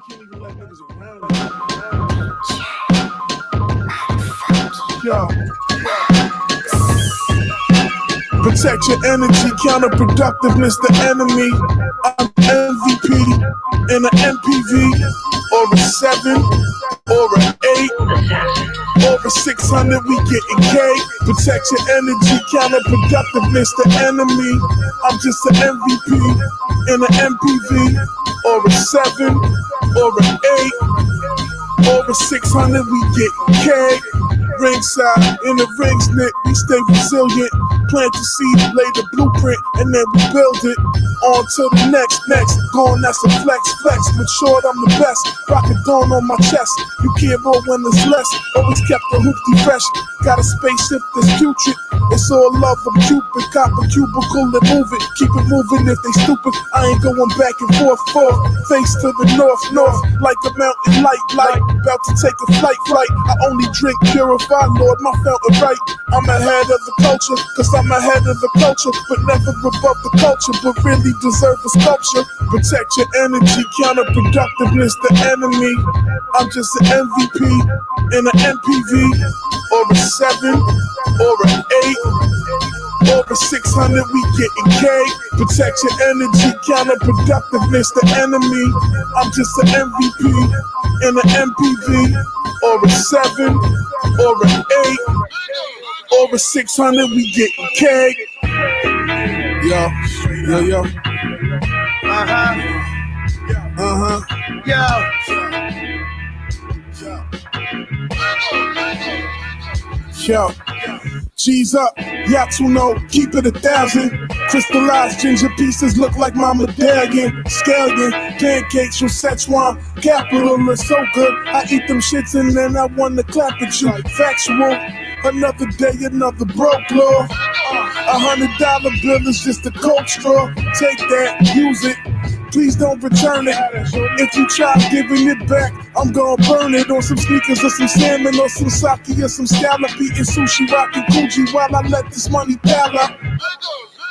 Can't even let niggas around you. Yo. Protect your energy, counterproductiveness the enemy. I'm MVP in an MPV, or a 7, or an 8, or a 600, we getting K. Protect your energy, counterproductiveness the enemy. I'm just an MVP in an MPV, or a 7, or an 8, or a 600, we getting K. Ringside, in the rings, Nick, we stay resilient. Plant the seed, lay the blueprint, and then we build it. On to the next. Going, that's a flex. But short, I'm the best. Rocket dawn on my chest. You can't roll when there's less. Always kept the hoopty fresh. Got a spaceship that's putrid. It's all love from Cupid. Cop a cubicle and move it. Keep it moving if they stupid. I ain't going back and forth. Face to the north. Like a mountain light. About to take a flight. I only drink purified, Lord, my fountain right. I'm ahead of the culture, cause I'm ahead of the culture, but never above the culture, but really deserve a sculpture. Protect your energy, counterproductiveness the enemy. I'm just an MVP in an MPV, or a 7, or an 8, or a 600, we getting K. Protect your energy, counterproductiveness the enemy. I'm just an MVP in an MPV, or a 7, or an 8, or a 600, we getting K. Yo. Yo. G's up, 𝕄𝕚₌ keep it 1,000. Crystallized ginger pieces look like my medallion. Scallion, pancakes from Szechuan. Capital is so good, I eat them shits and then I wanna clap at you. Factual, another day, another broke law. $100 bill is just a Coke straw. Take that, use it. Please don't return it. If you try giving it back, I'm gonna burn it on some sneakers or some salmon or some sake or some scallop eating sushi, rocking Coogee while I let this money pile up.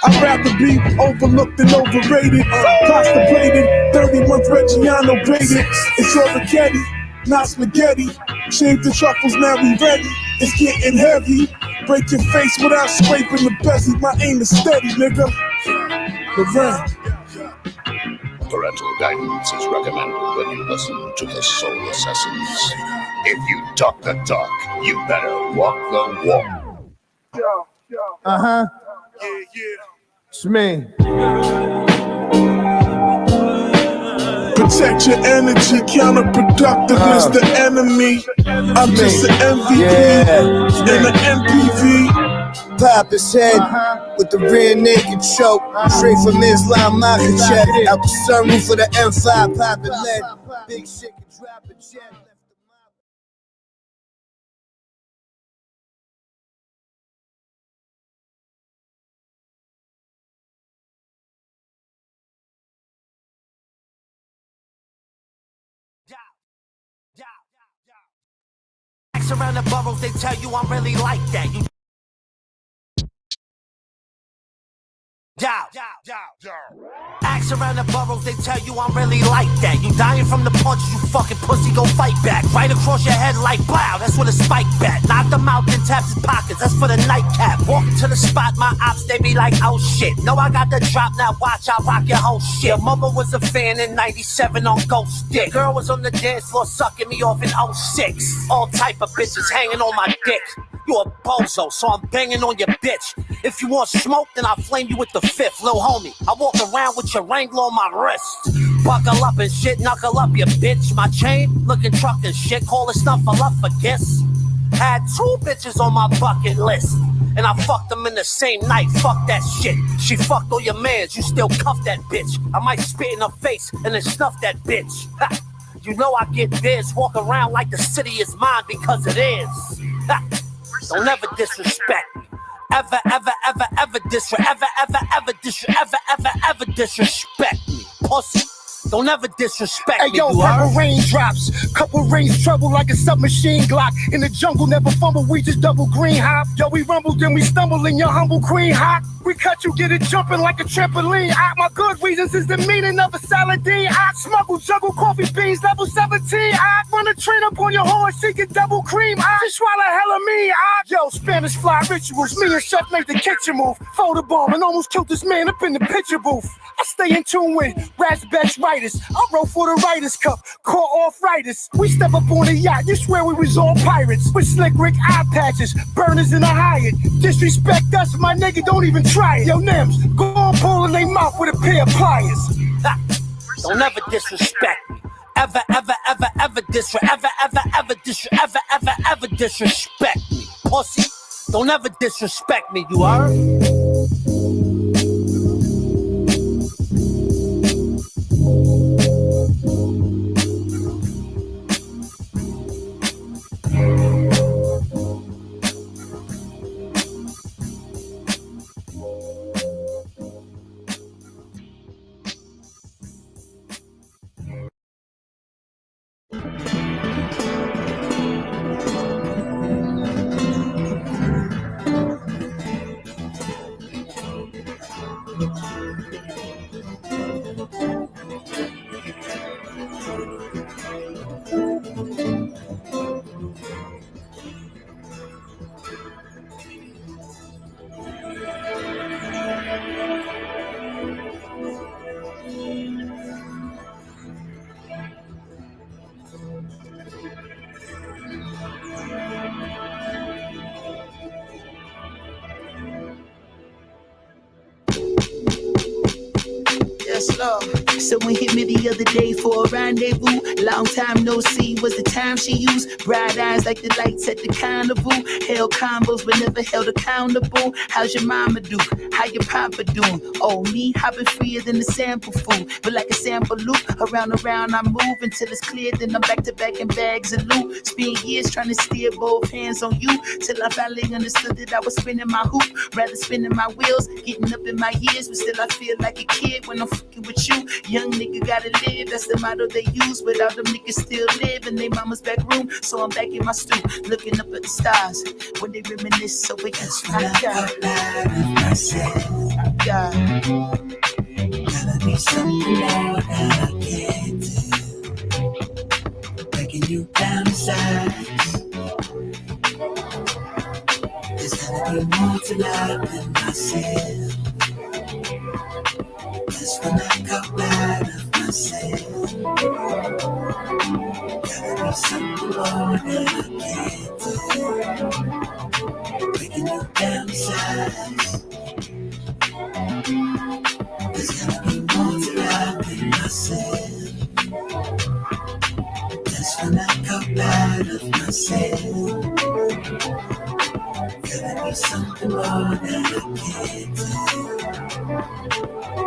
I'd rather be overlooked than overrated. Constipated, 30-month Reggiano braided. It's all the caddy, not spaghetti. Shave the truffles, now we ready. It's getting heavy. Break your face without scraping the bezel. My aim is steady, nigga. Lorraine. Parental guidance is recommended when you listen to the Soul Assassins. If you talk the talk, you better walk the walk. Yeah. It's me. Protect your energy, counterproductiveness the enemy. I'm just an MVP in an MPV. Pop his head with the rear naked choke. Straight from 𝕂𝕋𝕭𝒪𝕐𝒍. Out the sunroof for the M5, poppin' lead. Big shit can drop a jet. Around the boroughs, they tell you I'm really like that. You Axe around the boroughs, they tell you I'm really like that. You dying from the punches, you fucking pussy, go fight back. Right across your head like blow, that's where the spike bat. Knock them out, then taps his pockets, that's for the nightcap. Walking to the spot, my ops, they be like, oh shit. No, I got the drop, now watch, I rock your whole shit. Mama was a fan in 97 on Ghost Dick. Girl was on the dance floor sucking me off in 06. All type of bitches hanging on my dick. You a bozo, so I'm banging on your bitch. If you want smoke, then I'll flame you with the fifth, lil' homie. I walk around with your Wrangler on my wrist. Buckle up and shit, knuckle up, you bitch. My chain, looking truck and shit, call it stuff I love for kiss. Had 2 bitches on my bucket list, and I fucked them in the same night, fuck that shit. She fucked all your mans, you still cuff that bitch. I might spit in her face and then snuff that bitch. Ha. You know I get biz, walk around like the city is mine because it is. Ha. Don't ever disrespect me. Ever disrespect me, pussy. Don't ever disrespect Hey me, yo, you purple heard? raindrops, couple rings trouble like a submachine Glock. In the jungle, never fumble, we just double green hop. Yo, we rumble, then we stumble in your humble queen hop. We cut you, get it jumping like a trampoline. My good reasons is the meaning of a saladine. I smuggle, juggle coffee beans, level 17. I run a train up on your horse, seeking double cream. I just swallow hella me. Yo, Spanish fly rituals, me and Chef made the kitchen move. Photo bomb and almost killed this man up in the picture booth. I stay in tune with Raspberry writers. I wrote for the Writers Cup, caught arthritis. We step up on the yacht, you swear we was all pirates. With slick Rick eye patches, burners in a Hyatt. Disrespect us, my nigga, don't even try it. Yo, Nims, go on pulling they mouth with a pair of pliers. Don't ever disrespect me. Ever disrespect me. Pussy, don't ever disrespect me, you heard? Someone hit me the other day for a rendezvous. Long time no see was the time she used. Bright eyes like the lights at the carnival. Held combos but never held accountable. How's your mama do? How your papa doing? Oh, me, I've been freer than the sample food. But like a sample loop, around and around I move until it's clear. Then I'm back to back in bags of loot. Spend years trying to steer both hands on you. Till I finally understood that I was spinning my hoop. Rather spinning my wheels, getting up in my years. But still I feel like a kid when I'm fucking with you. Young nigga gotta live, that's the motto they use. But all them niggas still live in their mama's back room. So I'm back in my stoop, looking up at the stars when they reminisce over yes, my God. God. Gotta be something more that I can't do. Breaking you down inside. There's gotta be more to life than myself. That's when I got out of myself. Gotta be something more that I can't do. Breaking you down inside. There's gotta be more to life than myself. That's when I got out of myself. Gotta be something more that I can't do.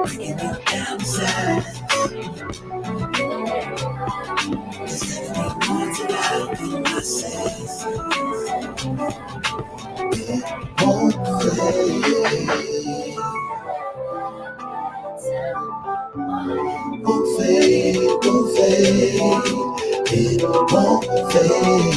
Breaking you down inside. There's gotta be more to life than myself. It won't fade. Won't fade, won't fade. It won't fade.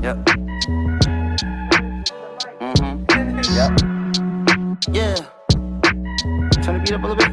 Yep. Yep. Yeah. Turn the beat up a little bit.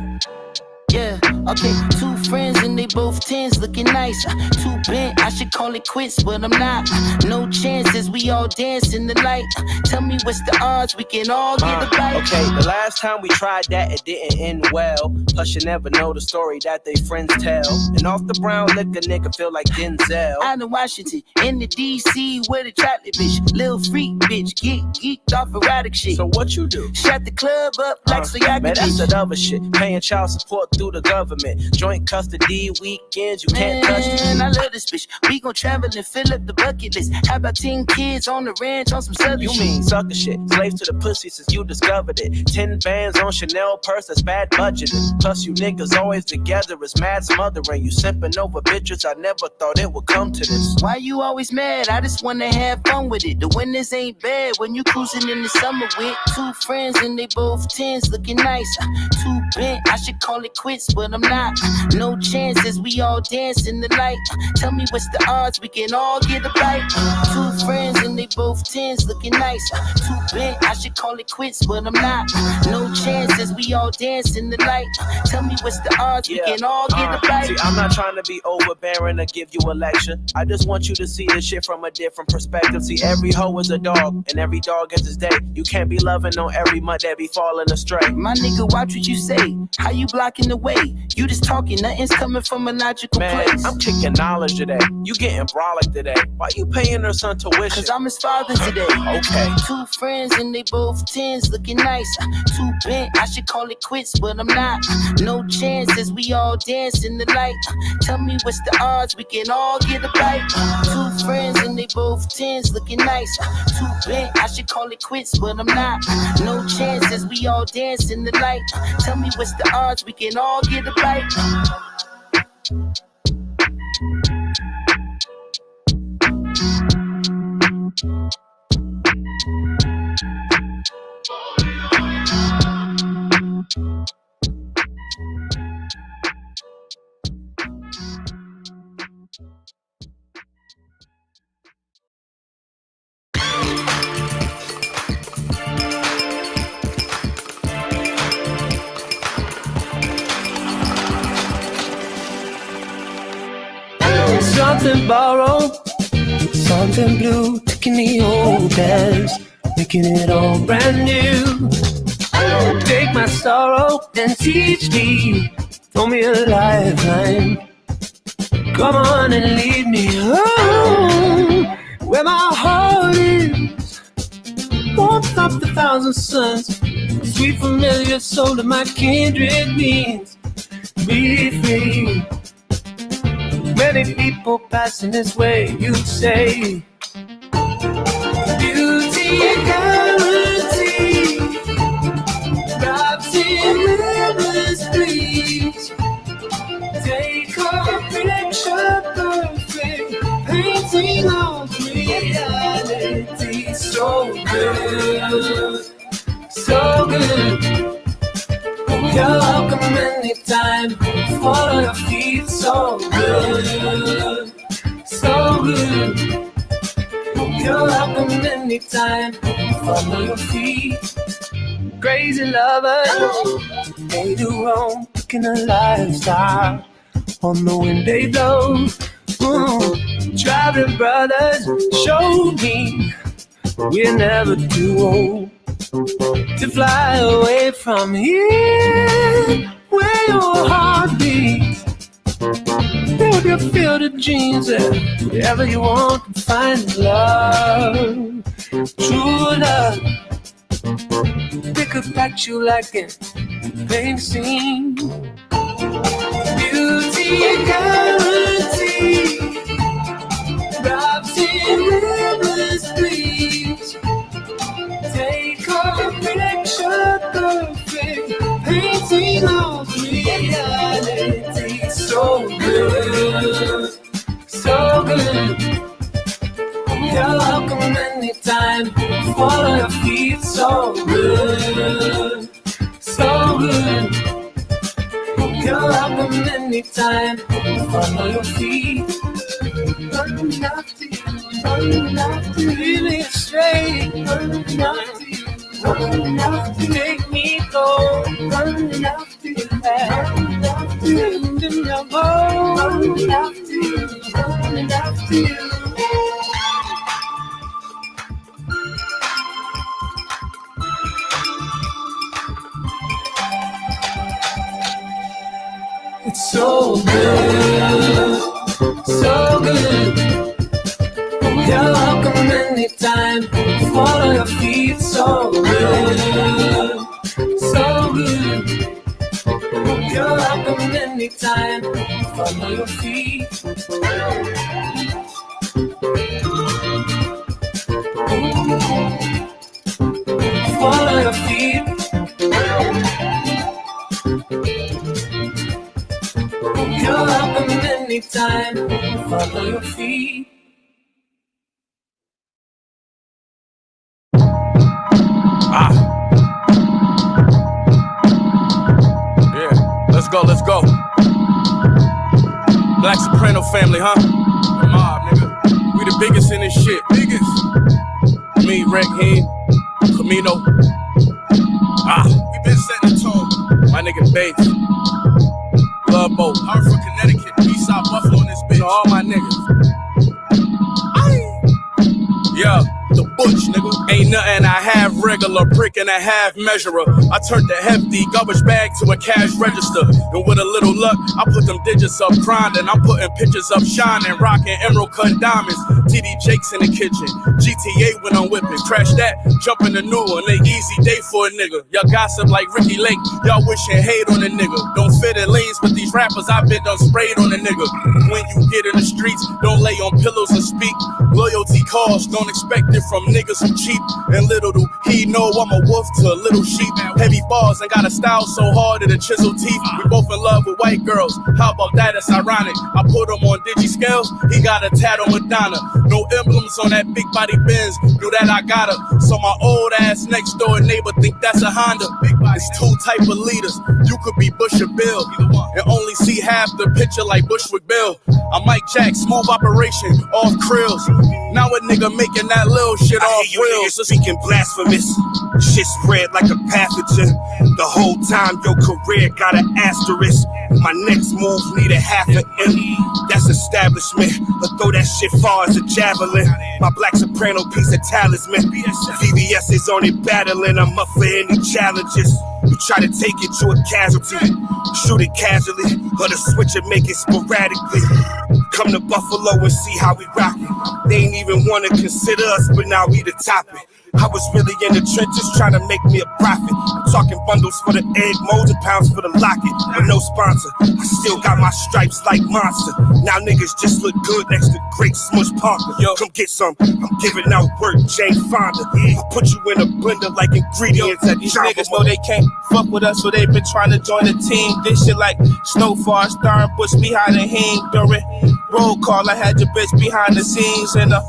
Yeah. Okay, two friends and they both 10. 10s looking nice. Too bent, I should call it quits, but I'm not. No chances, we all dance in the light. Tell me what's the odds, we can all get a bite. Okay, the last time we tried that, it didn't end well. Plus you never know the story that they friends tell. And off the brown liquor, nigga feel like Denzel. Out in Washington, in the DC, where the chocolate bitch, little freak bitch, get geeked off erotic shit. So what you do? Shut the club up like so y'all man, that's that other shit. Paying child support through the government. Joint custody weekends, you can't touch it. Man, I love this bitch. We gon' travel and fill up the bucket list. How about 10 kids on the ranch on some southern shit? You mean sucker shit. Slaves to the pussy since you discovered it. 10 bands on Chanel purse, that's bad budgeting. Plus you niggas always together, it's mad smothering. You simping over bitches, I never thought it would come to this. Why you always mad? I just wanna have fun with it. The winters ain't bad when you cruising in the summer with 2 friends and they both 10s looking nice. Too bent, I should call it quits, but I'm not. No chances, we all dance in the light. Tell me what's the odds, we can all get a bite. 2 friends and they both 10s looking nice. Too bent, I should call it quits, but I'm not. No chances, we all dance in the light. Tell me what's the odds, we can all get a bite. See, I'm not trying to be overbearing or give you a lecture. I just want you to see this shit from a different perspective. See, every hoe is a dog, and every dog has his day. You can't be loving on every mud that be falling astray. My nigga, watch what you say. How you blocking the way? You just talking, nothing's coming from a logical place. I'm kicking knowledge today. You getting brolic today. Why you paying her son tuition? Cause I'm his father today. Okay. 2 friends and they both 10s looking nice. Too bent, I should call it quits, but I'm not. No chances, we all dance in the light. Tell me what's the odds, we can all get a bite. 2 friends and they both 10s looking nice. Too bent, I should call it quits, but I'm not. No chances, we all dance in the light. Tell me what's the odds, we can all get a bite. Something borrowed, something blue, taking the old days, making it all brand new. Take my sorrow and teach me, throw me a lifeline. Come on and lead me home, where my heart is. Warmth of the thousand suns, sweet familiar soul of my kindred means. Be free. Many people passing this way, you'd say beauty guaranteed, wrapped in endless breeze. Take a picture perfect, painting of reality. So good, so good. You're welcome anytime, follow your feet. So good, so good. You're welcome anytime, follow your feet. Crazy lovers, they do wrong, picking a lifestyle on the wind they blow. Traveling brothers showed me we're never too old to fly away from here, where your heart beats. Build your field of dreams there, wherever you want to find love, true love. They could pack you like an paint scene. Beauty guaranteed, wrapped in endless dreams. Take a picture perfect, painting of reality. So good, so good. You're welcome anytime, follow your feet. So good, so good. You're welcome anytime, follow your feet. Running after you, lead me astray. Running after you, running after you, make me go. Running after you, running after you, running after you, running after you. It's so good, so good. You're welcome anytime. Follow your feet, so good, so good. You're welcome anytime. Follow your feet. Follow your feet. You're welcome anytime. Follow your feet. Let's go. Black Soprano family, huh? The mob, nigga. We the biggest in this shit. Biggest. Me, Rec, Heen, Camino. We been setting the tone. My nigga Bates. Love Boat. Hartford, Connecticut. Eastside Buffalo in this bitch. All my niggas. Yeah. The butch, nigga. Ain't nothing I have regular, brick and a half measurer. I turned the hefty garbage bag to a cash register. And with a little luck, I put them digits up grinding. I'm putting pictures up shining, rocking emerald cut diamonds. TD Jakes in the kitchen, GTA when I'm whipping. Crash that, jump in the new one, an easy day for a nigga. Y'all gossip like Ricky Lake, y'all wishing hate on a nigga. Don't fit in lanes with these rappers, I been done sprayed on a nigga. When you get in the streets, don't lay on pillows and speak. Loyalty calls, don't expect it from niggas who cheap. And little do he know I'm a wolf to a little sheep. Heavy bars and got a style so hard that it chisel teeth. We both in love with white girls, how about that? It's ironic. I put him on digi scales, he got a tat on Madonna. No emblems on that big body Benz, knew that I got her. So my old ass next door neighbor think that's a Honda. It's two type of leaders, you could be Bush or Bill, and only see half the picture like Bushwick Bill. I'm Mike Jack, smooth operation, off krills. Now a nigga making that little shit off wheels. Speaking blasphemous, shit spread like a pathogen. The whole time your career got an asterisk. My next move need a half an M. That's establishment, but throw that shit far as a javelin. My Black Soprano piece of talisman. VVS is on it battling, I'm up for any challenges. You try to take it to a casualty, shoot it casually, or the switch and make it sporadically. Come to Buffalo and see how we rock it. They ain't even wanna consider us, but now we the topic. I was really in the trenches trying to make me a profit. I'm talking bundles for the egg, molds and pounds for the locket. With no sponsor, I still got my stripes like Monster. Now niggas just look good next to Great Smush Parker. Yo, come get some, I'm giving out work, Jane Fonda. I put you in a blender like ingredients at these niggas know they can't fuck with us, so they been trying to join the team. This shit like Snowfall, starring Bush behind the hang. During roll call, I had your bitch behind the scenes, and the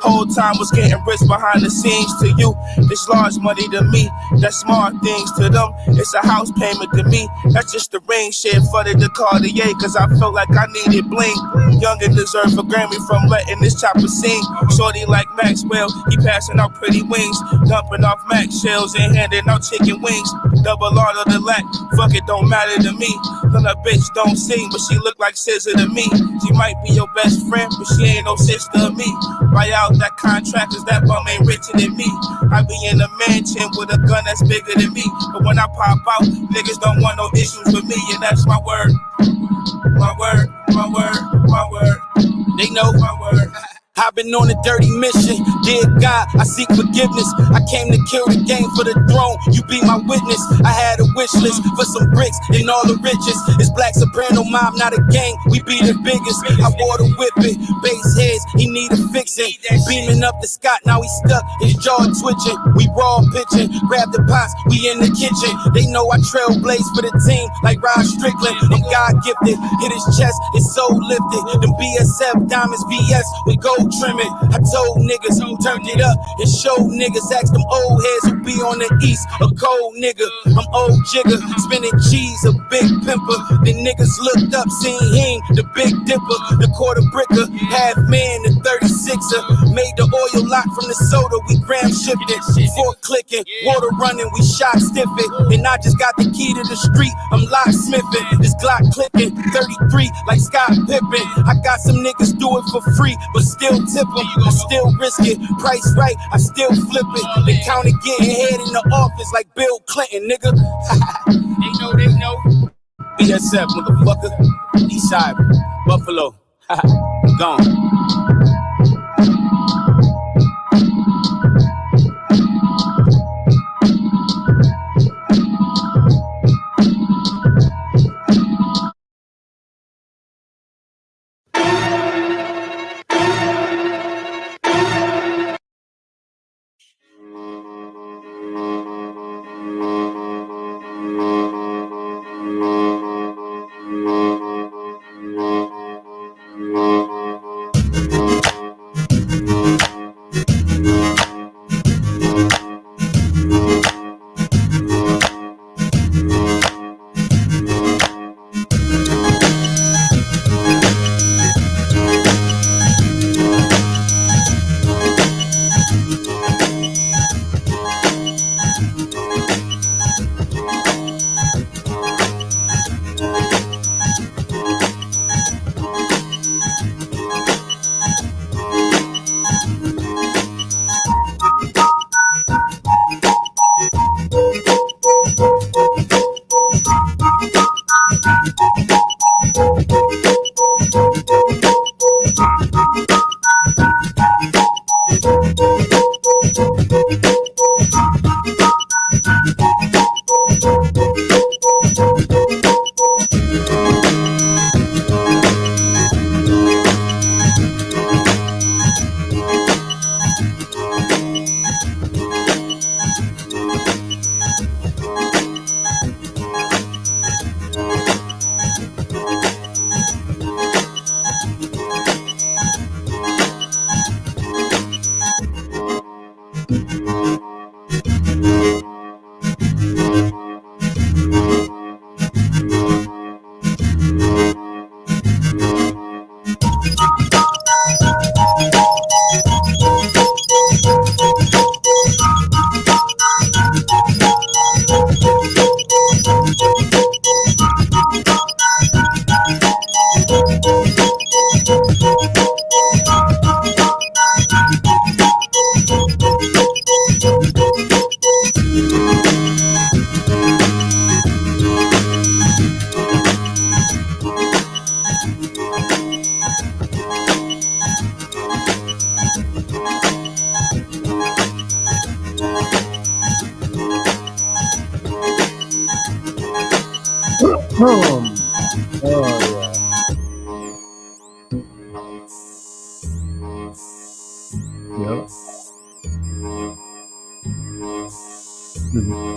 whole time was getting rich behind the scenes. To you, it's large money to me, that's small things to them. It's a house payment to me, that's just the ring shit for the Cartier, cause I felt like I needed bling. Youngin' deserve a Grammy from letting this chopper sing. Shorty like Maxwell, he passing out pretty wings, dumping off Max shells and handing out chicken wings. Double R to the lack, fuck it, don't matter to me. Then a bitch don't sing, but she look like Scissor to me. She might be your best friend, but she ain't no sister to me. Buy out that contract, cause that bum ain't richer than me. I be in a mansion with a gun that's bigger than me, but when I pop out, niggas don't want no issues with me, and that's my word. My word, my word, my word. They know my word. I've been on a dirty mission, dear God, I seek forgiveness. I came to kill the game for the throne, you be my witness. I had a wish list for some bricks and all the riches. It's Black Soprano mob, not a gang, we be the biggest. I wore the whipping, base heads, he need a fixing. Beaming up the Scott, now he stuck, his jaw twitching. We raw pitching, grab the pots, we in the kitchen. They know I trailblaze for the team like Rod Strickland. I'm God gifted, hit his chest, it's so lifted. Them BSF diamonds VS, we go trim it. I told niggas, turned it up and showed niggas. Ask them old heads who be on the east, a cold nigga. I'm old jigger, spinning cheese, a big pimper. The niggas looked up, seen him, the big dipper, the quarter bricker, half man, the 36er. Made the oil lot from the soda, we gram shipped it. Fork clicking, water running, we shot stiff it. And I just got the key to the street, I'm locksmithing. This Glock clicking, 33 like Scott Pippen. I got some niggas do it for free, but still tip them. I still risk it, price right, I still flip it. The county getting head in the office like Bill Clinton, nigga. They know. BSF, motherfucker. Eastside, Buffalo. Gone.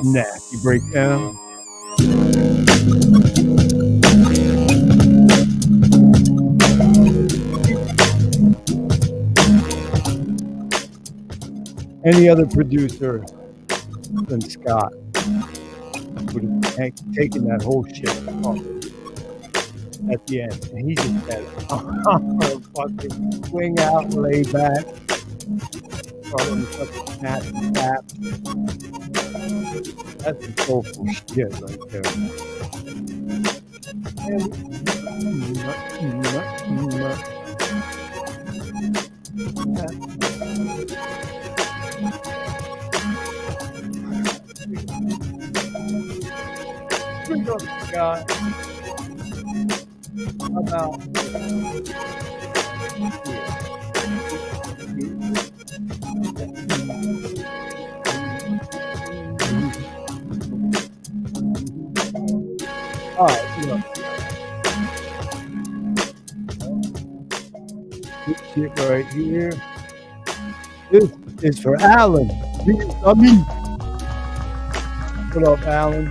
Nasty breakdown. Any other producer than Scott would have taken that whole shit off at the end. And he just said, fucking swing out, lay back, starting to fucking snap and tap. That's some soulful shit right there. Bring up the guy. How about all right, look. This shit right here. This is for Alan. What up, Alan?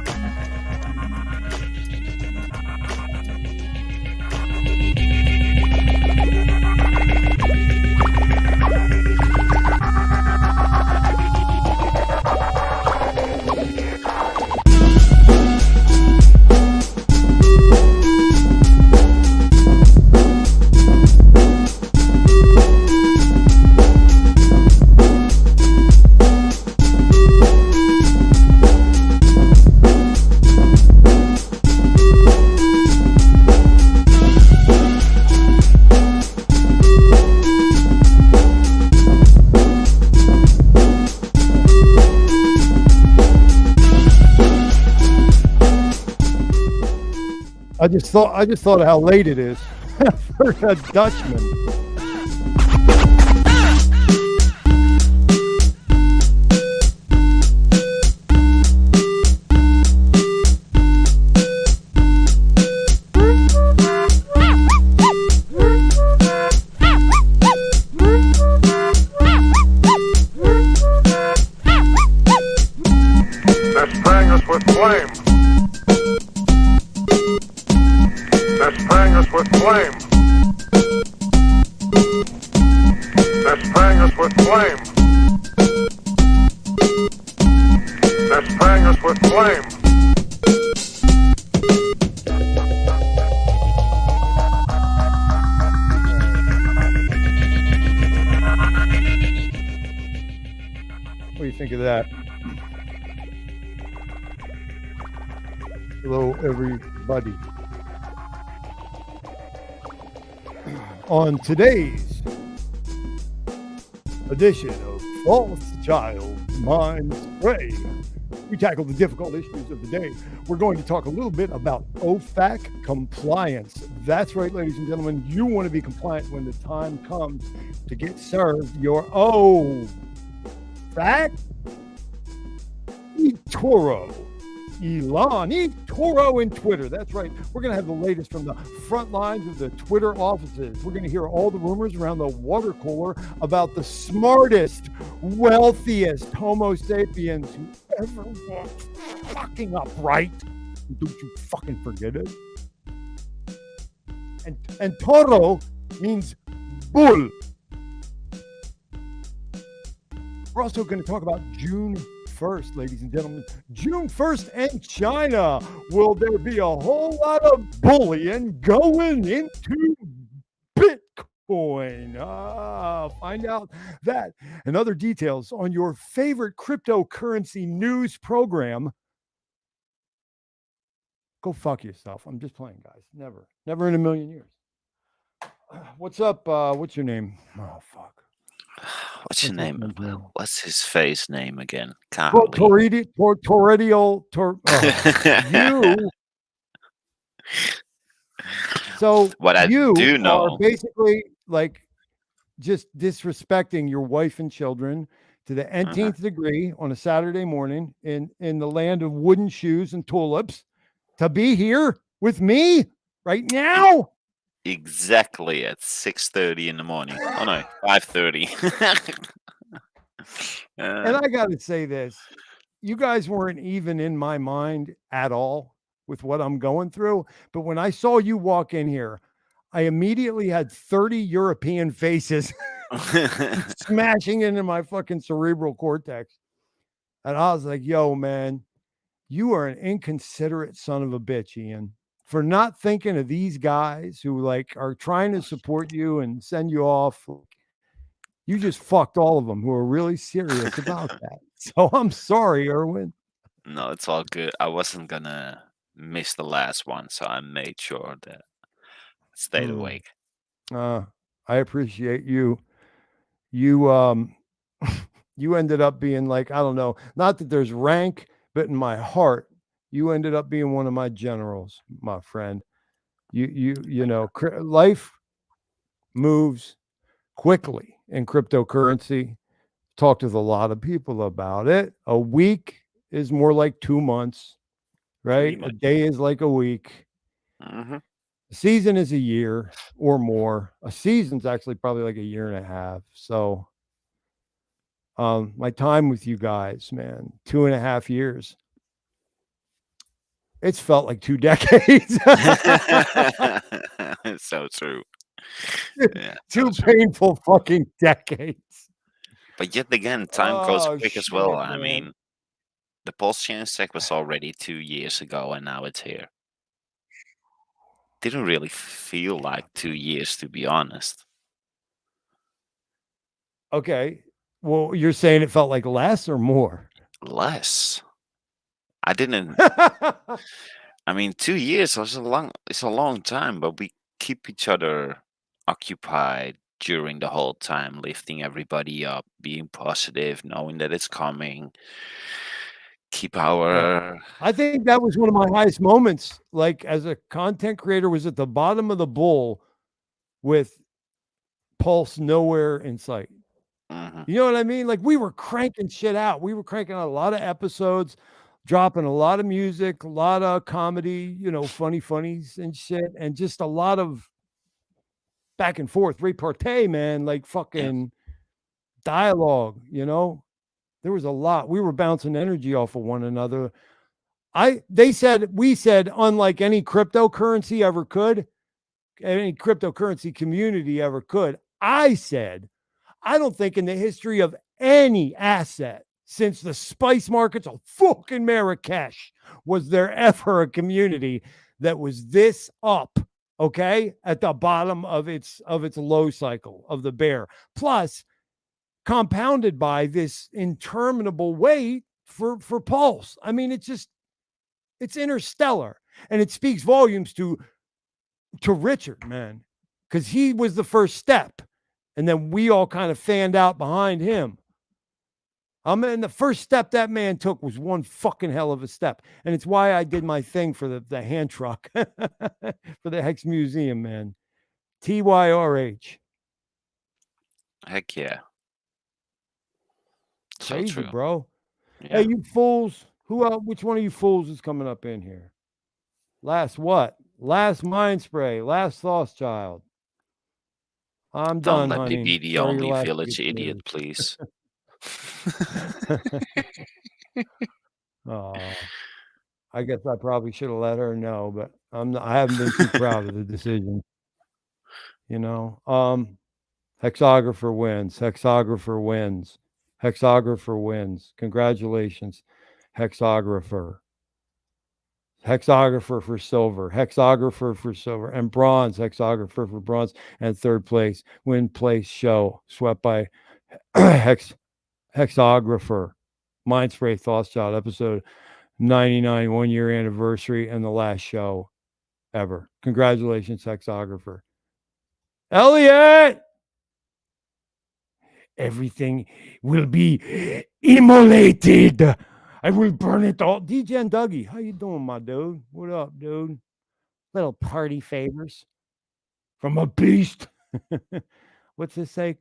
I just thought of how late it is for a Dutchman. They're spraying us with flame. They're spraying us with flame. They're spraying us with flame. They're spraying us with flame. What do you think of that? Hello, everybody. On today's edition of False Child Mindspray, we tackle the difficult issues of the day. We're going to talk a little bit about OFAC compliance. That's right, ladies and gentlemen. You want to be compliant when the time comes to get served your OFAC eToro. eToro in Twitter. That's right. We're going to have the latest from the front lines of the Twitter offices. We're going to hear all the rumors around the water cooler about the smartest, wealthiest Homo sapiens who ever walked fucking upright. Don't you fucking forget it. And toro means bull. We're also going to talk about June 1st, ladies and gentlemen. June 1st and China. Will there be a whole lot of bullion going into Bitcoin? Find out that and other details on your favorite cryptocurrency news program. Go fuck yourself. I'm just playing, guys. Never in a million years. What's up? What's your name? Oh, fuck. What's your name? What's his face name again? You. So what I you do know are basically like just disrespecting your wife and children to the nth degree on a Saturday morning in the land of wooden shoes and tulips to be here with me right now. Exactly at 6:30 in the morning. Oh no, 5:30. And I got to say this, you guys weren't even in my mind at all with what I'm going through. But when I saw you walk in here, I immediately had 30 European faces smashing into my fucking cerebral cortex. And I was like, yo, man, you are an inconsiderate son of a bitch, Ian, for not thinking of these guys who like are trying to support you and send you off. You just fucked all of them who are really serious about that. So I'm sorry, Erwin. No, it's all good. I wasn't gonna miss the last one, so I made sure that I stayed awake. I appreciate you. You you ended up being like, I don't know, not that there's rank, but in my heart, you ended up being one of my generals, my friend. You know, life moves quickly in cryptocurrency. Talked with a lot of people about it. A week is more like 2 months, right? A day is like a week. A season is a year or more. A season's actually probably like a year and a half. So my time with you guys, man, 2.5 years. It's felt like 2 decades. It's so true. Yeah, Two painful fucking decades. But yet again, time goes quick as well. Man. I mean, the pulse chain stack was already 2 years ago, and now it's here. Didn't really feel like 2 years, to be honest. Okay. Well, you're saying it felt like less or more? Less. I didn't. I mean, 2 years is it's a long time, but we keep each other occupied during the whole time, lifting everybody up, being positive, knowing that it's coming, keep our. I think that was one of my highest moments. Like as a content creator, was at the bottom of the bowl with Pulse nowhere in sight. You know what I mean? Like we were cranking shit out. We were cranking out a lot of episodes, dropping a lot of music, a lot of comedy, you know, funnies and shit, and just a lot of back and forth repartee, man, like fucking dialogue, you know. There was a lot. We were bouncing energy off of one another. We said, unlike any cryptocurrency ever could, any cryptocurrency community ever could, I said, I don't think in the history of any asset since the spice markets of fucking Marrakesh was there ever a community that was this up, okay, at the bottom of its low cycle of the bear, plus compounded by this interminable wait for Pulse. I mean, it's interstellar, and it speaks volumes to Richard, man, because he was the first step. And then we all kind of fanned out behind him. I mean, the first step that man took was one fucking hell of a step. And it's why I did my thing for the hand truck for the Hex Museum, man. TYRH. Heck yeah. So crazy, true. bro. Yeah. Hey, you fools. Who else? Which one of you fools is coming up in here? Last what? Last Mindspray. Last 𝕉𝕉₌ I'm Don't done, let honey. me be the Sorry, your only last village gets idiot, news. please. Oh, I guess I probably should have let her know, but I haven't been too proud of the decision. You know, hexographer wins. Hexographer wins. Hexographer wins. Congratulations, hexographer. Hexographer for silver, hexographer for silver, and bronze, hexographer for bronze, and third place, win place show, swept by hexographer. Mindspray 𝕉𝕉₌, episode 99, 1 year anniversary, and the last show ever. Congratulations, hexographer. Elliot! Everything will be immolated. I will burn it all. DJ and Dougie, how you doing, my dude? What up, dude? Little party favors from a beast. What's this say?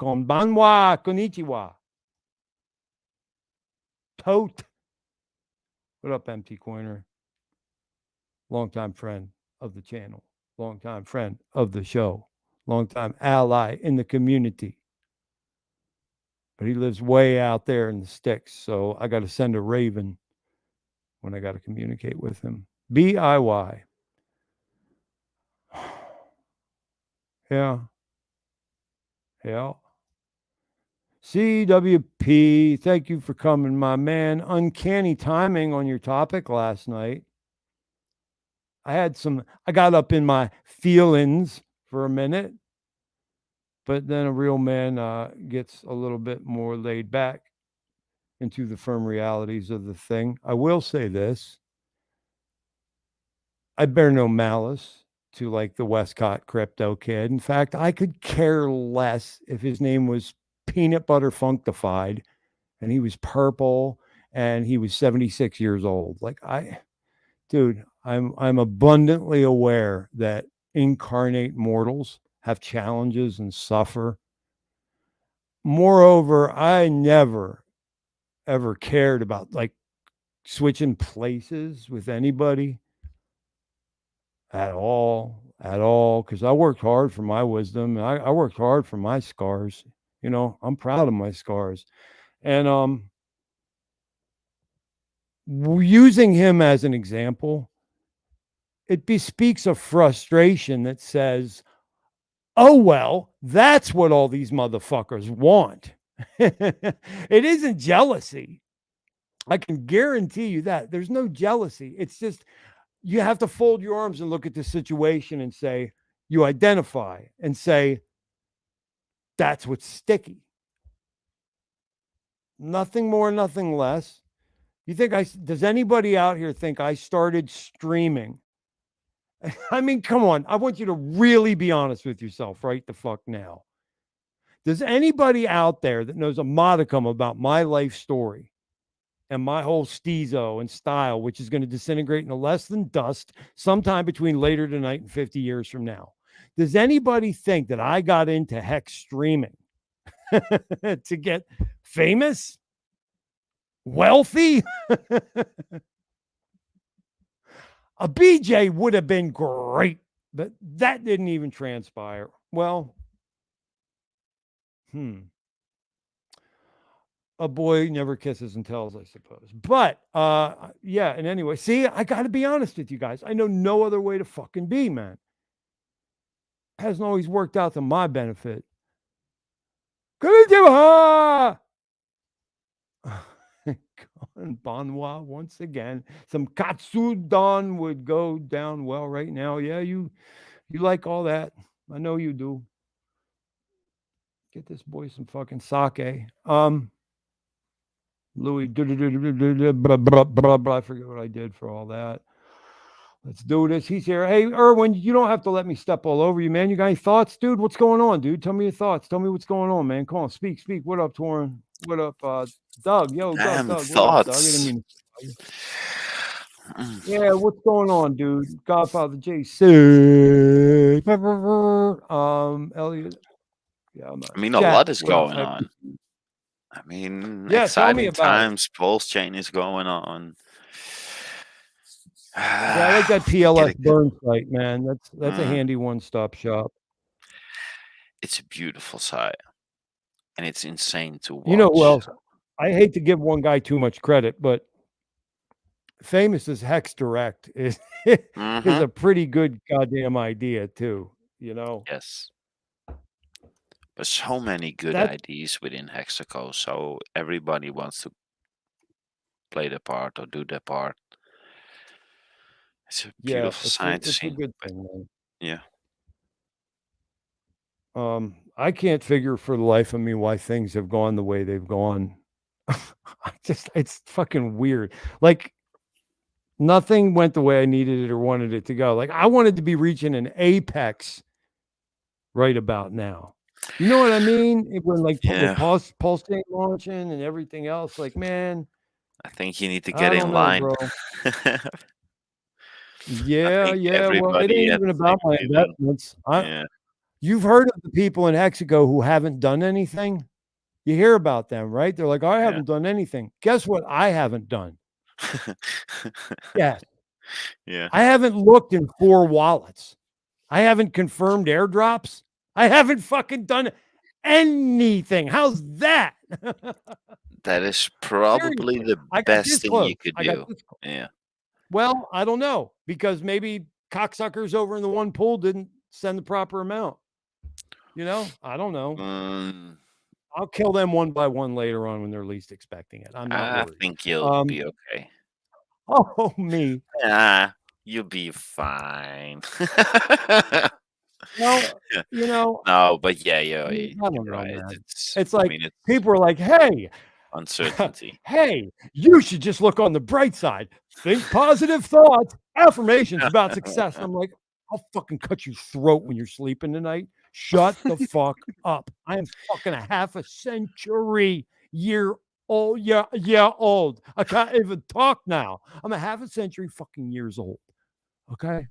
Konbanwa, konnichiwa. Tote. What up, MT Coiner? Longtime friend of the channel. Longtime friend of the show. Longtime ally in the community. But he lives way out there in the sticks, so I got to send a raven when I got to communicate with him. BIY. Yeah. Yeah. CWP, thank you for coming, my man. Uncanny timing on your topic last night. I got up in my feelings for a minute, but then a real man gets a little bit more laid back into the firm realities of the thing. I will say this. I bear no malice to like the Westcott crypto kid. In fact, I could care less if his name was Peanut Butter Functified and he was purple and he was 76 years old. Like I'm abundantly aware that incarnate mortals have challenges and suffer. Moreover, I never ever cared about like switching places with anybody at all, because I worked hard for my wisdom, and I worked hard for my scars. You know, I'm proud of my scars. And using him as an example, it bespeaks a frustration that says, oh, well, that's what all these motherfuckers want. It isn't jealousy. I can guarantee you that. There's no jealousy. It's just you have to fold your arms and look at the situation and say, you identify and say, that's what's sticky. Nothing more, nothing less. You think does anybody out here think I started streaming? I mean, come on. I want you to really be honest with yourself right the fuck now. Does anybody out there that knows a modicum about my life story and my whole steezo and style, which is going to disintegrate into less than dust sometime between later tonight and 50 years from now. Does anybody think that I got into hex streaming to get famous, wealthy? A BJ would have been great, but that didn't even transpire. Well, a boy never kisses and tells, I suppose. But yeah, and anyway, see, I got to be honest with you guys. I know no other way to fucking be, man. Hasn't always worked out to my benefit. Konnichiwa! Banwa once again. Some katsudon would go down well right now. Yeah, you like all that. I know you do. Get this boy some fucking sake. Louis, I forget what I did for all that. Let's do this. He's here. Hey, Erwin, you don't have to let me step all over you, man. You got any thoughts, dude? What's going on, dude? Tell me your thoughts. Tell me what's going on, man. Come on, speak. What up, Torin? What up, Doug? Yo, Doug. Thoughts. What up, Doug? I didn't mean to... Yeah, what's going on, dude? Godfather JC. Elliot. Yeah, I mean, a lot is going on. I mean, yeah, exciting times. Pulse chain is going on. Yeah, I like that PLS burn site, man. That's a handy one-stop shop. It's a beautiful site, and it's insane to watch. You know, well, I hate to give one guy too much credit, but Famous's Hex Direct is a pretty good goddamn idea too. You know. Yes. But so many good ideas within Hexaco, so everybody wants to play the part or do their part. It's a beautiful sign to see. It's a good thing, man. Yeah. I can't figure for the life of me why things have gone the way they've gone. It's fucking weird. Like, nothing went the way I needed it or wanted it to go. Like, I wanted to be reaching an apex right about now. You know what I mean? When like Pulse chain launching and everything else, like, man, I think you need to get in line, bro. Yeah. Well, it ain't even about my investments. You've heard of the people in Hexaco who haven't done anything. You hear about them, right? They're like, I haven't done anything. Guess what? I haven't done. Yeah. I haven't looked in 4 wallets. I haven't confirmed airdrops. I haven't fucking done anything. How's that? That is probably the best thing you could do. Yeah. Well, I don't know, because maybe cocksuckers over in the one pool didn't send the proper amount. You know, I don't know. I'll kill them one by one later on when they're least expecting it. I'm not worried. I think you'll be okay. Oh, me. You'll be fine. Well, you know. No, but yeah, I don't know, right. Man. It's like people are like, hey, uncertainty. Hey, you should just look on the bright side. Think positive thoughts, affirmations about success. I'm like, I'll fucking cut your throat when you're sleeping tonight. Shut the fuck up. I am fucking a half a century year old. Yeah, old. I can't even talk now. I'm a half a century fucking years old. Okay.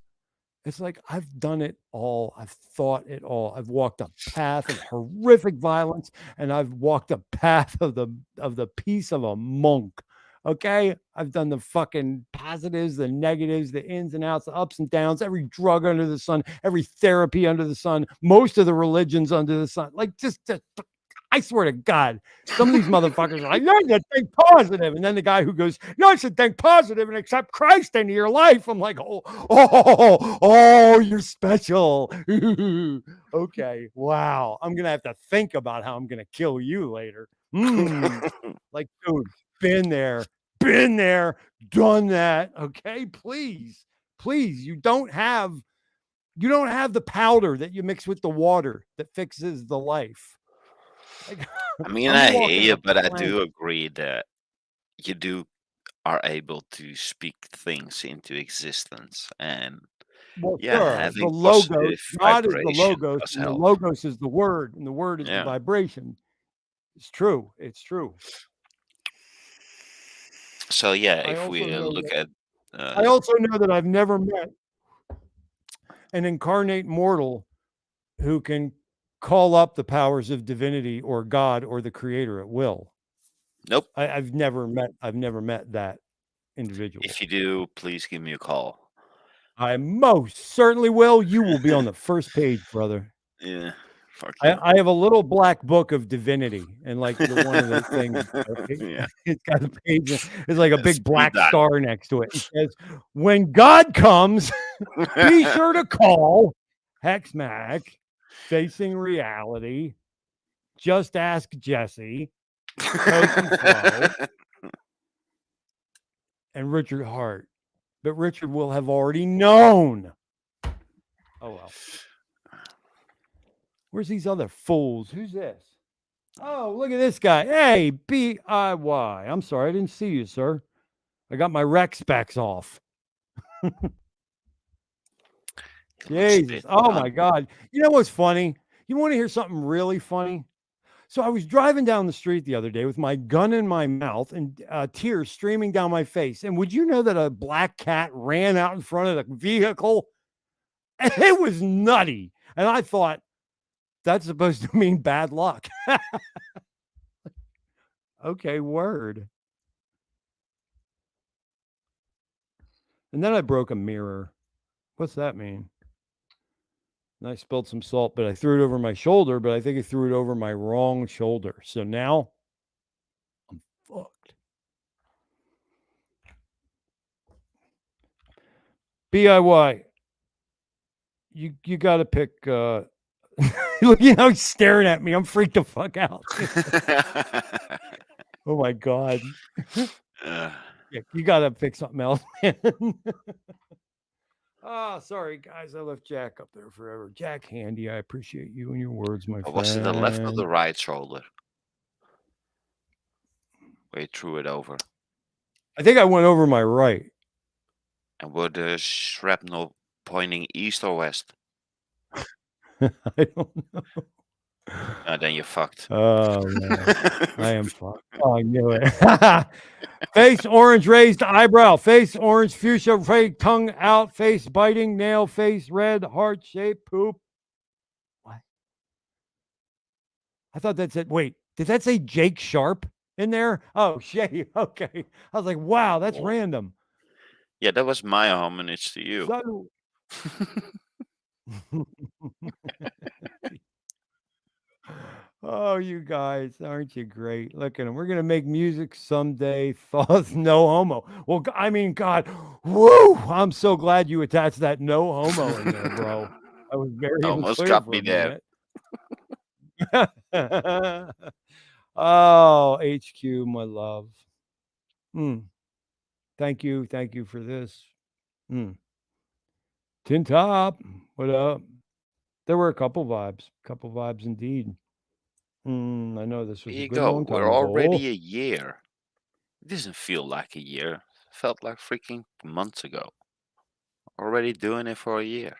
It's like I've done it all. I've thought it all. I've walked a path of horrific violence, and I've walked a path of the peace of a monk. Okay, I've done the fucking positives, the negatives, the ins and outs, the ups and downs, every drug under the sun, every therapy under the sun, most of the religions under the sun. Like, just I swear to God, some of these motherfuckers are like, no, you think positive. And then the guy who goes, no, you should think positive and accept Christ into your life. I'm like, oh, you're special. Okay, wow. I'm going to have to think about how I'm going to kill you later. Like, dude, been there, done that. Okay, please, you don't have the powder that you mix with the water that fixes the life. Like, I mean, I hear you, but I do agree that you are able to speak things into existence, and having the logos, God is the logos, and the help. logos is the word, and the word is the vibration. It's true. So yeah, I if also we know look that. at I also know that I've never met an incarnate mortal who can call up the powers of divinity or God or the Creator at will. nope. I've never met that individual. If you do, please give me a call. I most certainly will. You will be on the first page, brother. Yeah, fuck you. I have a little black book of divinity, and like the one of the things, Yeah. it's got a page. It's like a Let's big be black done. star next to it. It says, "When God comes, be sure to call Hexmac, Facing Reality. Just ask Jesse, Cozy Flo, and Richard Hart." But Richard will have already known. Oh well. Where's these other fools? Who's this? Oh, look at this guy. Hey, BIY. I'm sorry, I didn't see you, sir. I got my rec specs off. Jesus. Oh my God. You know what's funny? You want to hear something really funny? So I was driving down the street the other day with my gun in my mouth and tears streaming down my face. And would you know that a black cat ran out in front of the vehicle? And it was nutty. And I thought, that's supposed to mean bad luck. Okay, word. And then I broke a mirror. What's that mean? And I spilled some salt, but I threw it over my shoulder, but I think I threw it over my wrong shoulder. So now I'm fucked. BIY. You got to pick look, how he's staring at me. I'm freaked the fuck out. Oh my God. Yeah, you got to pick something else, man. Sorry, guys. I left Jack up there forever. Jack Handy, I appreciate you and your words, my friend. Was it the left or the right shoulder? Where you threw it over? I think I went over my right. And were the shrapnel pointing east or west? I don't know. Then you're fucked. Oh, man. I am fucked. Oh, I knew it. Face orange, raised eyebrow. Face orange, fuchsia, fake tongue out. Face biting, nail, face red, heart shape, poop. What? I thought that said, wait, did that say Jake Sharp in there? Oh, Shay. Okay. I was like, wow, that's random. Yeah, that was my homage to you. So... Oh, you guys, aren't you great? Look at him. We're going to make music someday. Thoughts, no homo. Well, I mean, God, woo! I'm so glad you attached that no homo in there, bro. I was very almost unclear got for me a there. minute. Oh, HQ, my love. Thank you. Thank you for this. Tin Top, what up? There were a couple vibes indeed. I know this was Here a you good go. long time We're ago. already a year. It doesn't feel like a year. It felt like freaking months ago. Already doing it for a year.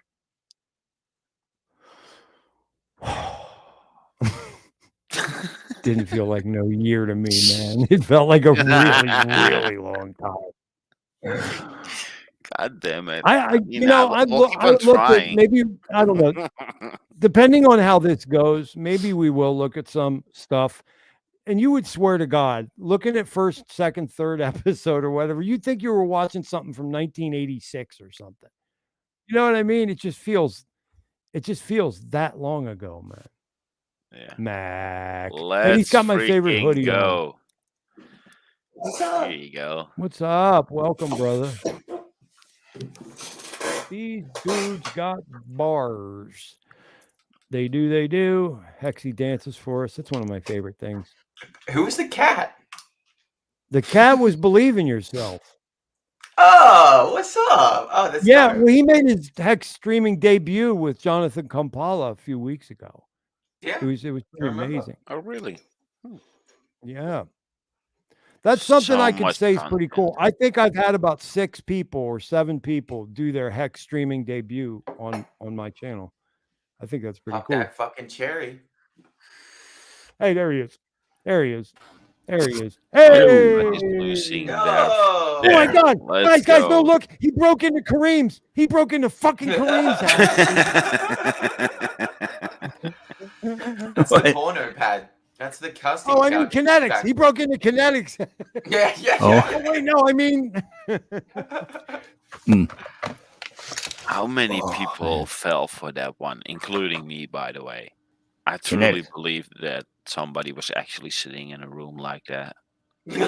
Didn't feel like no year to me, man. It felt like a really, really long time. God damn it. I will keep on looked at trying. maybe, I don't know. Depending on how this goes, maybe we will look at some stuff. And you would swear to God, looking at first, second, third episode or whatever, you'd think you were watching something from 1986 or something. You know what I mean? It just feels that long ago, man. Yeah. Mac. Let's And he's got my favorite hoodie go. on. Here you go. What's up? Welcome, brother. These dudes got bars. They do. Hexy dances for us. That's one of my favorite things. Who's the cat? The cat was Believe in Yourself. Oh, what's up? Oh, that's well, he made his Hex streaming debut with Jonathan Kampala a few weeks ago. Yeah, it was pretty amazing. Oh, really? Yeah. That's something So I could much say is pretty cool. I think I've had about 6 people or 7 people do their Hex streaming debut on my channel. I think that's pretty Pop cool. that fucking cherry. Hey, there he is. There he is. Everybody's Hey! losing their. Oh my God, Let's guys, go. no, look, he broke into Kareem's. He broke into fucking Kareem's house. That's the corner pad. That's the casting Oh, I mean couch Kinetics. back. He broke into Kinetics. Yeah. Oh, wait, no, I mean. How many people fell for that one, including me, by the way? I truly believe that somebody was actually sitting in a room like that. For a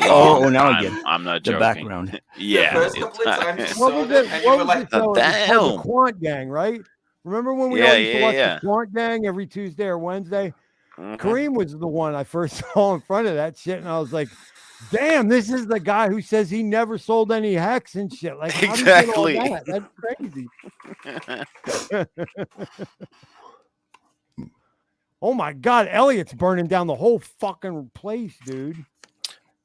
long now I time. get it. I'm not The joking. background. Yeah. The first couple of times you What saw was them, it? and you What were was like, it? So it was called Damn. the Quant Gang, right? Remember when we Yeah, used to yeah, watch yeah. the Quant Gang every Tuesday or Wednesday? Mhm. Kareem was the one I first saw in front of that shit, and I was like, "Damn, this is the guy who says he never sold any hex and shit." Like, how do you get all Exactly. that? That's crazy. Oh my God, Elliot's burning down the whole fucking place, dude.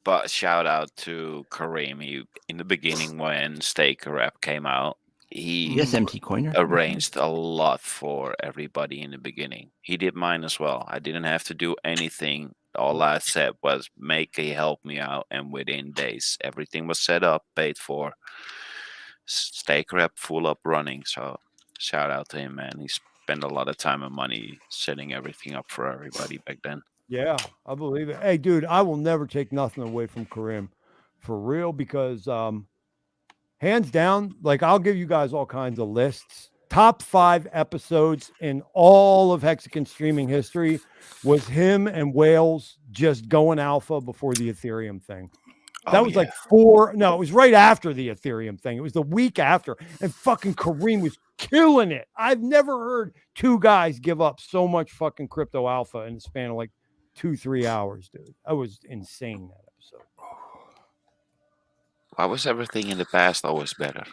But shout out to Kareem. He, in the beginning, when Staker Rap came out, he SMT Coiner. arranged a lot for everybody in the beginning. He did mine as well. I didn't have to do anything. All I said was, Makey help me out, and within days, everything was set up, paid for. Staker Rap full up running. So shout out to him, man. He spent a lot of time and money setting everything up for everybody back then. Yeah, I believe it. Hey, dude, I will never take nothing away from Kareem, for real, because hands down, like, I'll give you guys all kinds of lists. Top 5 episodes in all of Hexagon streaming history was him and Wales just going alpha before the Ethereum thing. That was like it was right after the Ethereum thing. It was the week after, and fucking Kareem was killing it. I've never heard 2 guys give up so much fucking crypto alpha in the span of like 2-3 hours, dude. That was insane, that episode. Why was everything in the past always better?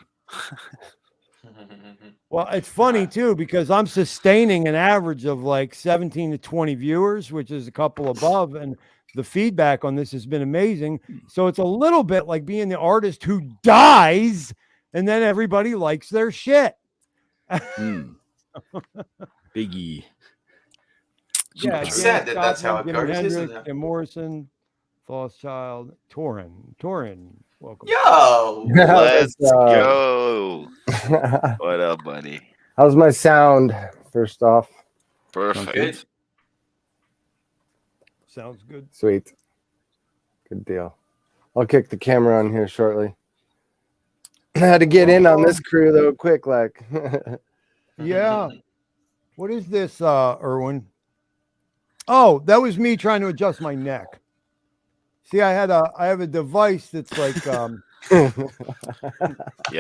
Well, it's funny too, because I'm sustaining an average of like 17 to 20 viewers, which is a couple above, and the feedback on this has been amazing. So it's a little bit like being the artist who dies and then everybody likes their shit. Biggie. Yeah, It's sad that that's how it Jimi goes, isn't Hendrix, it? Jim Morrison, Lost Child, Torin, welcome. Yo! Let's go. What up, buddy? How's my sound? First off, Perfect. Good. Sounds good. Sweet, good deal. I'll kick the camera on here shortly. I had to get in on this crew though, quick, like. Yeah. What is this, Erwin? Oh, that was me trying to adjust my neck. See, I have a device that's like Yeah,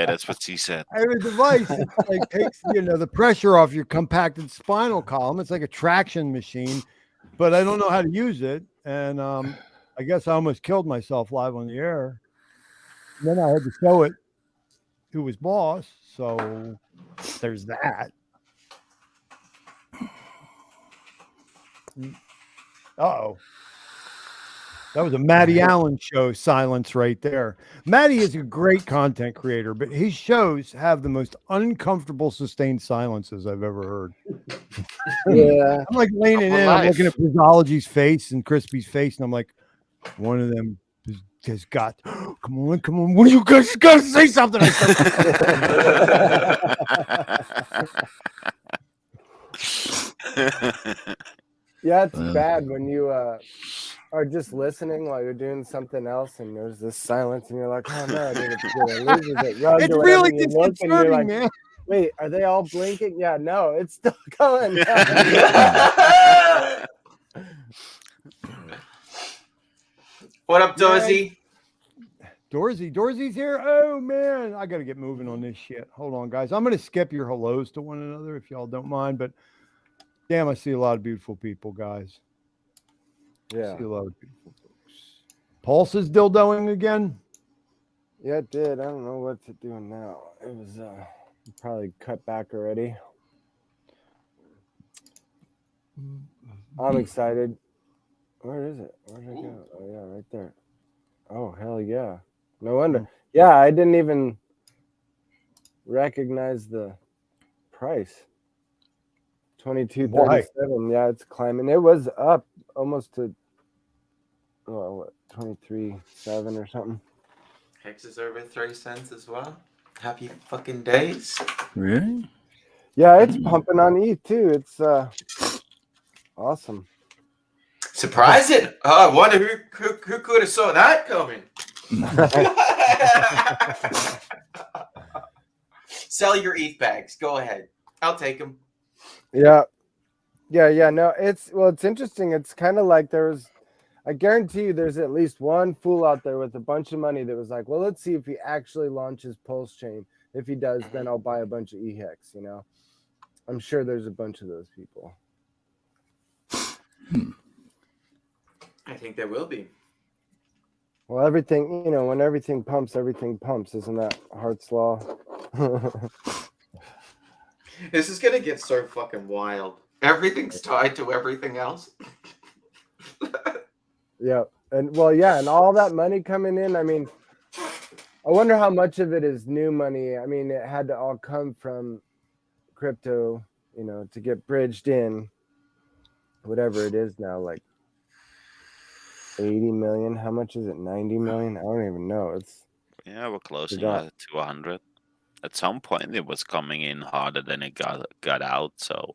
that's what she said. I have a device that like takes the pressure off your compacted spinal column. It's like a traction machine, but I don't know how to use it. And I guess I almost killed myself live on the air. And then I had to show it to his boss. So there's that. Uh-oh. That was a Matty Allen show silence right there. Matty is a great content creator, but his shows have the most uncomfortable sustained silences I've ever heard. Yeah. I'm like leaning in, I'm looking at Brizology's face and Crispy's face, and I'm like, one of them has got, come on, what do you guys gotta say something? Yeah, it's bad when you are just listening while you're doing something else, and there's this silence, and you're like, "Oh no, dude, it's really disconcerting, man. Wait, are they all blinking? Yeah, no, it's still going. What up, Dorsey? Dorsey's here. Oh man, I got to get moving on this shit. Hold on, guys. I'm gonna skip your hellos to one another if y'all don't mind, but damn, I see a lot of beautiful people, guys. Yeah. I see a lot of beautiful folks. Pulse is dildoing again. Yeah, it did. I don't know what to do now. It was probably cut back already. I'm excited. Where is it? Where'd it go? Oh yeah, right there. Oh hell yeah. No wonder. Yeah, I didn't even recognize the price. 22.37. Yeah, it's climbing. It was up almost to what 23.7 or something. Hex is over 3 cents as well. Happy fucking days. Really? Yeah, it's pumping on ETH too. It's awesome. Surprising. Oh, I wonder who could have saw that coming. Sell your ETH bags. Go ahead. I'll take them. Yeah. No, it's interesting. It's kind of like I guarantee you there's at least one fool out there with a bunch of money that was like, well, let's see if he actually launches Pulse Chain. If he does, then I'll buy a bunch of EHEX, you know? I'm sure there's a bunch of those people. I think there will be. Well, everything, you know, when everything pumps, isn't that Hart's Law? This is gonna get so fucking wild. Everything's tied to everything else. Yeah. And and all that money coming in, I mean, I wonder how much of it is new money. I mean, it had to all come from crypto, you know, to get bridged in, whatever it is now, like 80 million. How much is it? 90 million? I don't even know. We're closing to 100. At some point, it was coming in harder than it got out. So.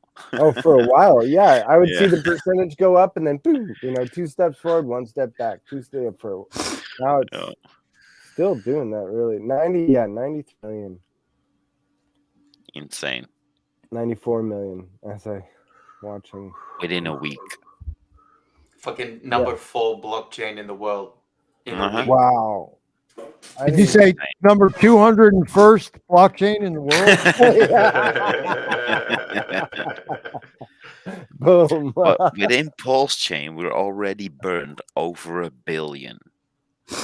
For a while, yeah, I would see the percentage go up and then boom, you know, 2 steps forward, 1 step back, 2 steps forward. Now it's still doing that. Really, 93 million. Insane. 94 million as I watching within a week. Fucking number 4 blockchain in the world. In a week. Wow. Did you say number 201st blockchain in the world? Boom. But within Pulse Chain, we're already burned over 1 billion.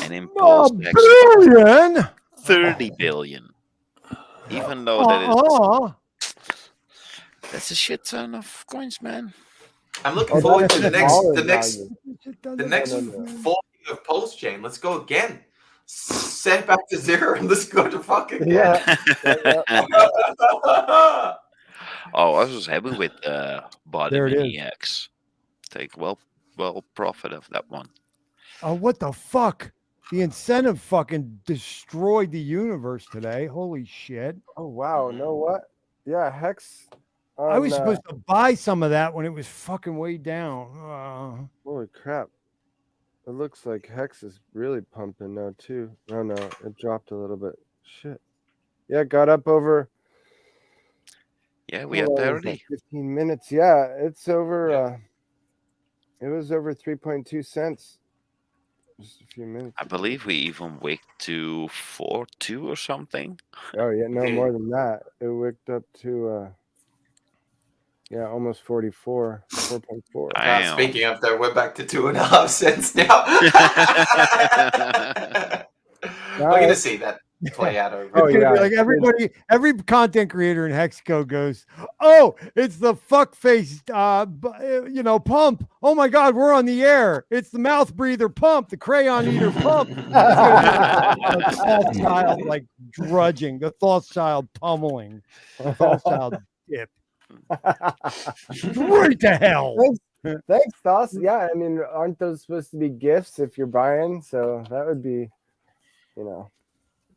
And in Pulse Chain, 30 billion. Even though that's a shit ton of coins, man. I'm looking forward to the next 4 of Pulse Chain. Let's go again. Set back to 0 and let's go to fucking again. Oh, I was happy with bottom in EX. Take well profit of that one. Oh, what the fuck? The incentive fucking destroyed the universe today. Holy shit. Oh wow, know what? Yeah, Hex. I was supposed to buy some of that when it was fucking way down. Holy crap. It looks like Hex is really pumping now too. Oh no, it dropped a little bit. Shit. Yeah, it got up over. Yeah, we had parity. 15 minutes. Yeah, it's over. It was over 3.2 cents. Just a few minutes. I believe we even wicked to 4.2 or something. Oh yeah, no more than that. It wicked up to. Yeah, almost 44, 4.4. Speaking of that, we're back to 2.5 cents now. We're gonna see that play out over. Oh yeah, like every content creator in Hexco goes, "Oh, it's the fuckface, pump. Oh my God, we're on the air. It's the mouth breather pump, the crayon eater pump." Child like drudging, the Thothschild pummeling, the Thothschild dip. Right to hell. Thanks, Thoth. Yeah, I mean, aren't those supposed to be gifts if you're buying? So that would be,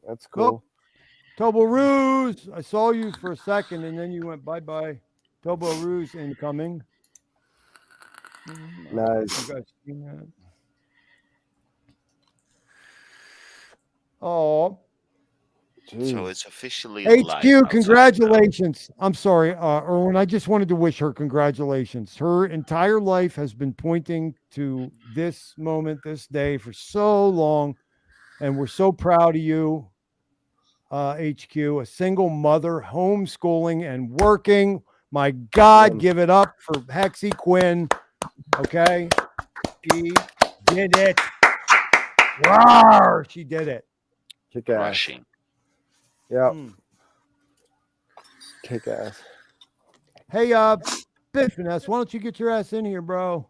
that's cool. 𝕂𝕂ₚ, I saw you for a second and then you went bye-bye. 𝕂𝕂ₚ incoming. Nice. You guys seen that? Oh. So it's officially HQ, congratulations. I'm sorry, Erwin. I just wanted to wish her congratulations. Her entire life has been pointing to this moment, this day for so long. And we're so proud of you, HQ, a single mother, homeschooling and working. My God, give it up for Hexy Quinn. Okay. She did it. Rawr, she did it. Kick ass. Rushing. Yeah. Kick ass. Hey, Biffness, why don't you get your ass in here, bro?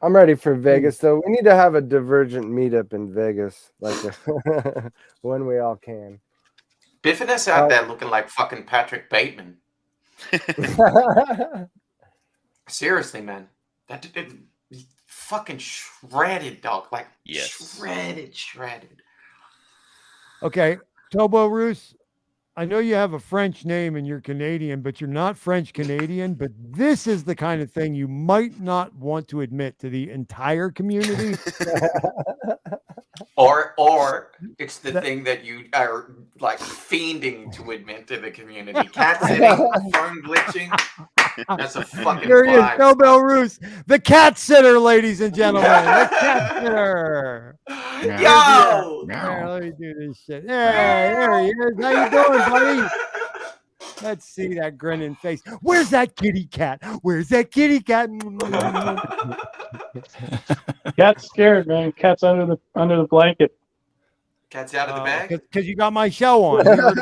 I'm ready for Vegas, though. We need to have a divergent meetup in Vegas, like when we all can. Biffness out there looking like fucking Patrick Bateman. Seriously, man. That fucking shredded, dog. Like Yes. shredded. Okay, 𝕂𝕚ⁱ I know you have a French name and you're Canadian, but you're not French Canadian. But this is the kind of thing you might not want to admit to the entire community. Or it's the thing that you are like fiending to admit to the community. Cat sitting, phone glitching. That's a fucking Here he is, vibe. 𝕂𝕚ⁱ, the cat sitter, ladies and gentlemen. The cat sitter. Yo! Here, let me do this shit. Hey, there he is. How you doing, buddy? Let's see that grinning face. Where's that kitty cat? Where's that kitty cat? Cat's scared, man. Cat's under the blanket. Cat's out of the bag? Because you got my show on. You heard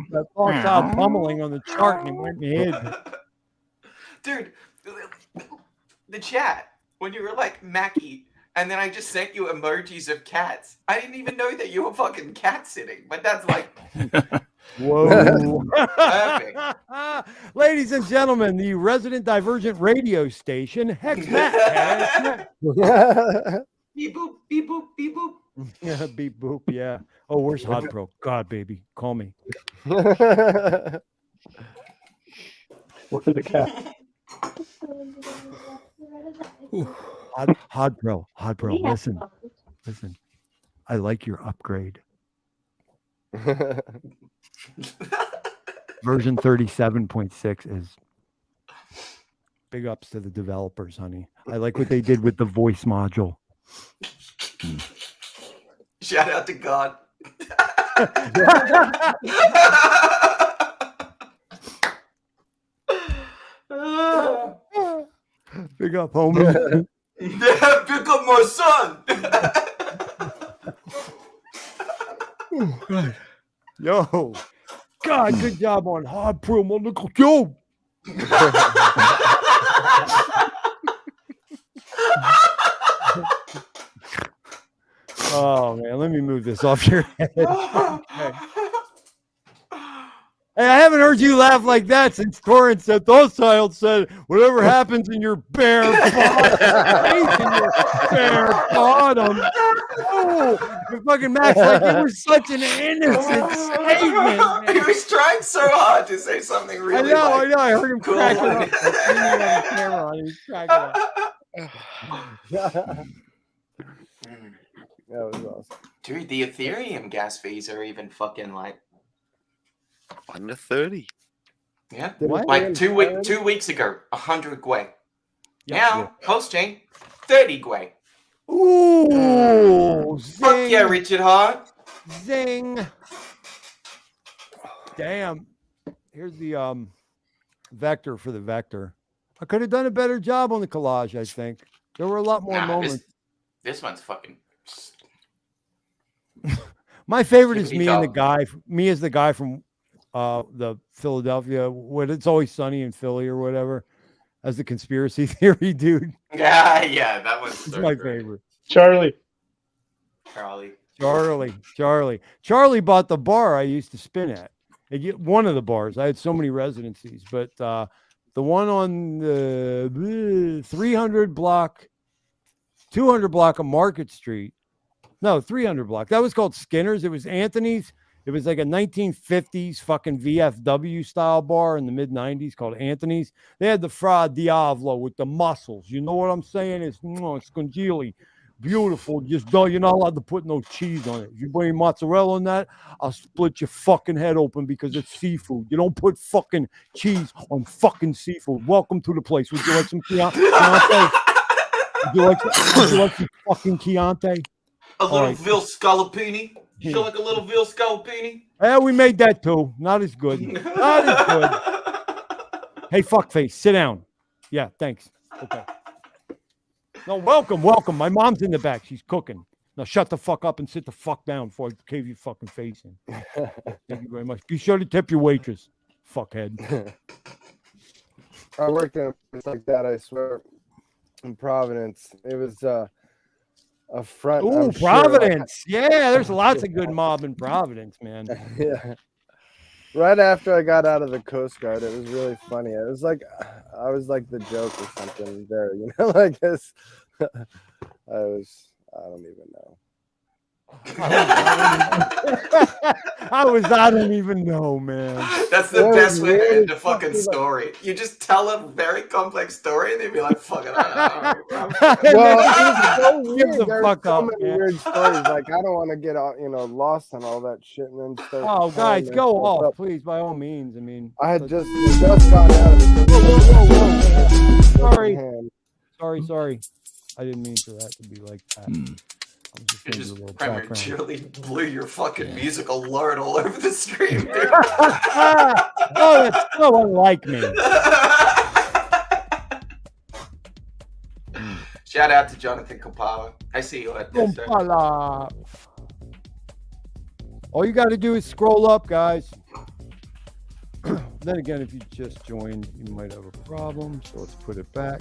the false pummeling on the chart and it went in the head. Dude, the chat, when you were like Mackie, and then I just sent you emojis of cats. I didn't even know that you were fucking cat sitting, but that's like... Whoa. Perfect. Ladies and gentlemen, the resident divergent radio station, Hex Matt. Beep boop, beep boop, beep boop. Yeah, beep boop, yeah. Oh, where's Hot Pro? God, baby, call me. Where's the cat? Hot Pro, listen. I like your upgrade. Version 37.6 is big ups to the developers, honey. I like what they did with the voice module. Shout out to God. Big up, homie. Yeah, pick up my son. Yo, God, good job on Hard Pro, my little yo. Oh man, let me move this off your head. Okay. Hey, I haven't heard you laugh like that since Torrance said docile said, whatever happens in your bare bottom stays in your bare bottom. Oh, fucking Max, like it was such an innocent statement. Man. He was trying so hard to say something really. I know. I heard him cracking up. I didn't even have the camera on. He was cracking up. That was awesome. Dude, the Ethereum gas fees are even fucking like under 30. Yeah, What? like 2 weeks ago, 100 Gwei. Now, post chain, 30 Gwei. Ooh, fuck yeah, Richard Hart. Zing. Damn. Here's the vector for the vector. I could have done a better job on the collage, I think. There were a lot more moments. This one's fucking. My favorite is me as the guy from the Philadelphia, what It's Always Sunny in Philly or whatever, as the conspiracy theory dude. Yeah, that one's so my favorite. Charlie bought the bar I used to spin at. One of the bars. I had so many residencies, but the one on the 200 block of Market Street. No, 300 block. That was called Skinner's. It was Anthony's. It was like a 1950s fucking VFW style bar in the mid 90s called Anthony's. They had the Fra Diavolo with the mussels. You know what I'm saying? It's scongili. Beautiful. Just don't, you're not allowed to put no cheese on it. If you put any mozzarella on that, I'll split your fucking head open because it's seafood. You don't put fucking cheese on fucking seafood. Welcome to the place. Would you like some Chianti? Would you like some fucking Chianti? A little veal scallopini. You like a little veal scallopini? Yeah, we made that too. Not as good. Not as good. Hey, fuckface, sit down. Yeah, thanks. Okay. No, welcome. My mom's in the back. She's cooking. Now shut the fuck up and sit the fuck down before I cave your fucking face in. Thank you very much. Be sure to tip your waitress, fuckhead. I worked in a place like that, I swear, in Providence. It was a front. Ooh, Providence. Sure. Yeah, there's lots of good mob in Providence, man. Yeah. Right after I got out of the Coast Guard, it was really funny. It was like I was like the joke or something there, you know, like this. I don't even know. I don't even know, man. That's the best way to end a fucking story. You just tell a very complex story and they'd be like, fuck it, I don't know. Well, it was so Give weird. the There's fuck so up, many man. weird stories. Like, I don't want to get out, lost in all that shit and then start. Oh, guys, telling go myself off, up. please, by all means. I mean, I had just got out of it. Sorry. Hand. Sorry. I didn't mean for that to be like that. I was just You giving you a just little background. prematurely blew your fucking musical lord all over the stream, dude. Oh, that's so unlike me. Shout out to Jonathan Kompala. I see you at this. Kompala. All you got to do is scroll up, guys. Then again, if you just joined, you might have a problem. So let's put it back.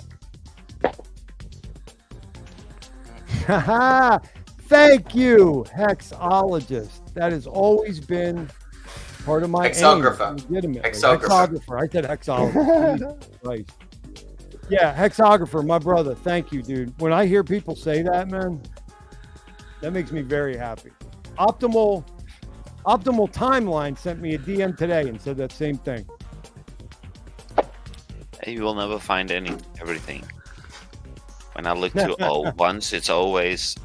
Thank you, hexologist. That has always been part of my Hexographer. aim. Legitimately. Hexographer. Hexographer. I said hexologist. Jesus Christ. Yeah, hexographer, my brother. Thank you, dude. When I hear people say that, man, that makes me very happy. Optimal Timeline sent me a DM today and said that same thing. You will never find everything. When I look to old ones, it's always,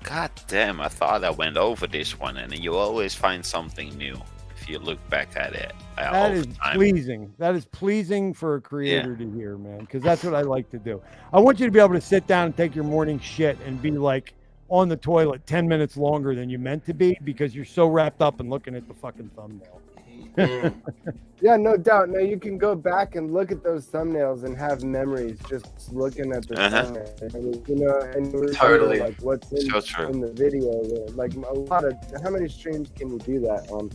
God damn, I thought I went over this one, and you always find something new if you look back at it. That is pleasing. That is pleasing for a creator to hear, man, because that's what I like to do. I want you to be able to sit down and take your morning shit and be like on the toilet 10 minutes longer than you meant to be because you're so wrapped up in looking at the fucking thumbnail. Yeah, no doubt. Now you can go back and look at those thumbnails and have memories just looking at the thumbnail. And Totally. like what's in the video. Like a lot of, how many streams can you do that on?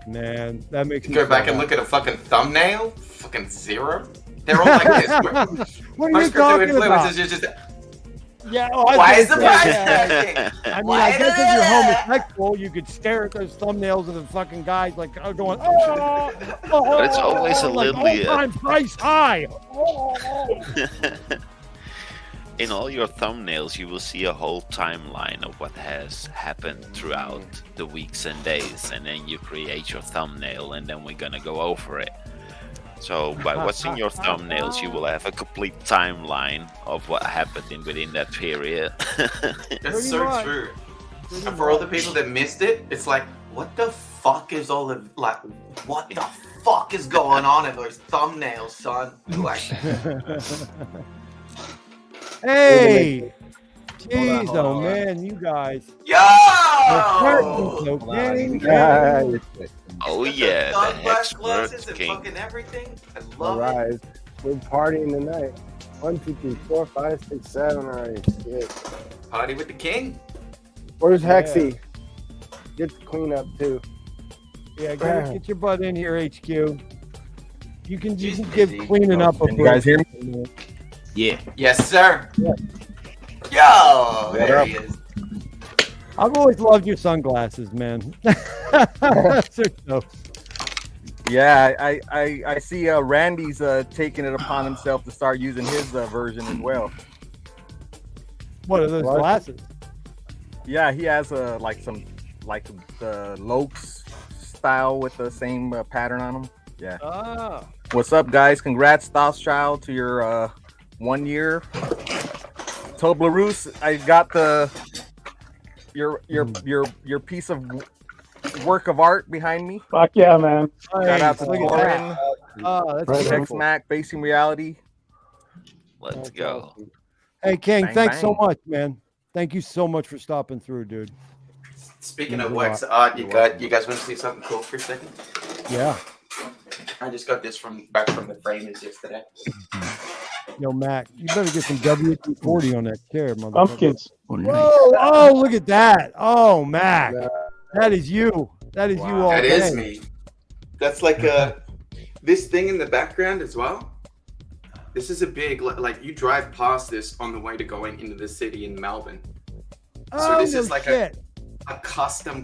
Man, that makes You me go back and look at a fucking thumbnail? Fucking zero? They're all like this. What are you talking about? Just, yeah, why is the price tagging? I mean, I guess if you're homosexual, you could stare at those thumbnails of the fucking guys like going, oh, But it's always a like little all-time price high. In all your thumbnails, you will see a whole timeline of what has happened throughout the weeks and days, and then you create your thumbnail, and then we're gonna go over it. So by what's in your thumbnails, you will have a complete timeline of what happened within that period. That's so true. And for all the people that missed it, it's like, what the fuck is all the what the fuck is going on in those thumbnails, son? Like, hey, jeez, oh man, you guys. Yo! Oh yeah, the Hex glasses and King. fucking everything. I All love right, it. we're partying tonight. 1, 2, 3, 4, 5, 6, 7. All right, shit. Party with the king. Where's Hexy? Get the queen up too. Yeah, get your butt in here, HQ. You can give cleaning up a Can you guys hear me? Yeah. Yes, sir. Yo, there he is. I've always loved your sunglasses, man. Yeah, I see Randy's taking it upon himself to start using his version as well. What are those glasses? Yeah, he has the Lokes style with the same pattern on them. Yeah. Ah. What's up, guys? Congrats, 𝕉𝕗, to your 1 year. 𝕄𝕚ₚ, I got your piece of work of art behind me. Fuck yeah, man. Shout out to Look at Lauren, that. That's X-Mac, Facing Reality. Let's go. Hey, King, Bang, thanks so bang. much, man. Thank you so much for stopping through, dude. Speaking of wax art, you guys want to see something cool for a second? Yeah. I just got this back from the framers yesterday. Yo, Mac, you better get some WD-40 on that chair, motherfucker. Pumpkins. Whoa, oh, look at that. Oh, Mac. That is you. That is you all That day. is me. That's like this thing in the background as well. This is a big, like you drive past this on the way to going into the city in Melbourne. So this is like a custom,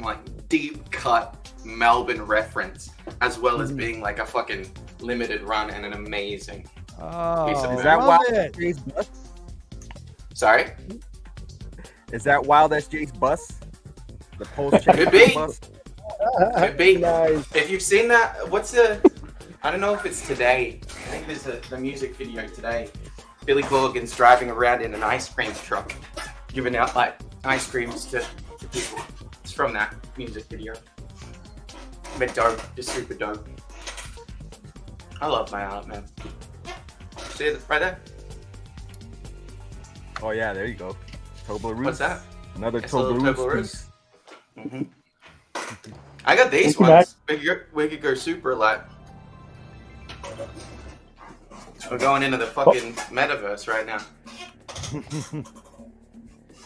like deep cut Melbourne reference, as well as being like a fucking limited run and an amazing piece of Is that art. why? Sorry? Is that Wild SJ's bus? The post chain Could be. bus? Could be. If you've seen that, what's the? I don't know if it's today. I think there's the music video today. Billy Corgan's driving around in an ice cream truck, giving out like ice creams to people. It's from that music video. But dope, just super dope. I love my art, man. See it right there? Oh yeah, there you go. 𝕄𝕚ₚ. What's that? Another It's a little 𝕄𝕚ₚ piece. piece. I got these ones. We could go super like. We're going into the fucking metaverse right now.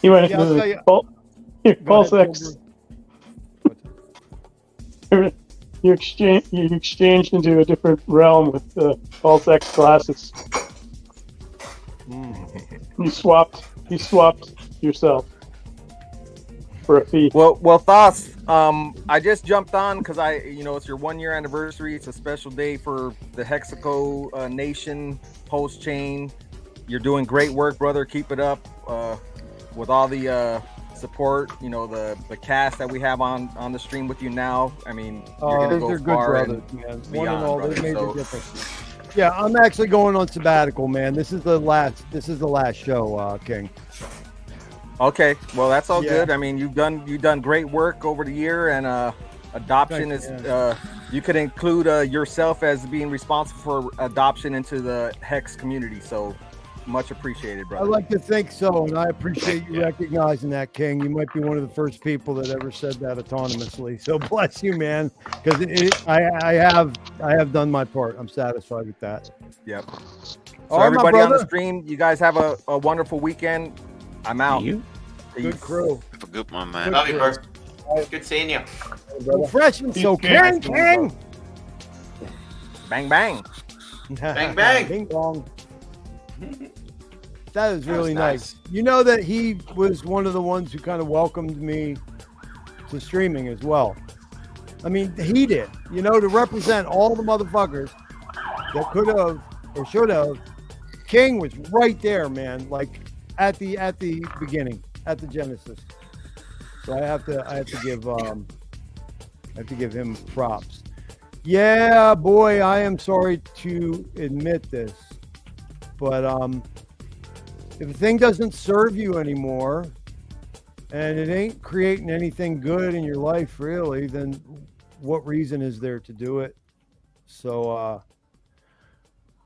He went into the Pulse X. You exchanged into a different realm with the Pulse X glasses. You swapped yourself for a fee. Well, thoughts. I just jumped on because it's your 1 year anniversary. It's a special day for the 𝕋𝕖 Nation post chain. You're doing great work, brother. Keep it up. With all the support, the cast that we have on the stream with you now. I mean, you're gonna go far and man. beyond, One and all, brother. they made So- a difference. Yeah, I'm actually going on sabbatical, man. This is the last show, King. Okay, well that's all Yeah. good. I mean, you've done great work over the year, and adoption Thank is you, you could include yourself as being responsible for adoption into the Hex community. So much appreciated, I brother. like to think so, and I appreciate you recognizing that, King. You might be one of the first people that ever said that autonomously. So bless you, man, because I have done my part. I'm satisfied with that. Yep. So All right, my everybody on the brother. stream, you guys have a wonderful weekend. I'm out. You? Good crew. Have a good one, man. Love you, bro. Good seeing you. So fresh and so King. Bang bang. Bang bang. Bing bong. That is That was really nice. nice. You know that he was one of the ones who kind of welcomed me to streaming as well. I mean, he did, to represent all the motherfuckers that could have or should have. King was right there, man, like at the beginning, at the genesis. So I have to give him props. Yeah, boy, I am sorry to admit this, but if a thing doesn't serve you anymore and it ain't creating anything good in your life really, then what reason is there to do it? So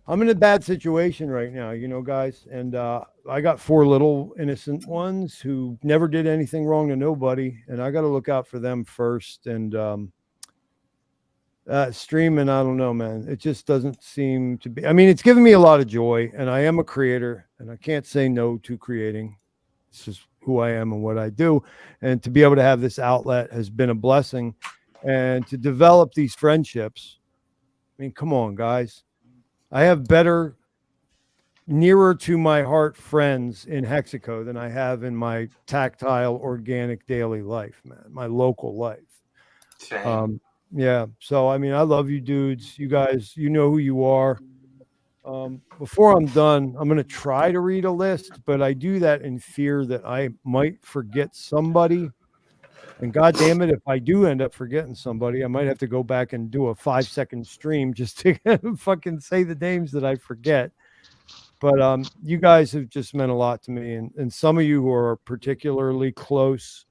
I'm in a bad situation right now, guys, and I got 4 little innocent ones who never did anything wrong to nobody, and I got to look out for them first. And streaming, I don't know, man. It just doesn't seem to be. I mean, it's given me a lot of joy, and I am a creator, and I can't say no to creating. It's just who I am and what I do. And to be able to have this outlet has been a blessing, and to develop these friendships. I mean, come on, guys. I have better, nearer to my heart friends in 𝕋𝕖 than I have in my tactile, organic daily life, man. My local life. Same. Yeah. So, I mean, I love you dudes. You guys, you know who you are. Before I'm done, I'm going to try to read a list, but I do that in fear that I might forget somebody. And God damn it, if I do end up forgetting somebody, I might have to go back and do a 5-second stream just to fucking say the names that I forget. But you guys have just meant a lot to me. And some of you who are particularly close,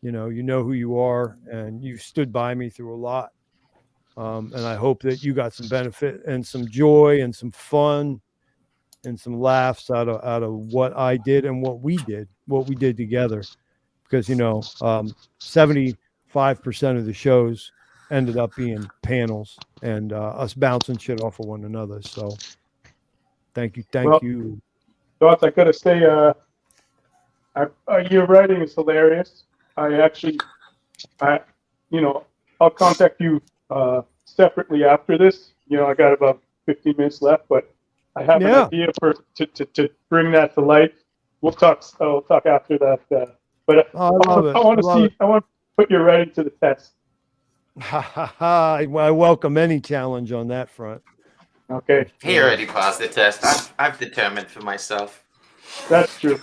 you know who you are, and you stood by me through a lot. And I hope that you got some benefit and some joy and some fun and some laughs out of what I did and what we did together. Because, 75% of the shows ended up being panels and us bouncing shit off of one another. So thank you. Thoughts, I gotta say, your writing is hilarious. I'll contact you separately after this. I got about 15 minutes left, but I have an idea to bring that to life. I'll talk after that. But I want to put your writing to the test. I welcome any challenge on that front. Okay. He already passed the test. I've determined for myself. That's true.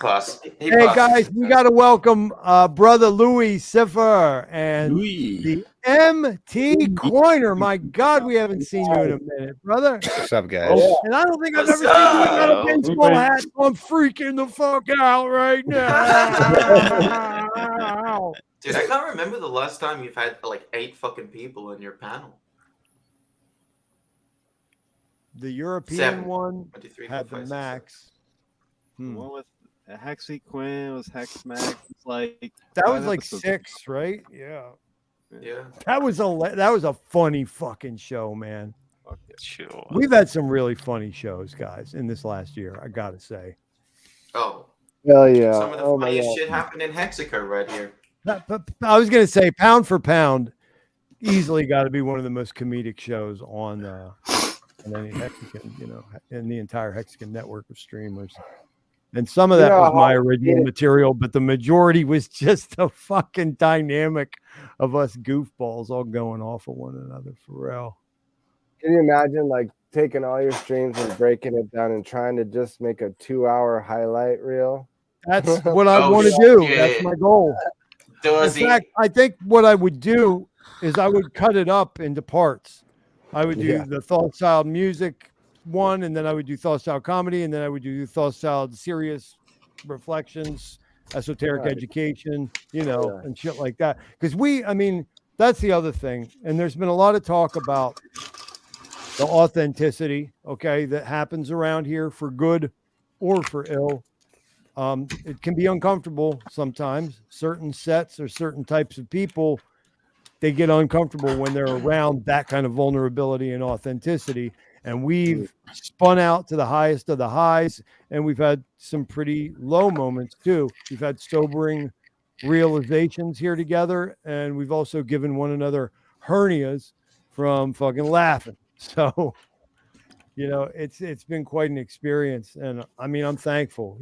Hey guys, we got to welcome brother Louis Siffer and the MT Coiner. My God, we haven't seen you in a minute, brother. What's up, guys? And I don't think I've ever seen you without a baseball hat. So I'm freaking the fuck out right now. Dude, I can't remember the last time you've had like 8 fucking people in your panel. The European 7. one 23, had the 5, 6, max. The one with Hexy Quinn was Hex Max. It's like That 5 was like episodes. 6, right? Yeah. Yeah. That was a funny fucking show, man. Sure. We've had some really funny shows, guys, in this last year. I gotta say. Oh. Hell yeah! Some of the Oh my funniest God. shit happened in Hexaco right here. I was gonna say, pound for pound, easily got to be one of the most comedic shows on any Hexagon, in the entire Hexagon network of streamers. And some of that was my original material, but the majority was just a fucking dynamic of us goofballs all going off of one another for real. Can you imagine like taking all your streams and breaking it down and trying to just make a 2-hour highlight reel? That's what I want to do. That's my goal. In Dozy. fact, I think what I would do is I would cut it up into parts. I would do the thought style music one, and then I would do thought style comedy, and then I would do thought style serious reflections, esoteric education, and shit like that. Because that's the other thing. And there's been a lot of talk about the authenticity, that happens around here for good or for ill. It can be uncomfortable sometimes. Certain sets or certain types of people, they get uncomfortable when they're around that kind of vulnerability and authenticity. And we've spun out to the highest of the highs, and we've had some pretty low moments too. We've had sobering realizations here together, and we've also given one another hernias from fucking laughing. So, it's been quite an experience, and I'm thankful.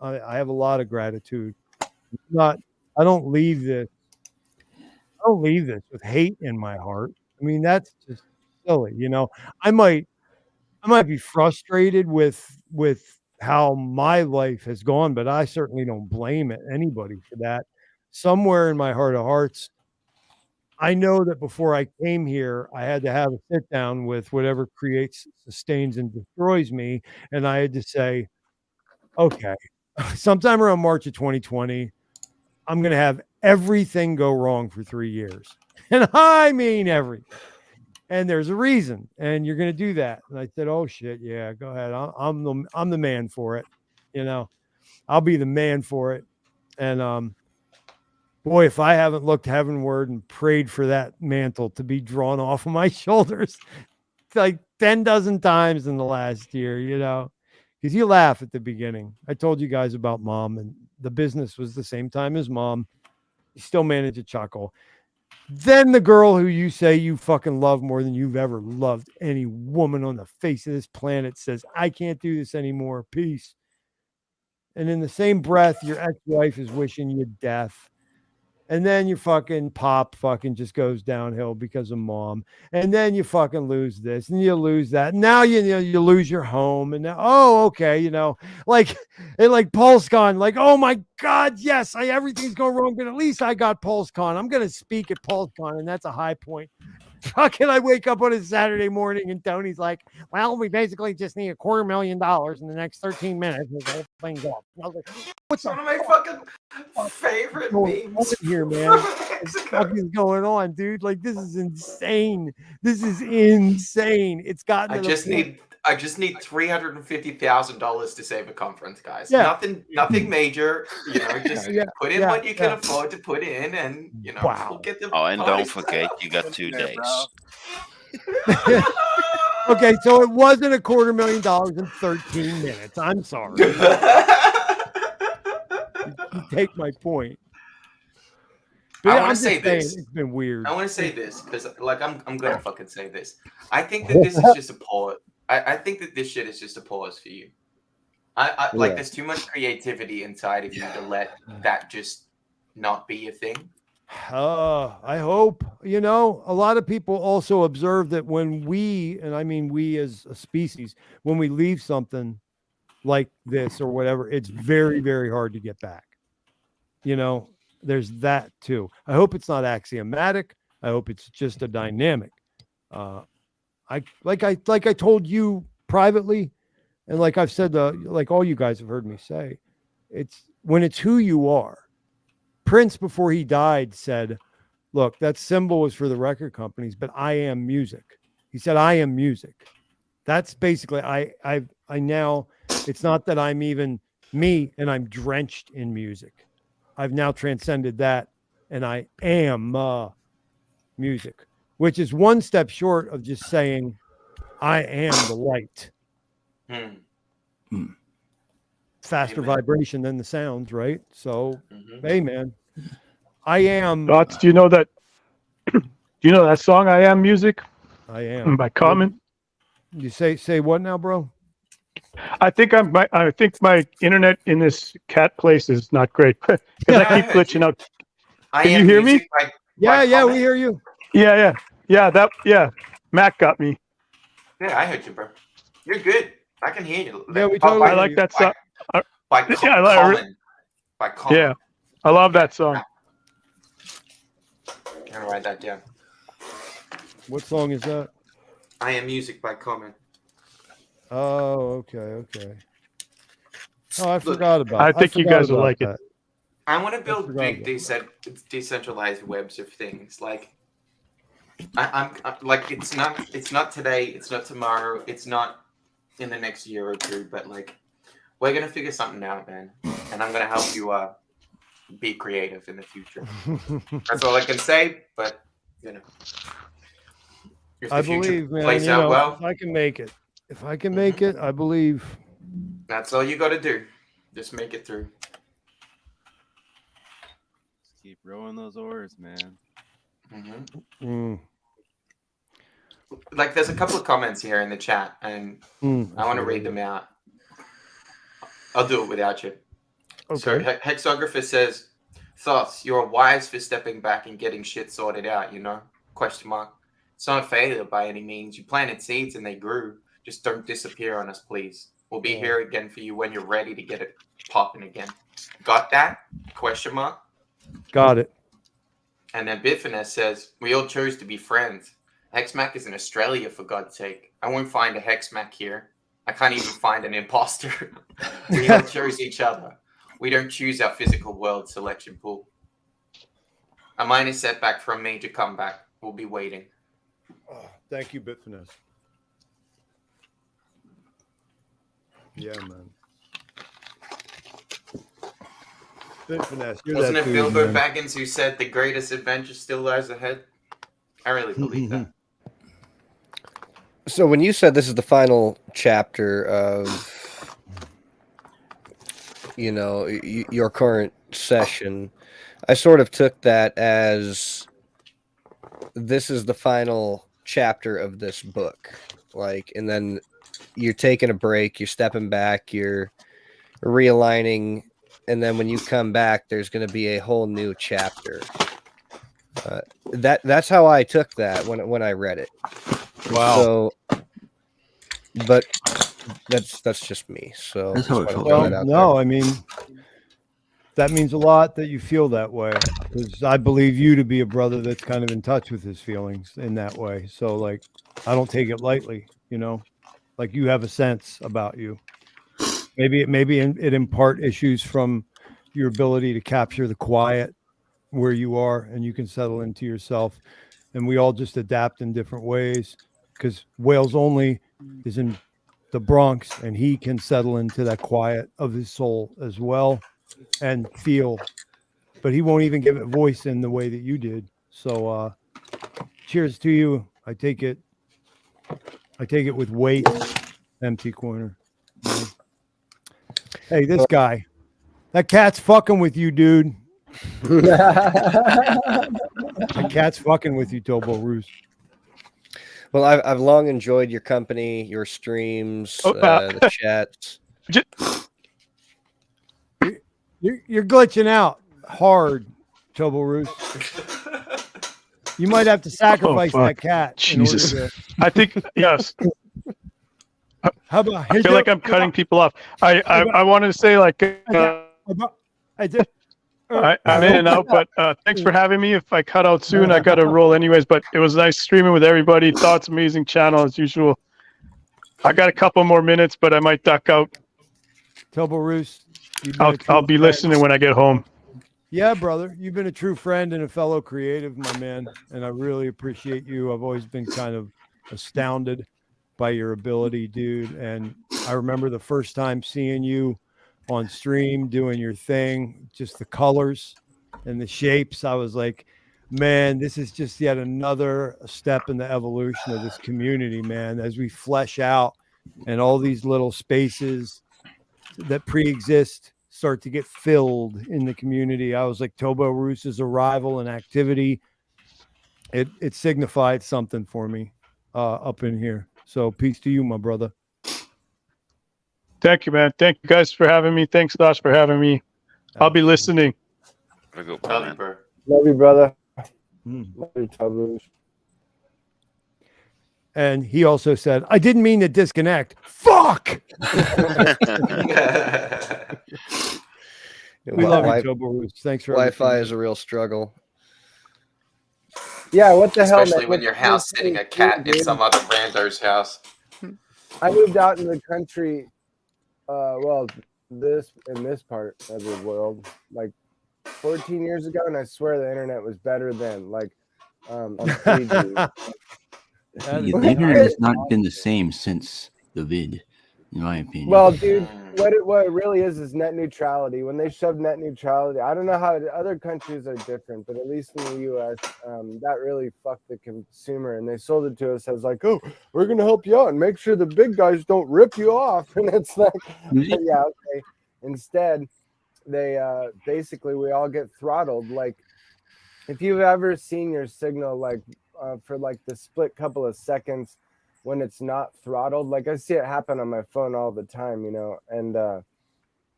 I have a lot of gratitude. I don't leave this with hate in my heart. That's just silly. I might be frustrated with how my life has gone, but I certainly don't blame anybody for that. Somewhere in my heart of hearts, I know that before I came here, I had to have a sit down with whatever creates, sustains, and destroys me. And I had to say, okay, sometime around March of 2020, I'm going to have everything go wrong for 3 years. And I mean everything. And there's a reason. And you're going to do that. And I said, oh, shit, yeah, go ahead. I'm the man for it. I'll be the man for it. And boy, if I haven't looked heavenward and prayed for that mantle to be drawn off of my shoulders like 10 dozen times in the last year, because you laugh at the beginning. I told you guys about mom, and the business was the same time as mom. You still manage to chuckle. Then the girl who you say you fucking love more than you've ever loved any woman on the face of this planet says, I can't do this anymore. Peace. And in the same breath, your ex-wife is wishing you death. And then your fucking pop fucking just goes downhill because of mom. And then you fucking lose this and you lose that. Now you lose your home. And now, okay, like PulseCon, like, oh my God, yes, everything's going wrong, but at least I got PulseCon. I'm gonna speak at PulseCon, and that's a high point. Fucking I wake up on a Saturday morning and Tony's like, well, we basically just need $250,000 in the next 13 minutes. And the whole thing's off. I was like, what's one of my fucking favorite memes here, man? What the fuck is going on, dude? Like, this is insane. This is insane. It's gotten I to the just point- need $350,000 to save a conference, guys. Yeah. Nothing major. Just put in what you can yeah. afford to put in, and we'll get the. Oh, and party don't forget, you got 2 there, days. Okay, so it wasn't $250,000 in 13 minutes. I'm sorry. You take my point. But I yeah, want I'm to say just saying, this. It's been weird. I want to say this because, I'm gonna fucking say this. I think that this is just a pause. I think that this shit is just a pause for you. There's too much creativity inside of you to let that just not be a thing. I hope. A lot of people also observe that when we, and I mean we as a species, when we leave something, like this or whatever, it's very, very hard to get back. You know, there's that too. I hope it's not axiomatic. I hope it's just a dynamic. I told you privately, and like I've said, like all you guys have heard me say, it's when it's who you are. Prince, before he died, said, look, that symbol is for the record companies, but I am music. He said, I am music. That's basically, I now, it's not that I'm even me and I'm drenched in music. I've now transcended that, and I am music, which is one step short of just saying, I am the light. Faster vibration than the sounds, right? So, hey, man, I am. Dots, do you know that? Do you know that song "I Am Music"? I am by Common. You say what now, bro? I think my internet in this cat place is not great because I keep glitching out. Can you hear me? Yeah, we hear you. Yeah. Matt got me. Yeah, I heard you, bro. You're good. I can hear you. Yeah, we totally. I like that song. By Common. Yeah, I love that song. I'm gonna write that down. What song is that? I Am Music by Common. Oh, okay. Oh, I forgot about. I think you guys will like it. I want to build big decentralized webs of things. Like, I'm like, it's not today, it's not tomorrow, it's not in the next year or two, but like, we're gonna figure something out, man, and I'm gonna help you be creative in the future. That's all I can say, but you know, if I the future believe, man. plays You out know, well, if I can make it, I believe. that's all you got to do. Just make it through. Just keep rowing those oars, man. Like, there's a couple of comments here in the chat, and I want to read them out. I'll do it without you. Okay. So Hexographer says, "Thoughts? You're wise for stepping back and getting shit sorted out. You know? ? It's not a failure by any means. You planted seeds and they grew. Just don't disappear on us, please. We'll be here again for you when you're ready to get it popping again. Got that? ? Got it." And then Bitfinesse says, "We all chose to be friends. Hexmac is in Australia, for God's sake. I won't find a Hexmac here. I can't even find an imposter. We all chose each other. We don't choose our physical world selection pool. A minor setback for a major comeback. We'll be waiting." Oh, thank you, Bitfinesse. Yeah, man. Bitfinesse, you're Wasn't that it dude, Bilbo man. Baggins who said the greatest adventure still lies ahead? I really believe that. So when you said this is the final chapter of, you know, your current session, I sort of took that as this is the final chapter of this book. Like, and then you're taking a break, you're stepping back, you're realigning, and then when you come back, there's going to be a whole new chapter. That's how I took that when I read it. Wow. So, but that's just me. So That's how it felt. Well, no, I mean, that means a lot that you feel that way, because I believe you to be a brother that's kind of in touch with his feelings in that way. So, like, I don't take it lightly, you know, like you have a sense about you. Maybe it impart issues from your ability to capture the quiet where you are, and you can settle into yourself. And we all just adapt in different ways, because Wales Only is in the Bronx, and he can settle into that quiet of his soul as well and feel, but he won't even give it voice in the way that you did. So cheers to you. I take it with weight, empty corner. Hey, this guy, that cat's fucking with you, dude. The cat's fucking with you, 𝕂𝕵⁻𝕉𝕗. Well, I've long enjoyed your company, your streams, the chats. You're glitching out hard, 𝕂𝕵⁻𝕉𝕗. You might have to sacrifice that cat. Jesus. I think, yes. How about? I feel like I'm cutting people off. I wanted to say like. I'm in and out, but thanks for having me. If I cut out soon, I got to roll anyways. But it was nice streaming with everybody. Thoughts, amazing channel as usual. I got a couple more minutes, but I might duck out. 𝕂𝕐𝕗, I'll be listening when I get home. Yeah, brother, you've been a true friend and a fellow creative, my man, and I really appreciate you. I've always been kind of astounded by your ability, dude. And I remember the first time seeing you on stream doing your thing, just the colors and the shapes. I was like, man, this is just yet another step in the evolution of this community, man, as we flesh out and all these little spaces that pre-exist start to get filled in the community. I was like, 𝕂𝕗⁵ arrival and activity, it signified something for me up in here. So peace to you, my brother. Thank you, man. Thank you guys for having me. Thanks, Dosh, for having me. I'll be listening. Love you, bro. Love you, brother. Love you, 𝕂𝕗. And he also said, I didn't mean to disconnect. Fuck! We love you, 𝕂𝕗⁵. Thanks for Wi-Fi is a real struggle. Yeah, what the hell? Especially man? when you're house sitting a cat in some other rando's house. I moved out in the country, well, in this part of the world, like 14 years ago, and I swear the internet was better then. Like, on 3G. The internet has not been the same since the vid, in my opinion. Well, dude, what it really is net neutrality. When they shoved net neutrality, I don't know how other countries are different, but at least in the U.S., that really fucked the consumer, and they sold it to us as like, oh, we're gonna help you out and make sure the big guys don't rip you off, and it's like, yeah, okay. Instead, they basically we all get throttled. Like, if you've ever seen your signal like for like the split couple of seconds when it's not throttled, like I see it happen on my phone all the time, you know, and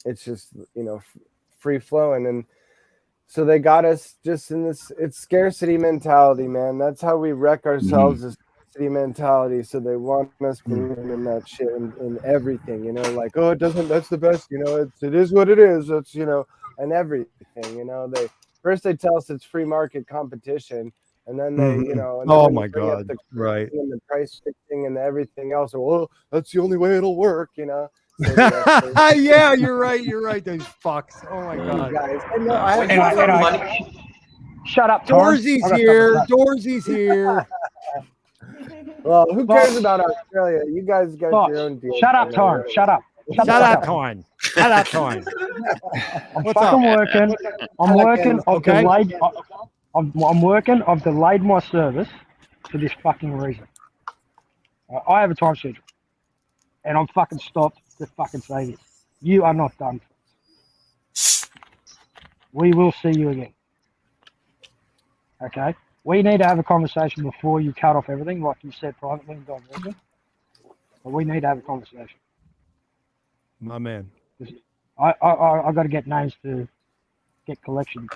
it's just, you know, free flowing. And so they got us just in this, it's scarcity mentality, man. That's how we wreck ourselves, is scarcity mentality. So they want us believing in that shit in everything, you know, like, oh, it doesn't, that's the best, you know, it is what it is. That's, you know, and everything, you know, first they tell us it's free market competition. And then they, you know, and oh my God, right? And the price fixing and everything else. Well, that's the only way it'll work, you know. So, yeah, you're right. You're right. Those fucks. Oh my God, guys. Shut up, Dorsey's here. Dorsey's here. Well, who cares about Australia? You guys got your own deal. Shut up, Torn. Shut up. Shut up, Torn. Shut up, Torn. I'm working. I'm working. I'm working. I've delayed my service for this fucking reason. I have a time schedule, and I'm fucking stopped to fucking say this. You are not done. We will see you again. Okay? We need to have a conversation before you cut off everything, like you said privately in Diversion. But we need to have a conversation. My man. I got to get names to get collection.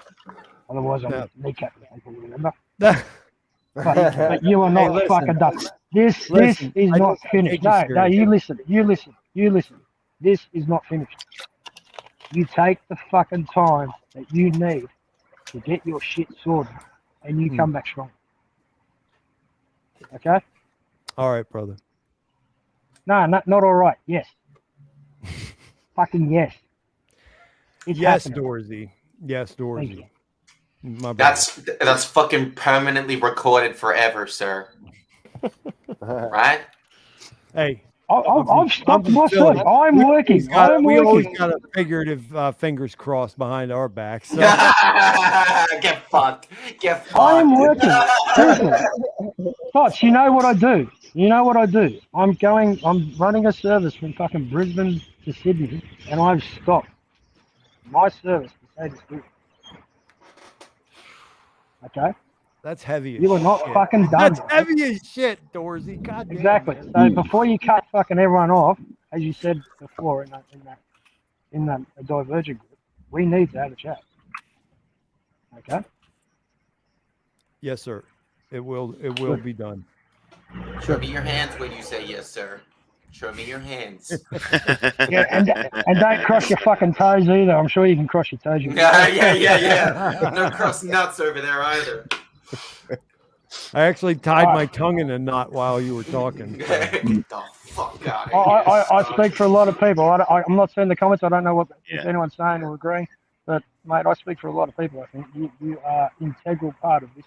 Otherwise, I'm kneecap people, remember? but you are not fucking done. This is not finished. No, you listen. This is not finished. You take the fucking time that you need to get your shit sorted, and you come back strong. Okay? All right, brother. No, not all right. Yes. Fucking yes. It's yes, happening. Dorsey. Yes, Dorsey. That's fucking permanently recorded forever, sir. Right? Hey, I've stopped myself. I'm working. We always got a figurative fingers crossed behind our backs. So. Get fucked. Get fucked. I'm working. Seriously. Thoughts, you know what I do. I'm running a service from fucking Brisbane to Sydney, and I've stopped my service to say this to you. Okay? That's heavy as You are not shit. fucking done. That's heavy as shit, Dorsey. God damn. Exactly. So before you cut fucking everyone off, as you said before in that divergent group, we need to have a chat. Okay? Yes, sir. It will be done. Show me your hands when you say yes, sir. Show me your hands. Yeah, and don't cross your fucking toes either. I'm sure you can cross your toes. Yeah. No cross nuts over there either. I actually tied my tongue in a knot while you were talking. Get the fuck out of here. I speak for a lot of people. I'm not seeing the comments. I don't know if anyone's saying or agreeing. But, mate, I speak for a lot of people. I think you are an integral part of this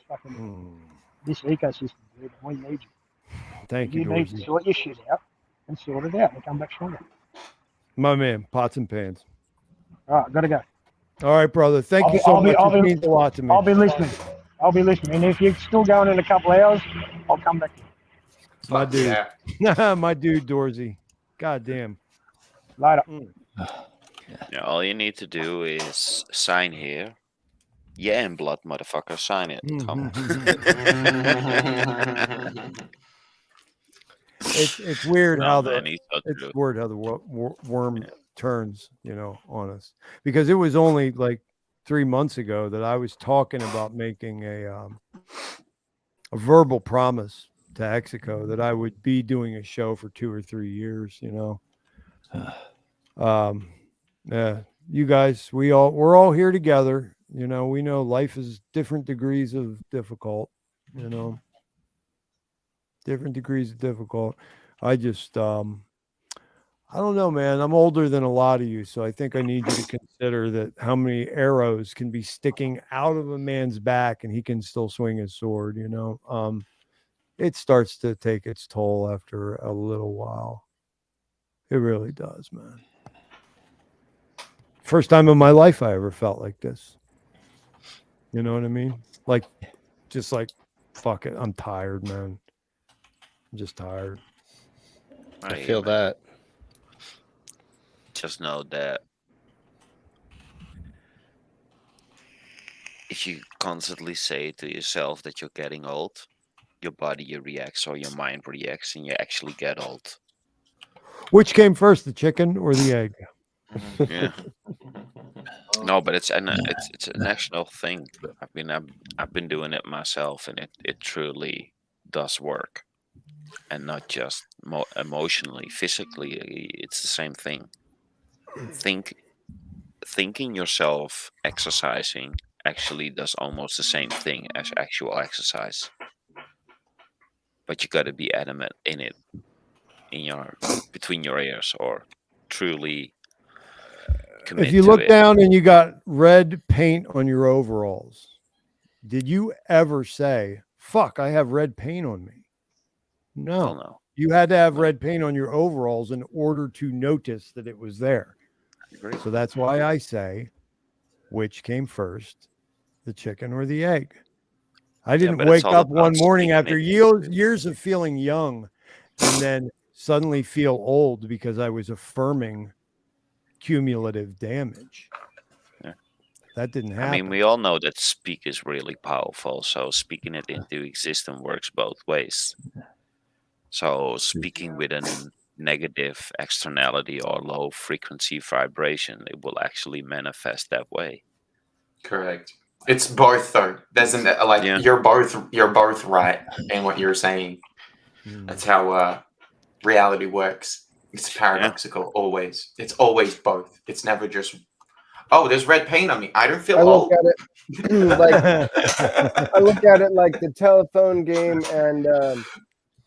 this ecosystem, dude. We need you. Thank you, You need to sort your shit out and sort it out and come back stronger. My man, pots and pans. All right, gotta go. All right, brother. Thank you so much. It means a lot to me. I'll be listening. And if you're still going in a couple of hours, I'll come back. My dude. My dude, Dorsey. God damn. Later. Yeah, all you need to do is sign here. Yeah, in blood, motherfucker. Sign it. Come on. It's weird how the worm turns, on us, because it was only like 3 months ago that I was talking about making a verbal promise to Mexico that I would be doing a show for 2 or 3 years. Yeah, you guys, we're all here together. We know life is different degrees of difficult. Different degrees of difficult. I just, I don't know, man. I'm older than a lot of you, so I think I need you to consider that how many arrows can be sticking out of a man's back and he can still swing his sword. It starts to take its toll after a little while. It really does, man. First time in my life I ever felt like this. You know what I mean? Just like, fuck it. I'm tired, man. I'm just tired. I feel that. Just know that if you constantly say to yourself that you're getting old, your body reacts or your mind reacts and you actually get old. Which came first, the chicken or the egg? Yeah. No, but it's a national thing. I've been doing it myself, and it truly does work, and not just emotionally, physically. It's the same thing. Thinking yourself exercising actually does almost the same thing as actual exercise, but you got to be adamant in it, between your ears, or truly. If you look down and you got red paint on your overalls, did you ever say, fuck, I have red paint on me? No. You had to have red paint on your overalls in order to notice that it was there. So that's why I say, which came first, the chicken or the egg? I didn't wake up one morning after years of feeling young and then suddenly feel old because I was affirming cumulative damage. Yeah. That didn't happen. I mean, we all know that speak is really powerful, so speaking it into existence works both ways. So speaking with a negative externality or low frequency vibration, it will actually manifest that way. Correct. It's both, though. You're both right in what you're saying. That's how reality works. It's paradoxical, always. It's always both. It's never just, oh, there's red paint on me. I don't feel old. I look at it like the telephone game and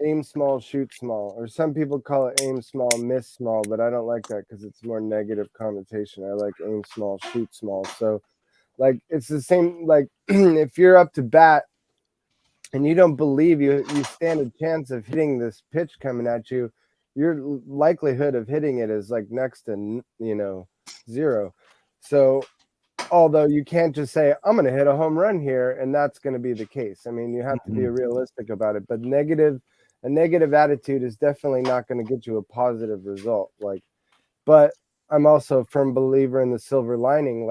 aim small, shoot small. Or some people call it aim small, miss small, but I don't like that because it's more negative connotation. I like aim small, shoot small. So, it's the same, if you're up to bat and you don't believe you stand a chance of hitting this pitch coming at you, your likelihood of hitting it is next to, 0. So although you can't just say, I'm going to hit a home run here, and that's going to be the case. I mean, you have to be realistic about it, but a negative attitude is definitely not going to get you a positive result. But I'm also a firm believer in the silver lining.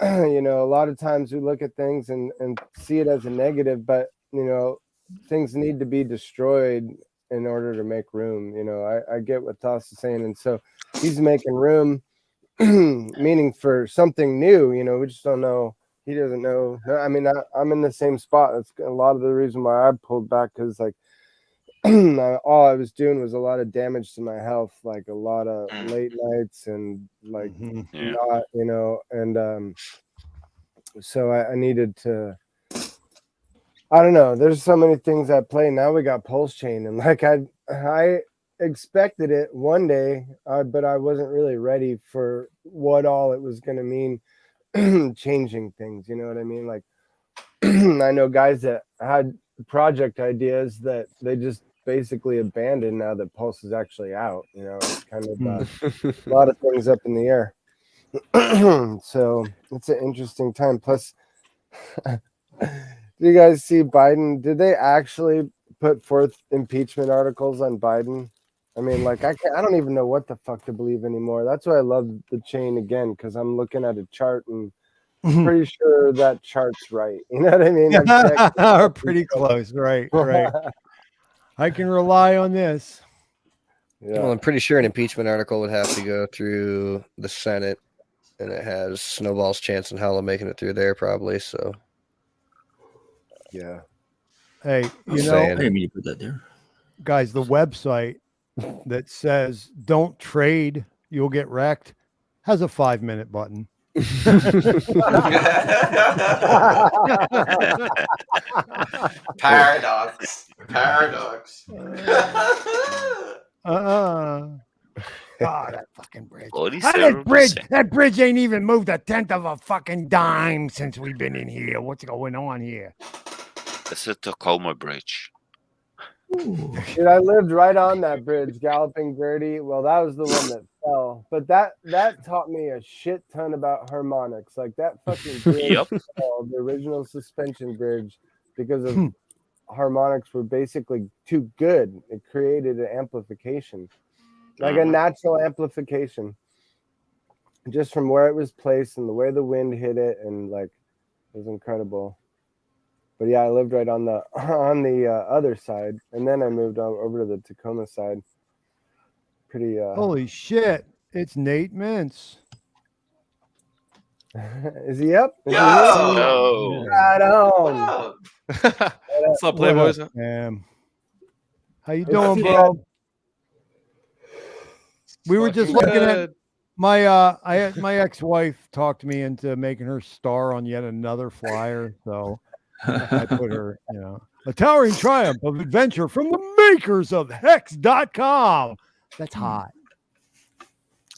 A lot of times we look at things and see it as a negative, but things need to be destroyed in order to make room. I get what Toss is saying, and so he's making room, meaning for something new. We just don't know. He doesn't know. I mean, I'm in the same spot. That's a lot of the reason why I pulled back, because all I was doing was a lot of damage to my health, like a lot of late nights and like not, you know, and so I needed to. I don't know. There's so many things at play. Now we got Pulse Chain, and like I expected it one day, but I wasn't really ready for what all it was going to mean, changing things. You know what I mean? Like I know guys that had project ideas that they just basically abandoned now that Pulse is actually out. You know, it's kind of a lot of things up in the air. So it's an interesting time. Plus. Do you guys see Biden? Did they actually put forth impeachment articles on Biden? I mean, like, I don't even know what the fuck to believe anymore. That's why I love the chain again, because I'm looking at a chart and I'm pretty sure that chart's right. You know what I mean? We're pretty close. Right. I can rely on this. Yeah. Well, I'm pretty sure an impeachment article would have to go through the Senate, and it has snowball's chance in hell of making it through there, probably. So. Yeah. Hey, you know, I didn't mean to put that there. Guys, the website that says "Don't trade, you'll get wrecked" has a 5-minute button. Paradox. God, that fucking bridge. That bridge ain't even moved a tenth of a fucking dime since we've been in here. What's going on here? It's a Tacoma Bridge. Dude, I lived right on that bridge, Galloping Gertie. Well, that was the one that fell, but that taught me a shit ton about harmonics. Like that fucking bridge, fell, the original suspension bridge, because of harmonics were basically too good. It created an amplification, like a natural amplification, just from where it was placed and the way the wind hit it, and like it was incredible. But yeah, I lived right on the other side, and then I moved over to the Tacoma side. Pretty. Holy shit! It's Nate Mintz. Is he up? Is he No. right on. What's up, Playboys? How you doing, bro? We were just looking at my my ex-wife talked me into making her star on yet another flyer, so I put her, you know, a towering triumph of adventure from the makers of Hex.com. That's hot.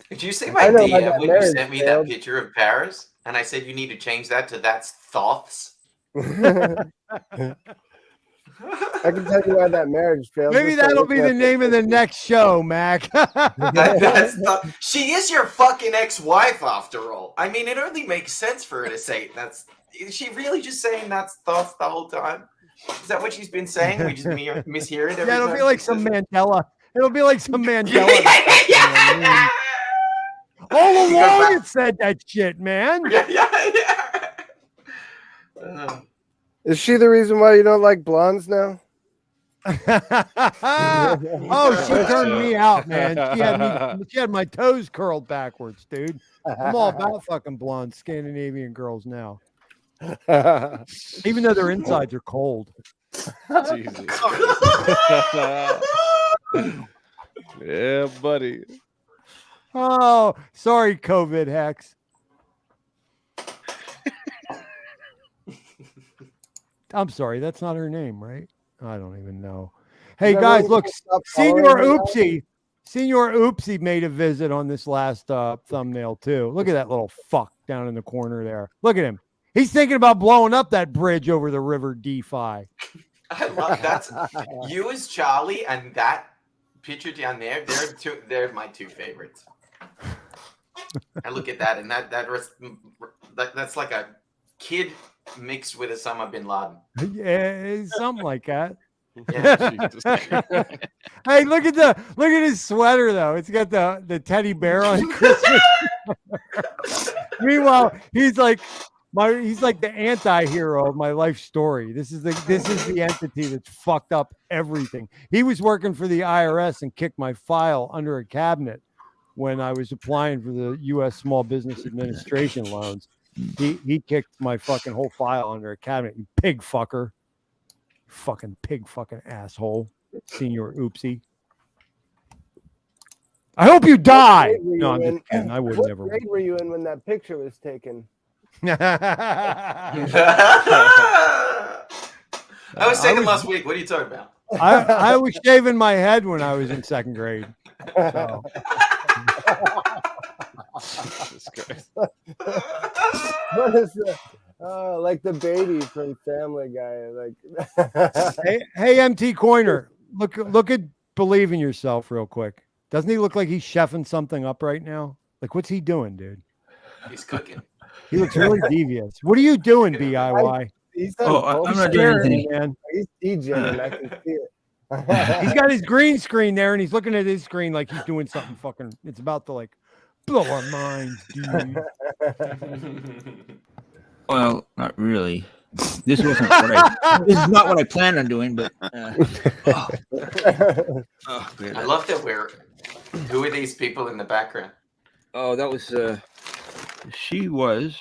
Did you see my DM when you sent me that picture of Paris? And I said you need to change that to "that's thoughts." I can tell you why that marriage failed. Maybe that'll be the name of the next show, Mac. She is your fucking ex-wife, after all. I mean, it only makes sense for her to say that's. Is she really just saying "that's thoughts" the whole time? Is that what she's been saying? We just mishear it every time? It'll be like some Mandela. It'll be like some Mandela. All along it said that shit, man. Is she the reason why you don't like blondes now? Oh, she turned me out, man. She had my toes curled backwards, dude. I'm all about fucking blonde Scandinavian girls now. Even though their insides are cold. Jesus. Yeah, buddy. Oh, sorry, COVID Hex. I'm sorry, that's not her name, right? I don't even know. Hey guys, look, Senior Oopsie made a visit on this last thumbnail too. Look at that little fuck down in the corner there. Look at him. He's thinking about blowing up that bridge over the river DeFi. I love that's you as Charlie and that picture down there. They're my two favorites. I look at that and that's like a kid mixed with Osama bin Laden. Yeah, something like that. Yeah. Hey, look at his sweater though. It's got the teddy bear on Christmas. Meanwhile, he's like the anti-hero of my life story. This is the entity that's fucked up everything. He was working for the IRS and kicked my file under a cabinet when I was applying for the U.S. Small Business Administration loans. He kicked my whole file under a cabinet. You pig fucker. Fucking pig fucking asshole. Senior Oopsie. I hope you die. No, I'm just kidding. I would What never. grade were you in when that picture was taken? I was taken last week. What are you talking about? I was shaving my head when I was in second grade. So. Jesus Christ. What is that? Oh, like the baby from Family Guy. Like, hey, MT Coiner, look at Believe in Yourself real quick. Doesn't he look like he's chefing something up right now? Like, what's he doing, dude? He's cooking. He looks really devious. What are you doing, BIY? I'm not doing anything, man. He's DJing. I can see it. He's got his green screen there, and he's looking at his screen like he's doing something fucking. It's about to like blow our minds, dude. Well, not really. This wasn't what this is not what I planned on doing, but I love that we're. Who are these people in the background? Oh, that was she was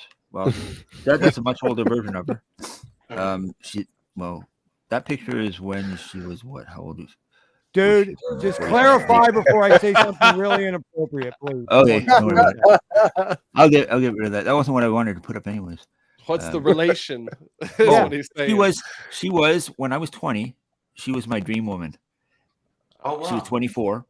that's a much older version of her. That picture is when she was what? How old is? Dude, just clarify before I say something really inappropriate, please. Okay, I'll get rid of that. That wasn't what I wanted to put up, anyways. What's the relation? What he's saying. She was when I was 20. She was my dream woman. Oh wow. She was 24.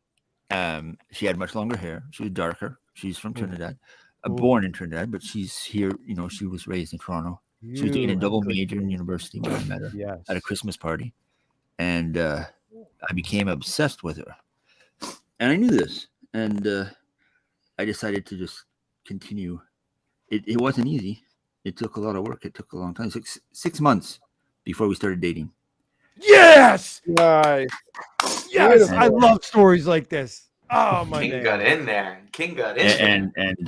She had much longer hair. She was darker. She's from Trinidad, born in Trinidad, but she's here. You know, she was raised in Toronto. She was taking a double major in university when I met her at a Christmas party, and I became obsessed with her. And I knew this, and I decided to just continue. It wasn't easy. It took a lot of work. It took a long time. 6 months before we started dating. Yes. Nice. Yes. I love stories like this. Oh my King got in there. King got in there. And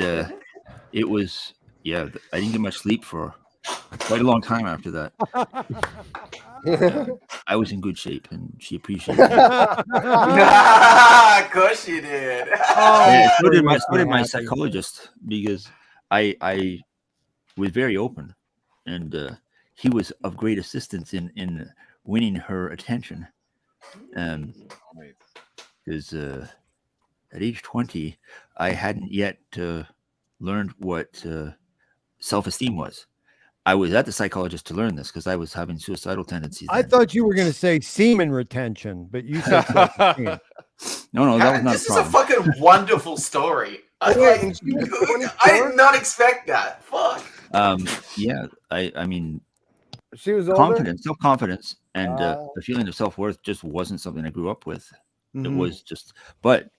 it was I didn't get much sleep for quite a long time after that. I was in good shape, and she appreciated it. Of course you did. So did my psychologist, because I was very open, and he was of great assistance in winning her attention. Because at age 20, I hadn't yet learned what self-esteem was. I was at the psychologist to learn this because I was having suicidal tendencies. I thought you were going to say semen retention, but you said self-esteem. No, that was not This a is a problem. fucking wonderful story. I did not expect that. Fuck. I mean, she was older? confidence, self-confidence, and the feeling of self-worth just wasn't something I grew up with. It was just, but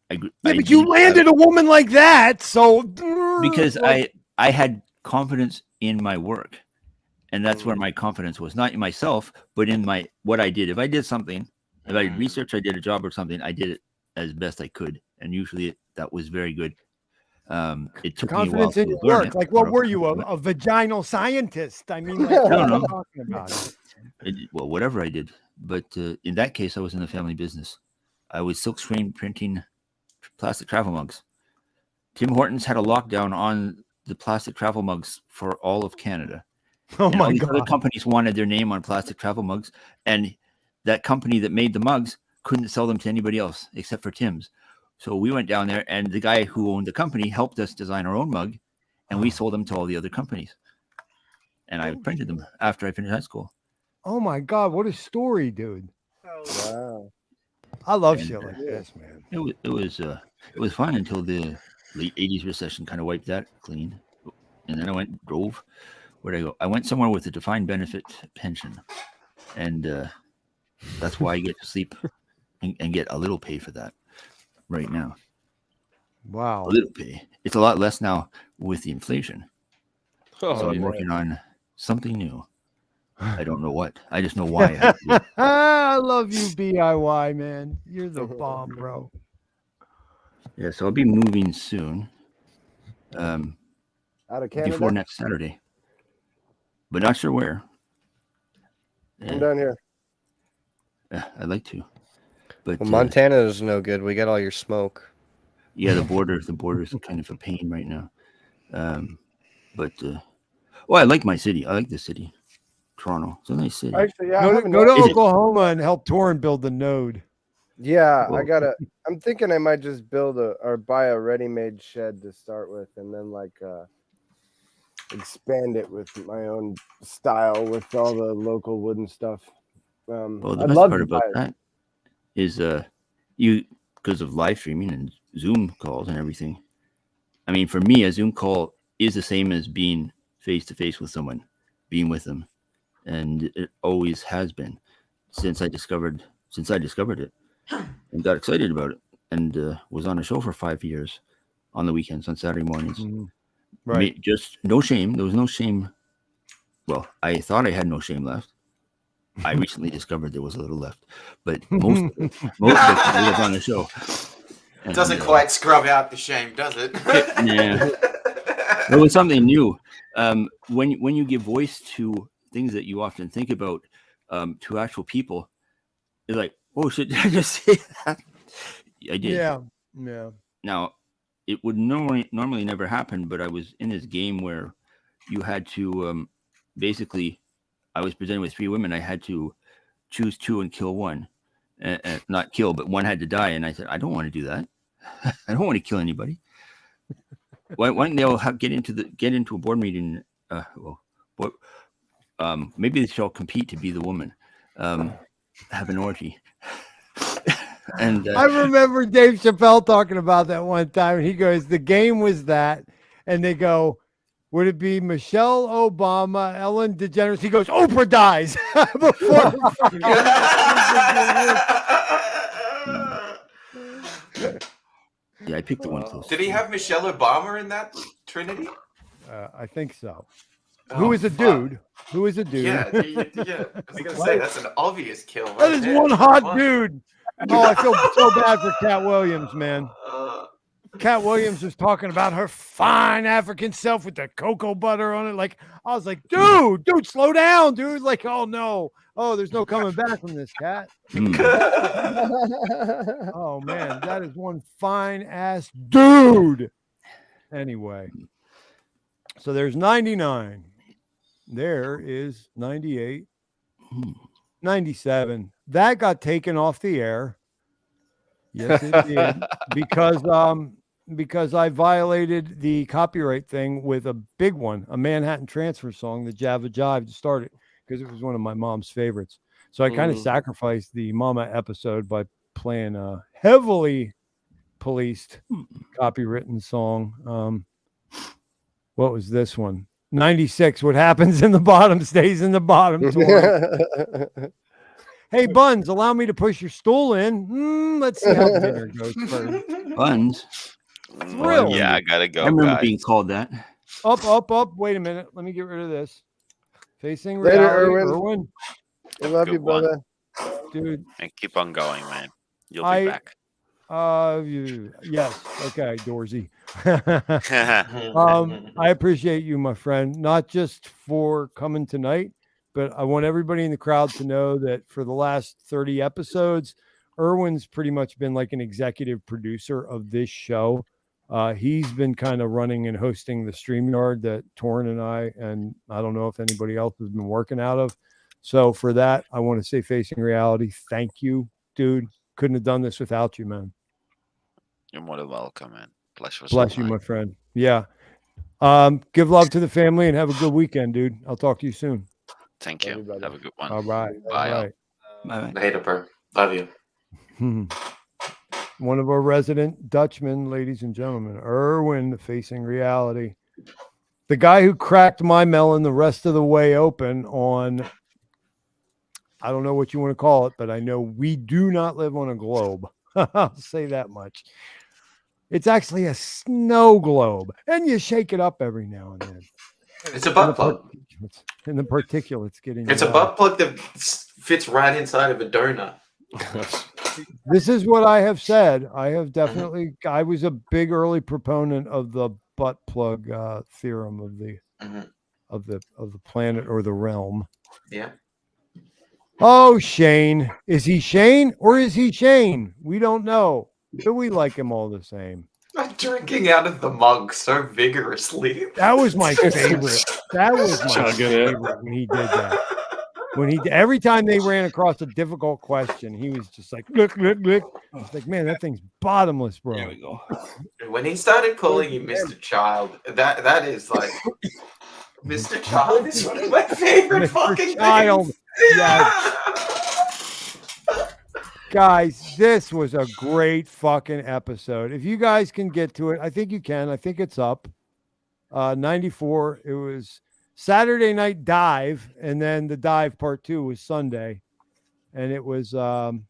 but you landed a woman like that, so because I had confidence in my work, and that's where my confidence was, not in myself, but in what I did. If I did something, if I did research, I did a job or something, I did it as best I could, and usually that was very good. It took confidence me a in while your to learn work. it, Like, what were you, a vaginal scientist? I mean, like, I what don't are know. you talking about? Well, whatever I did, but in that case, I was in the family business. I was silkscreen printing plastic travel mugs. Tim Hortons had a lockdown on the plastic travel mugs for all of Canada. Oh and my all these God. other companies wanted their name on plastic travel mugs, and that company that made the mugs couldn't sell them to anybody else except for Tim's. So we went down there, and the guy who owned the company helped us design our own mug, and we sold them to all the other companies. And I printed them after I finished high school. Oh my God, what a story, dude! Wow. I love shit like this, man. It was fun until the late 80s recession kind of wiped that clean. And then I drove. Where'd I go? I went somewhere with a defined benefit pension. And that's why I get to sleep and get a little pay for that right now. Wow. A little pay. It's a lot less now with the inflation. So I'm yeah. working on something new. I don't know what. I just know why. I have to do it. I love you, BIY, man. You're the bomb, bro. Yeah, so I'll be moving soon. Out of Canada? Before next Saturday. But not sure where. I'm down here. Yeah, I'd like to. But Well, Montana is no good. We got all your smoke. yeah, the border's kind of a pain right now. Well, I like my city. I like the city. Toronto. It's a nice city. Actually, yeah. Go to Oklahoma and help Torrin build the node. Yeah, Well, I'm thinking I might just build or buy a ready-made shed to start with, and then like expand it with my own style with all the local wooden stuff. Well, the I'd best love part to buy about it. that is you, because of live streaming and Zoom calls and everything. I mean, for me, a Zoom call is the same as being face to face with someone, being with them, and it always has been since I discovered it and got excited about it, and was on a show for 5 years on the weekends on Saturday mornings. Right. Just no shame. There was no shame. Well, I thought I had no shame left. I recently discovered there was a little left, but most of it was on the show. It doesn't quite scrub out the shame, does it? Yeah. It was something new. When you give voice to things that you often think about to actual people, it's like, oh shit, did I just say that? I did. Yeah. Now, it would normally never happen, but I was in this game where you had to basically, I was presented with 3 women. I had to choose 2 and kill one. Not kill, but one had to die. And I said, I don't want to do that. I don't want to kill anybody. Why don't they all get into a board meeting? Maybe they shall compete to be the woman. Have an orgy. And I remember Dave Chappelle talking about that one time. He goes, the game was that, and they go, would it be Michelle Obama, Ellen DeGeneres? He goes, Oprah dies before. Yeah, I picked the one close. Did he have Michelle Obama in that Trinity? I think so. Oh, Who is a dude? Who is a dude? Yeah. I was gonna say that's an obvious kill. That is one hot dude. Oh, I feel so bad for Cat Williams, man. Cat Williams was talking about her fine African self with the cocoa butter on it. Like, I was like, dude, slow down, dude. Like, oh no. Oh, there's no coming back from this, Cat. Oh man, that is one fine ass dude. Anyway, so there's 99. There is 98. 97. That got taken off the air. Yes, it did. Because I violated the copyright thing with a big one, a Manhattan Transfer song, the Java Jive, to start it, because it was one of my mom's favorites. So I kind of sacrificed the Mama episode by playing a heavily policed copywritten song. What was this one? 96. What happens in the bottom stays in the bottom. Hey, Buns, allow me to push your stool in. Let's see how dinner goes first. Buns? Well, yeah, I gotta go. I remember guys. being called that. Up. Wait a minute. Let me get rid of this. Facing Later, reality. Erwin. I love you, brother. Dude. And keep on going, man. You'll be back. Yes. Okay, Dorsey. I appreciate you, my friend, not just for coming tonight, but I want everybody in the crowd to know that for the last 30 episodes, Erwin's pretty much been like an executive producer of this show. He's been kind of running and hosting the StreamYard that Torrin and I don't know if anybody else has been working out of. So for that, I want to say, Facing Reality, thank you, dude. Couldn't have done this without you, man. You're more than welcome, man. Bless you, my friend. Yeah. Give love to the family and have a good weekend, dude. I'll talk to you soon. Thank you. Have a good one. All right. Bye. All right. Bye. Later, bro. Love you. One of our resident Dutchmen, ladies and gentlemen, Erwin, Facing Reality. The guy who cracked my melon the rest of the way open on, I don't know what you want to call it, but I know we do not live on a globe. I'll say that much. It's actually a snow globe, and you shake it up every now and then. It's a butt plug. And the particulates getting. It's a butt plug that fits right inside of a donut. This is what I have said. I have definitely. I was a big early proponent of the butt plug theorem of the planet or the realm. Yeah. Oh, Shane. Is he Shane or is he Shane? We don't know, but we like him all the same. I'm drinking out of the mug so vigorously. That was my favorite. That was my favorite when he did that. When every time they ran across a difficult question, he was just like, look. It's like, man, that thing's bottomless, bro. There we go. When he started calling you Mr. Child, that is like Mr. Child is one of my favorite Mr. fucking Child. things. Yes. Guys, this was a great fucking episode. If you guys can get to it, I think you can. I think it's up. 94. It was Saturday Night Dive, and then the Dive Part 2 was Sunday, and it was the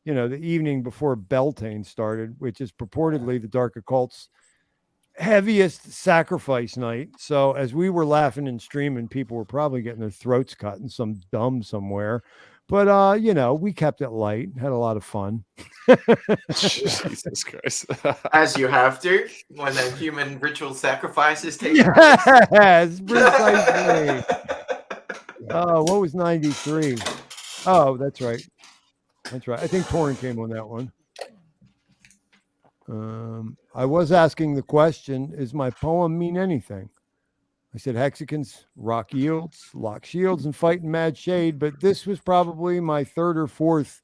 evening before Beltane started, which is purportedly the Dark Occult's heaviest sacrifice night. So as we were laughing and streaming, people were probably getting their throats cut in some dumb somewhere. But we kept it light, had a lot of fun. Jesus Christ. As you have to when the human ritual sacrifices take Yes, precisely. What was 93? Oh, that's right. That's right. I think Torrin came on that one. I was asking the question, is my poem mean anything? I said Hexicans rock yields, lock shields, and fight in mad shade, but this was probably my third or fourth,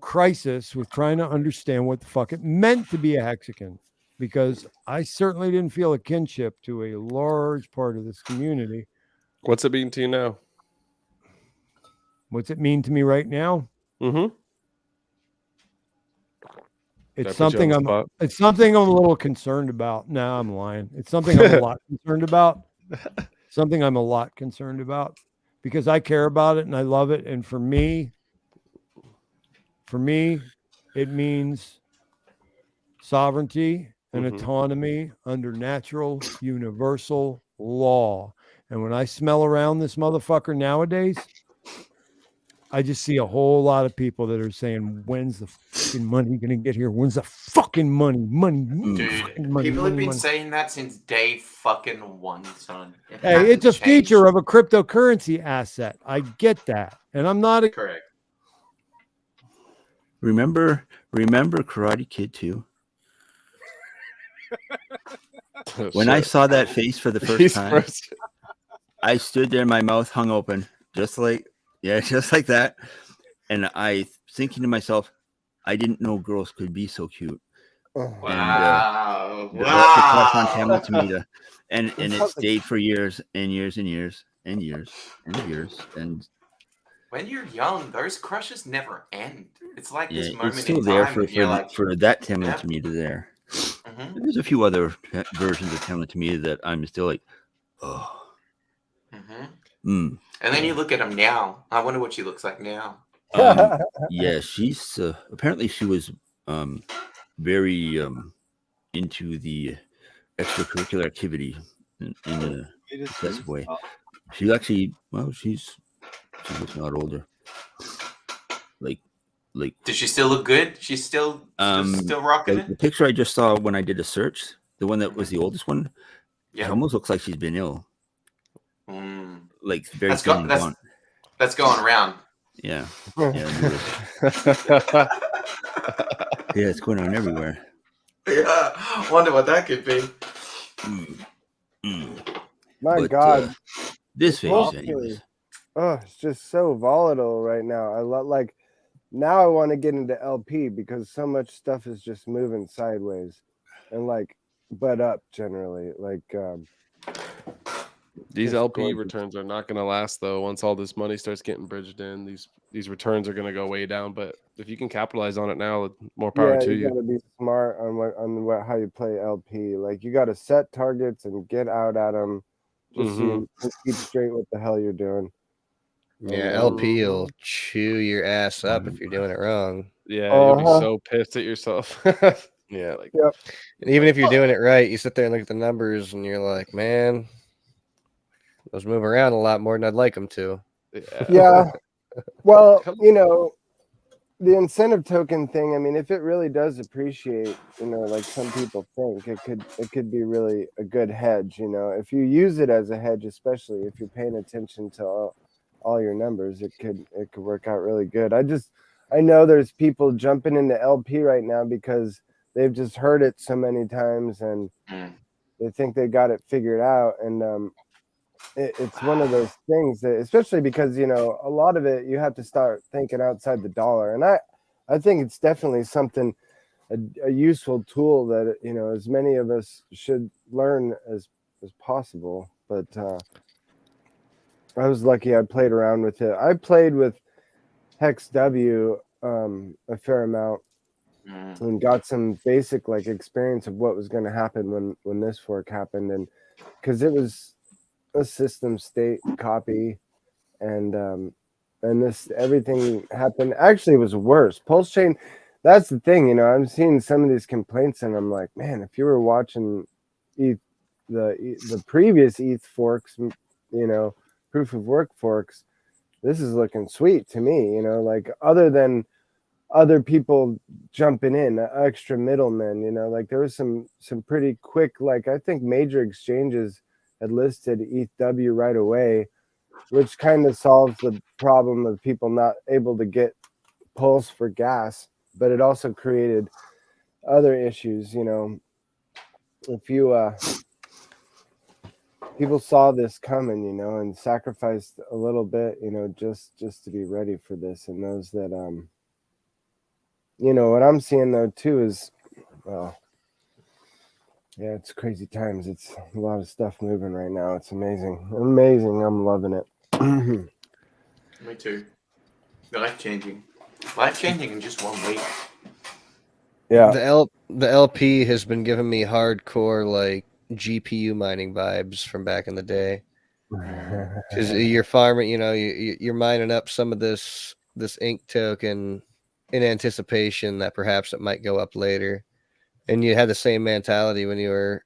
crisis with trying to understand what the fuck it meant to be a Hexican, because I certainly didn't feel a kinship to a large part of this community. What's it mean to you now? What's it mean to me right now? Mm-hmm. It's something I'm a little concerned about. No, I'm lying. It's something I'm a lot concerned about. Something I'm a lot concerned about because I care about it and I love it. And for me, it means sovereignty and autonomy under natural universal law. And when I smell around this motherfucker nowadays, I just see a whole lot of people that are saying, when's the fucking money going to get here? When's the fucking money? Dude, people have been saying that since day fucking one, son. Hey, it's a feature of a cryptocurrency asset. I get that. And I'm not correct. Remember Karate Kid 2? When I saw that face for the first time, I stood there, my mouth hung open, just like that. And I thinking to myself, I didn't know girls could be so cute. Wow. And, wow. On 𝕄𝕚₻ and it stayed for years and years and years and years and years. And when you're young, those crushes never end. It's like this moment it's still in there time for that 𝕄𝕚₻ there. There's a few other versions of 𝕄𝕚₻ that I'm still like, oh. And then you look at him now. I wonder what she looks like now. Yeah, she's apparently she was very into the extracurricular activity in a excessive way. She actually, she's looking a lot older. Like. Does she still look good? She's still rocking it. The picture I just saw when I did a search, the one that was the oldest one, it almost looks like she's been ill. Like very that's going around. Yeah. Yeah, it's going on everywhere. Yeah, wonder what that could be. My God, this face, anyways. Oh, it's just so volatile right now. Now I want to get into LP because so much stuff is just moving sideways, and but up generally. These LP returns are not going to last though. Once all this money starts getting bridged in, these returns are going to go way down. But if you can capitalize on it now, more power to you. You got to be smart on how you play LP. Like you got to set targets and get out at them. Just so you keep straight what the hell you're doing. Yeah, LP will chew your ass up if you're doing it wrong. Yeah, you'll be so pissed at yourself. Yeah, and even if you're doing it right, you sit there and look at the numbers, and you're like, man. Those move around a lot more than I'd like them to. Yeah. Well, the incentive token thing, I mean, if it really does appreciate, like some people think, it could be really a good hedge, if you use it as a hedge, especially if you're paying attention to all your numbers, it could work out really good. I know there's people jumping into LP right now because they've just heard it so many times and they think they got it figured out. And it's one of those things that, especially because, you know, a lot of it, you have to start thinking outside the dollar. And I think it's definitely something, a useful tool that, you know, as many of us should learn as possible. But I was lucky I played around with it. I played with Hex W a fair amount and got some basic like experience of what was going to happen when this fork happened. And because it was a system state copy, and this everything happened. Actually, it was worse. Pulse chain. That's the thing, you know. I'm seeing some of these complaints, and I'm like, man, if you were watching the previous ETH forks, you know, proof of work forks, this is looking sweet to me, you know. Like other than other people jumping in, extra middlemen, you know, like there was some pretty quick, like I think major exchanges had listed ETHW right away, which kind of solves the problem of people not able to get Pulse for gas, but it also created other issues, you know. If you people saw this coming, you know, and sacrificed a little bit, you know, just to be ready for this, and those that you know, what I'm seeing though too is, well, yeah, it's crazy times. It's a lot of stuff moving right now. It's amazing. I'm loving it. Me too. Life-changing in just 1 week. Yeah. The LP has been giving me hardcore like GPU mining vibes from back in the day. Because you're farming, you know, you're mining up some of this ink token in anticipation that perhaps it might go up later. And you had the same mentality when you were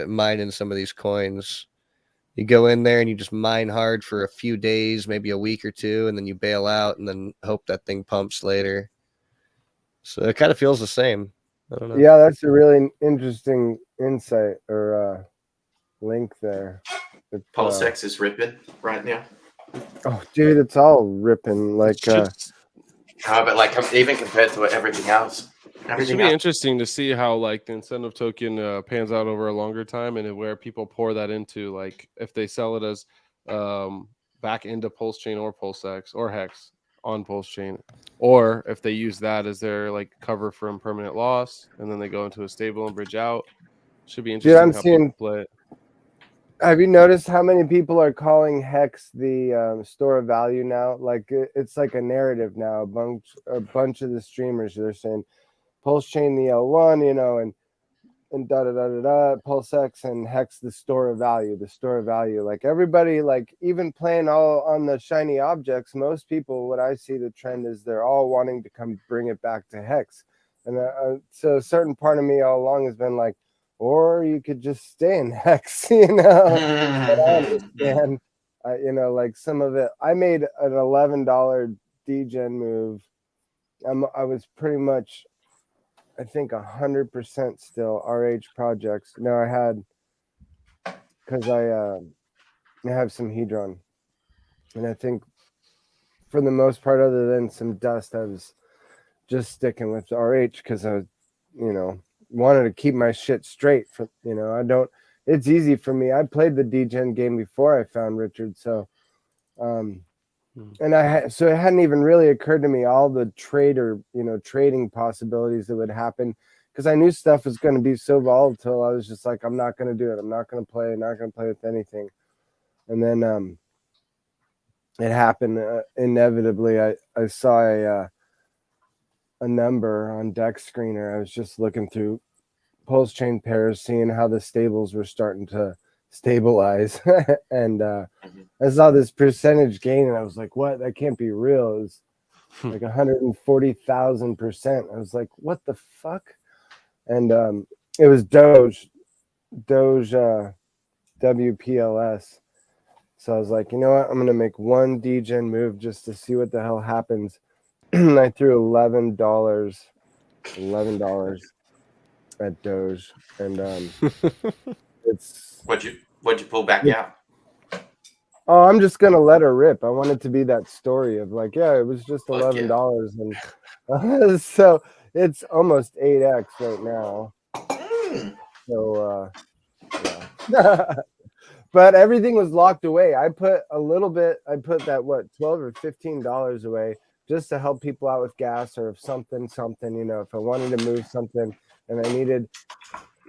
mining some of these coins. You go in there and you just mine hard for a few days, maybe a week or two, and then you bail out and then hope that thing pumps later. So it kind of feels the same. I don't know. Yeah, that's a really interesting insight or link there. Pulse X is ripping right now. Oh, dude, it's all ripping. Like, but like even compared to everything else. It should be interesting to see how like the incentive token pans out over a longer time, and where people pour that into. Like if they sell it as back into Pulse Chain or Pulse X or Hex on Pulse Chain, or if they use that as their like cover from permanent loss, and then they go into a stable and bridge out. Should be interesting. Dude, I'm how seeing. people play it. Have you noticed how many people are calling Hex the store of value now? Like it's like a narrative now. A bunch of the streamers, they're saying Pulse Chain the L1, you know, and Pulse X and Hex the store of value, Like everybody, like even playing all on the shiny objects, most people, what I see the trend is they're all wanting to come bring it back to Hex. And so a certain part of me all along has been like, or you could just stay in Hex, you know. But I understand, you know, like some of it. I made an $11 degen move. I was pretty much, I think 100% still RH projects. No, I had, because I have some Hedron, and I think for the most part, other than some dust, I was just sticking with RH because I was, you know, wanted to keep my shit straight. For, you know, it's easy for me. I played the degen game before I found Richard, so and so it hadn't even really occurred to me all the trading possibilities that would happen, because I knew stuff was going to be so volatile. I was just like, I'm not going to do it. I'm not going to play with anything. And then it happened inevitably. I saw a number on Dex Screener. I was just looking through Pulse Chain pairs, seeing how the stables were starting to stabilize, and I saw this percentage gain, and I was like, "What? That can't be real." It was like 140,000%. I was like, "What the fuck?" And it was Doge WPLS. So I was like, you know what? I'm gonna make one degen move just to see what the hell happens. I threw $11 at Doge, and it's what'd you pull back out? Oh, I'm just gonna let her rip. I want it to be that story of like, yeah, it was just $11, and so it's almost 8x right now. So yeah. But everything was locked away. I put a little bit. I put that $12 or $15 away just to help people out with gas or if something. You know, if I wanted to move something and I needed.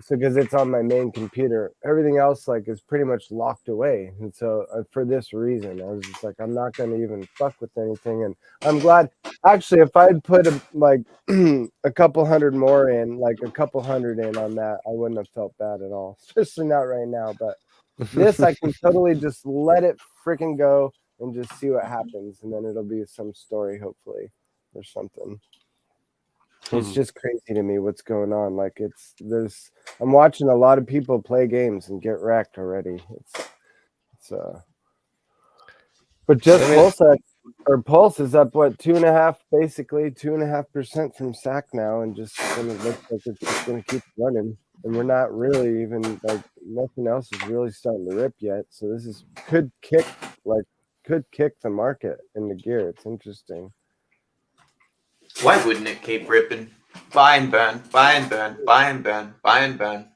So because it's on my main computer, everything else like is pretty much locked away. And so for this reason, I was just like, I'm not going to even fuck with anything. And I'm glad. Actually, if I'd put a couple hundred more in, like a couple hundred in on that, I wouldn't have felt bad at all. Especially not right now. But this, I can totally just let it freaking go and just see what happens, and then it'll be some story, hopefully, or something. It's just crazy to me what's going on. Like I'm watching a lot of people play games and get wrecked already. But just Pulse is up 2.5% from SAC now, and just gonna look like it's just gonna keep running. And we're not really even like nothing else is really starting to rip yet. So this could kick the market into gear. It's interesting. Why wouldn't it keep ripping? Buy and burn, buy and burn, buy and burn, buy and burn.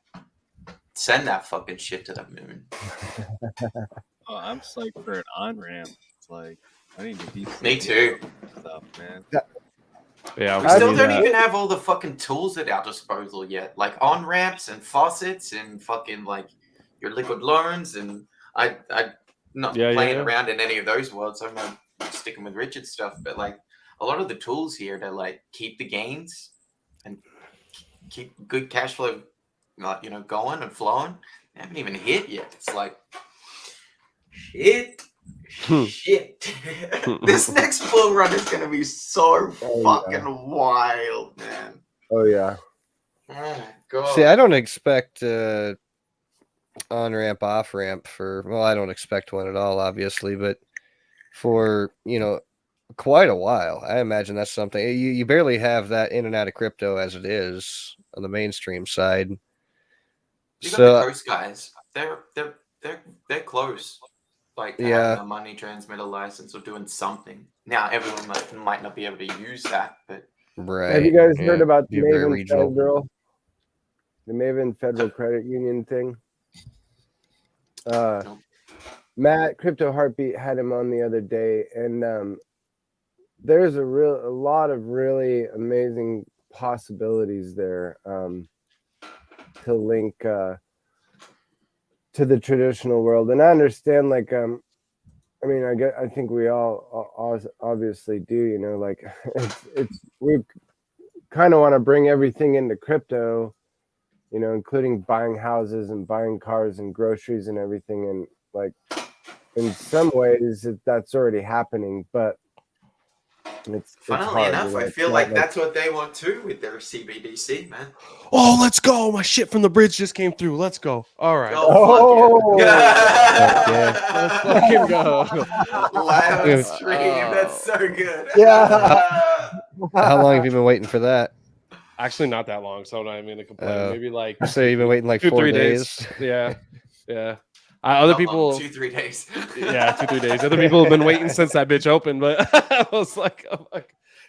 Send that fucking shit to the moon. Oh, I'm psyched for an on-ramp. It's like, I need to be... Me too. Stuff, man. Yeah, we still don't even have all the fucking tools at our disposal yet. Like on-ramps and faucets and fucking like your liquid loans. And I'm not playing around in any of those worlds. I'm not sticking with Richard's stuff. But like, a lot of the tools here to like keep the gains and keep good cash flow, you know, going and flowing, they haven't even hit yet. It's like shit. This next bull run is gonna be so fucking wild, man. Oh yeah. Oh, God. See, I don't expect on ramp, off ramp I don't expect one at all, obviously, but for quite a while. I imagine that's something you barely have that in and out of crypto as it is on the mainstream side. You got the coast guys. They're close. Like having a money transmitter license or doing something. Now everyone might not be able to use that, but have you guys heard about the Maven Federal Credit Union thing? Matt Crypto Heartbeat had him on the other day, and there's a lot of really amazing possibilities there to link to the traditional world. And I understand, like, I think we all obviously do, like we kind of want to bring everything into crypto, including buying houses and buying cars and groceries and everything. And like, in some ways that's already happening, but funnily enough, I feel like that's what they want too with their CBDC, man. Oh, let's go! My shit from the bridge just came through. Let's go! All right. Oh, yeah. Let's fucking go! Live stream. That's so good. Yeah. How long have you been waiting for that? Actually, not that long, so I'm not even gonna complain. Maybe like so you've been waiting like 4 days. Yeah. Other people 2-3 days. Yeah, 2-3 days. Other people have been waiting since that bitch opened, but I was like,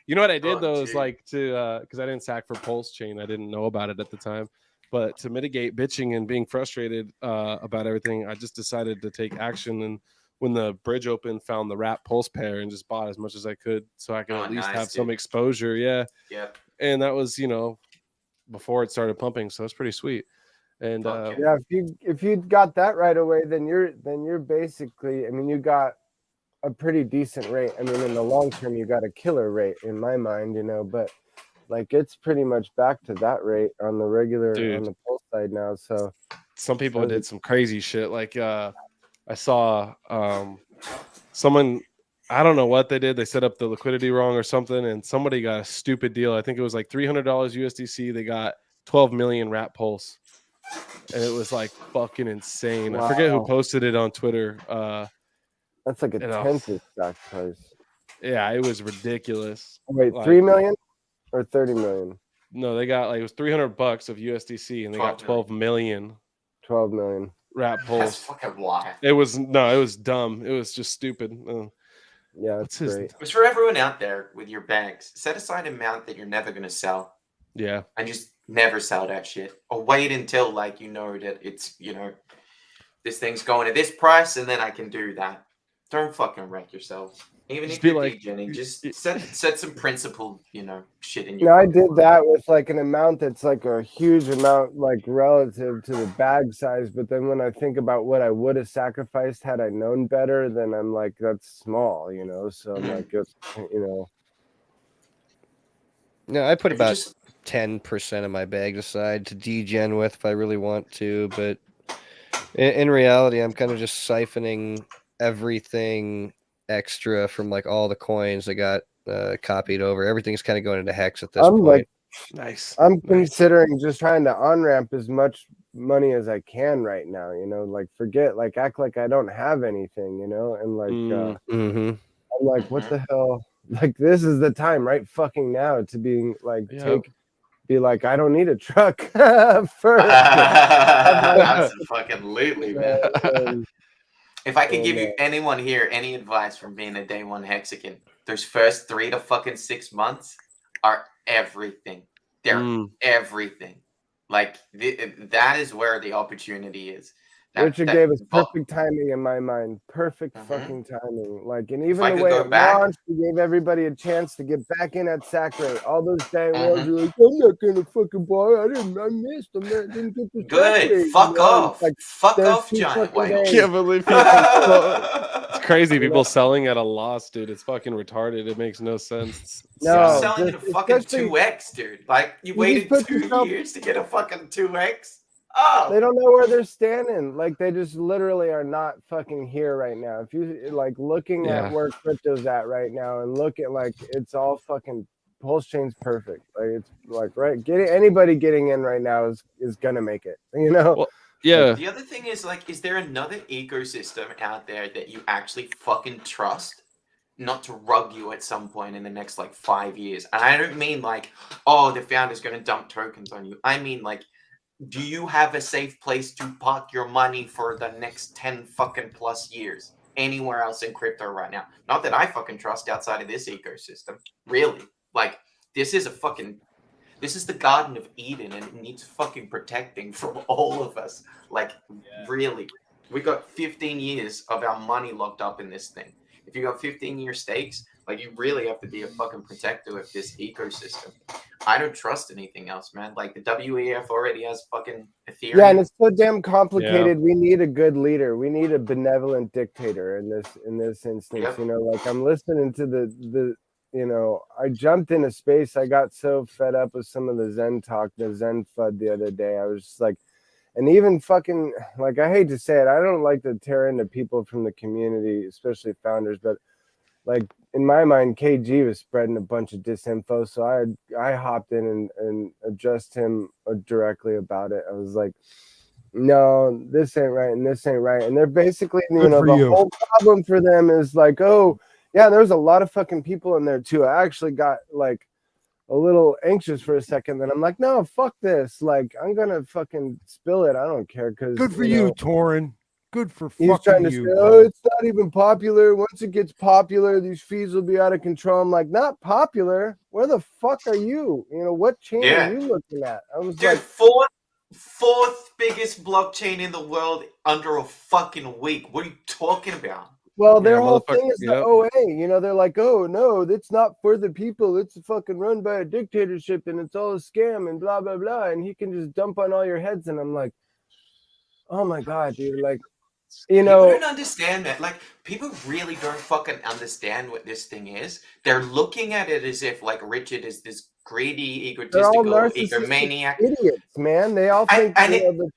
you know what I did though is like to because I didn't sack for Pulse Chain, I didn't know about it at the time, but to mitigate bitching and being frustrated about everything, I just decided to take action. And when the bridge opened, found the wrap Pulse pair and just bought as much as I could so I could at least have some exposure. Yeah. And that was before it started pumping, so it's pretty sweet. And if you got that right away, then you're basically, you got a pretty decent rate. In the long term, you got a killer rate in my mind, but like it's pretty much back to that rate on the regular on the Pulse side now. So some people did some crazy shit. Like I saw someone, I don't know what they did. They set up the liquidity wrong or something, and somebody got a stupid deal. I think it was like $300 USDC. They got 12 million wrap Pulse. And it was like fucking insane. Wow. I forget who posted it on Twitter. That's like a tenth of stock price. Yeah, it was ridiculous. Wait, 3 million or 30 million? No, they got like it was $300 of USDC, and they got 12 million. 12 million wrap Pulse. That's fucking wild. It was dumb. It was just stupid. Yeah, that's great. It's for everyone out there with your bags. Set aside an amount that you're never gonna sell. Yeah, and just never sell that shit, or wait until that it's this thing's going to this price, and then I can do that. Don't fucking wreck yourselves. Even Just if be you're like- DJing, just set some principled, shit in your. No, I did that with like an amount that's like a huge amount, like relative to the bag size. But then when I think about what I would have sacrificed had I known better, then I'm like, that's small, So I'm like, No, I put about 10% of my bag aside to degen with if I really want to, but in reality, I'm kind of just siphoning everything extra from like all the coins I got copied over. Everything's kind of going into hex at this I'm point. Nice. I'm considering just trying to on ramp as much money as I can right now. Like act like I don't have anything. And like I'm like, what the hell? Like this is the time, right? Fucking now to be like be like, I don't need a truck for. Absolutely, man. If I could give you anyone here any advice from being a day one Hexagon, those first 3 to fucking 6 months are everything. They're everything. Like that is where the opportunity is. Richard gave us perfect timing in my mind. Perfect fucking timing. Like, and even the way it launched, he gave everybody a chance to get back in at sack rate. All those day ones were like, I'm not gonna fucking buy. I missed. I didn't get the sack rate. Fuck off. Like, fuck off, giant whale. Can't believe people. It's crazy. People selling at a loss, dude. It's fucking retarded. It makes no sense. No, selling at a fucking 2x, dude. Like you waited 2 years to get a fucking 2x. Oh, they don't know where they're standing. Like they just literally are not fucking here right now. If you like looking at where crypto's at right now and look at like it's all fucking Pulse Chain's perfect. Like it's like anybody getting in right now is gonna make it. Well, yeah. The other thing is like, is there another ecosystem out there that you actually fucking trust? Not to rug you at some point in the next like 5 years. And I don't mean like, oh, the founder's gonna dump tokens on you. I mean like, do you have a safe place to park your money for the next 10 fucking plus years anywhere else in crypto right now? Not that I fucking trust outside of this ecosystem. Really. Like, this is the Garden of Eden and it needs fucking protecting from all of us. Like, really. We got 15 years of our money locked up in this thing. If you got 15-year stakes, like you really have to be a fucking protector of this ecosystem. I don't trust anything else, man. Like the WEF already has fucking Ethereum. Yeah, and it's so damn complicated. Yeah. We need a good leader. We need a benevolent dictator in this instance. Yep. Like I'm listening to the I jumped into space. I got so fed up with some of the Zen talk, the Zen FUD the other day. I was just like, and even fucking like I hate to say it, I don't like to tear into people from the community, especially founders, but like in my mind, KG was spreading a bunch of disinfo, so I hopped in and addressed him directly about it. I was like, no, this ain't right, and this ain't right, and they're basically the whole problem for them is like, oh yeah, there's a lot of fucking people in there too. I actually got like a little anxious for a second, then I'm like, no, fuck this, like I'm gonna fucking spill it. I don't care because good for you, Torin. Good for he's fucking trying to you. say, oh, it's not even popular. Once it gets popular, these fees will be out of control. I'm like, not popular. Where the fuck are you? What chain are you looking at? I was dude, like, fourth biggest blockchain in the world under a fucking week. What are you talking about? Well, their whole thing is the OA. They're like, oh no, it's not for the people. It's fucking run by a dictatorship, and it's all a scam, and blah blah blah. And he can just dump on all your heads. And I'm like, oh my god, dude, like. People don't understand that. Like, people really don't fucking understand what this thing is. They're looking at it as if, like, Richard is this greedy, egotistical, egomaniac. Idiots, man. They all think.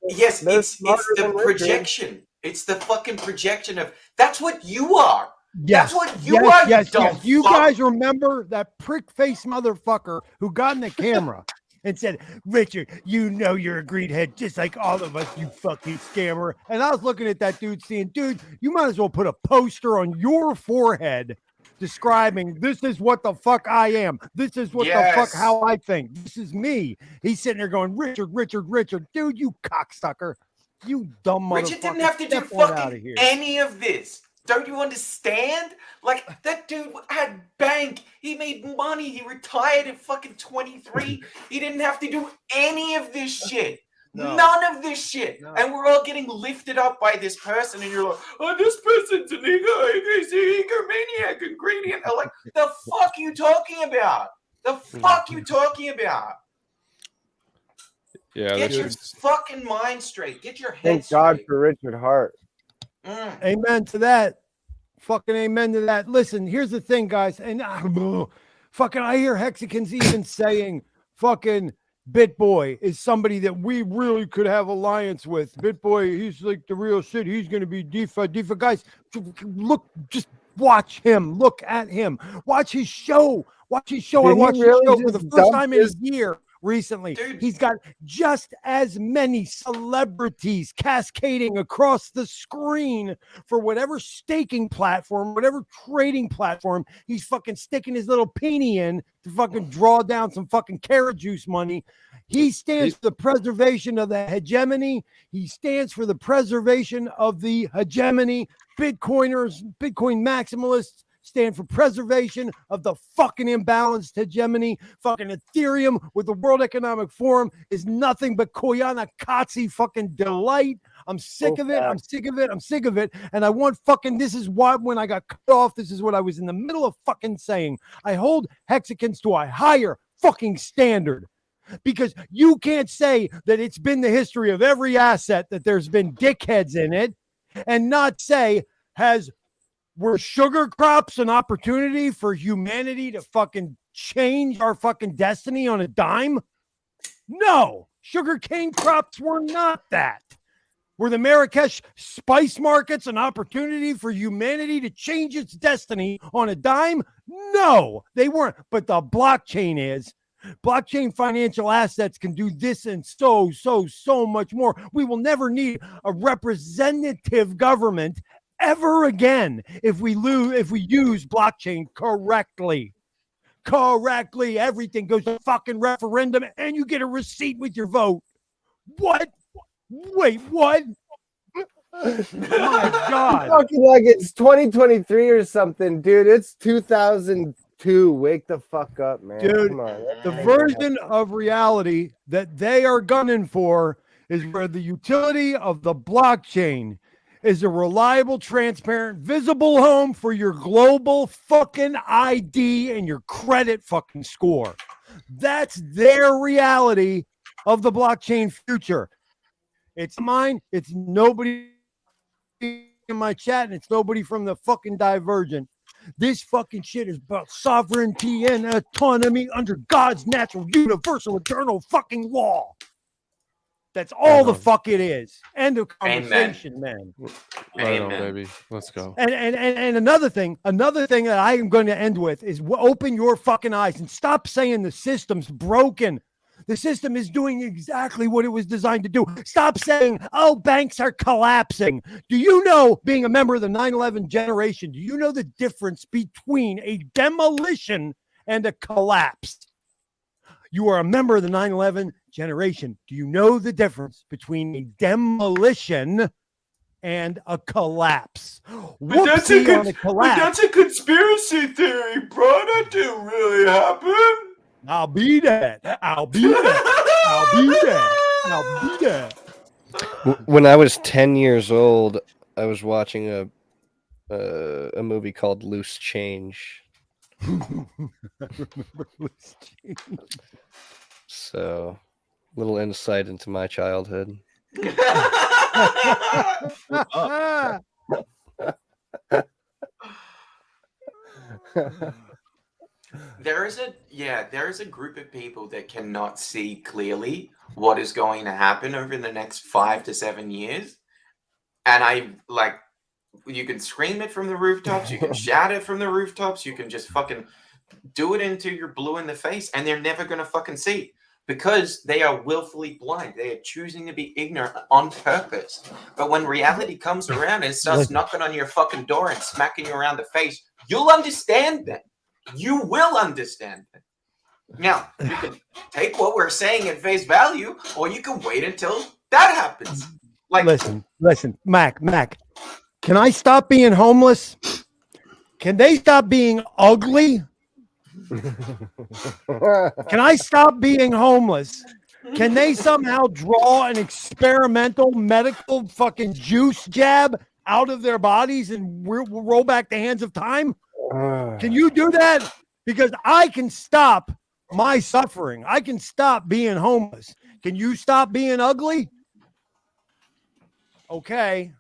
Yes, it's the projection. It's the fucking projection of that's what you are. Yes, that's what you are. Yes. You guys remember that prick face motherfucker who got in the camera and said, Richard, you're a greenhead just like all of us, you fucking scammer. And I was looking at that dude saying, dude, you might as well put a poster on your forehead describing this is what the fuck I am. This is what the fuck how I think. This is me. He's sitting there going, Richard, dude, you cocksucker. You dumb motherfucker. Richard didn't have to do fucking any of this. Don't you understand? Like, that dude had bank. He made money. He retired at fucking 23. He didn't have to do any of this shit. No. None of this shit. No. And we're all getting lifted up by this person, and you're like, oh, this person's an egomaniac ingredient. I'm like, the fuck you talking about? The fuck you talking about? Yeah, Get that's your just- fucking mind straight. Get your head Thank straight. God for Richard Hart. Amen to that. Fucking amen to that. Listen, here's the thing, guys. And fucking, I hear Hexicans even saying fucking BitBoy is somebody that we really could have alliance with. BitBoy, he's like the real shit. He's going to be DeFi. DeFi, guys, look, just watch him. Look at him. Watch his show. Watch his show. Did I he watched his really show for just the first dump time in his- a year recently. He's got just as many celebrities cascading across the screen for whatever staking platform, whatever trading platform he's fucking sticking his little peenie in to fucking draw down some fucking carrot juice money. He stands for the preservation of the hegemony. He stands for the preservation of the hegemony. Bitcoiners, Bitcoin maximalists stand for preservation of the fucking imbalanced hegemony. Fucking Ethereum with the World Economic Forum is nothing but 𝕄ᴜʟᴜᴜ fucking delight. I'm sick of it. I'm sick of it. I'm sick of it. And I want fucking, this is why when I got cut off, this is what I was in the middle of fucking saying. I hold Hexicans to a higher fucking standard. Because you can't say that it's been the history of every asset that there's been dickheads in it and not say were sugar crops an opportunity for humanity to fucking change our fucking destiny on a dime? No, sugarcane crops were not that. Were the Marrakesh spice markets an opportunity for humanity to change its destiny on a dime? No, they weren't. But the blockchain is. Blockchain financial assets can do this and so much more. We will never need a representative government ever again if we use blockchain correctly. Everything goes to fucking referendum and you get a receipt with your vote. What? Wait, what? My God. Fucking like it's 2023 or something, dude. It's 2002. Wake the fuck up, man. Dude, Come on. the version of reality that they are gunning for is where the utility of the blockchain is a reliable, transparent, visible home for your global fucking ID and your credit fucking score. That's their reality of the blockchain future. It's mine. It's nobody in my chat, and it's nobody from the fucking Divergent. This fucking shit is about sovereignty and autonomy under God's natural, universal, eternal fucking law. That's all the fuck it is. End of conversation, man. Right on, baby. Let's go. And another thing that I am going to end with is open your fucking eyes and stop saying the system's broken. The system is doing exactly what it was designed to do. Stop saying, oh, banks are collapsing. Do you know, being a member of the 9/11 generation, do you know the difference between a demolition and a collapse? You are a member of the 9/11 generation. Do you know the difference between a demolition and a collapse? But that's a conspiracy theory, bro. That didn't really happen. I'll be that. When I was 10 years old, I was watching a movie called Loose Change. So, little insight into my childhood. There is a group of people that cannot see clearly what is going to happen over the next 5 to 7 years. And you can scream it from the rooftops, you can shout it from the rooftops, you can just fucking do it until you're blue in the face, and they're never gonna fucking see because they are willfully blind. They are choosing to be ignorant on purpose. But when reality comes around and starts knocking on your fucking door and smacking you around the face, you'll understand then. You will understand it. Now, you can take what we're saying at face value, or you can wait until that happens. Listen, Mac, can I stop being homeless? Can they stop being ugly? Can I stop being homeless? Can they somehow draw an experimental medical fucking juice jab out of their bodies and we'll roll back the hands of time? Can you do that? Because I can stop my suffering. I can stop being homeless. Can you stop being ugly? Okay.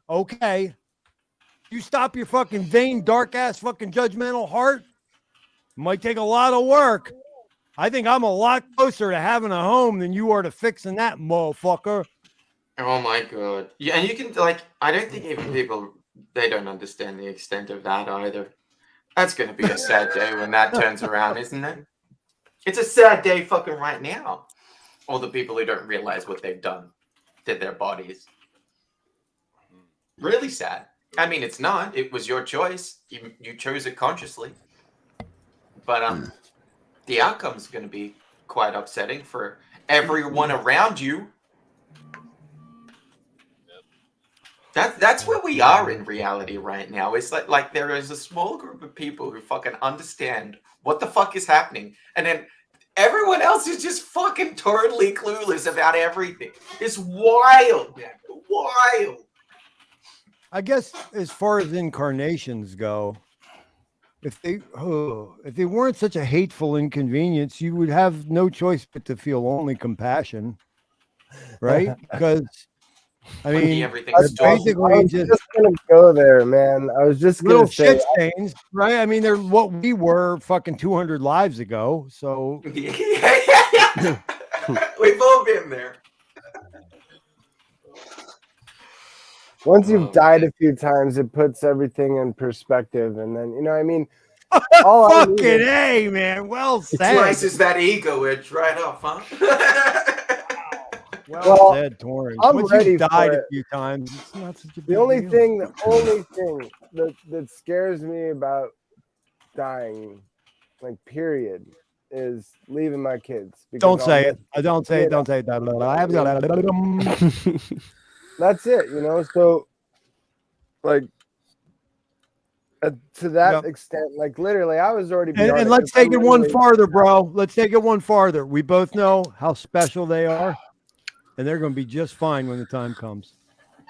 You stop your fucking vain, dark ass, fucking judgmental heart. Might take a lot of work. I think I'm a lot closer to having a home than you are to fixing that motherfucker. Oh my god. Yeah, and you can like I don't think even people they don't understand the extent of that either. That's gonna be a sad day when that turns around, isn't it? It's a sad day fucking right now. All the people who don't realize what they've done to their bodies. Really sad. I mean, it's not. It was your choice. You chose it consciously. But the outcome is going to be quite upsetting for everyone around you. That's where we are in reality right now. It's like there is a small group of people who fucking understand what the fuck is happening, and then everyone else is just fucking totally clueless about everything. It's wild, man. Wild. I guess as far as incarnations go, if they weren't such a hateful inconvenience, you would have no choice but to feel only compassion, right? Because I mean, that's basically just gonna go there, man. I was just little gonna say, shit stains, right? I mean, they're what we were fucking 200 lives ago. So we've all been there. Once you've died a few times, it puts everything in perspective, and then I mean, all fucking A, man. Well said. Slices that ego edge right off, huh? Well said, Torrance. I'm Once ready you've for died a it. few times, it's not such a big The only deal. thing that scares me about dying, like period, is leaving my kids. because Don't I'll say miss it. I don't say it. Don't say it. That's it, so like to that extent, like literally I was already beyond And it, let's 'cause take it I'm one literally- farther, bro. Let's take it one farther. We both know how special they are, and they're going to be just fine when the time comes.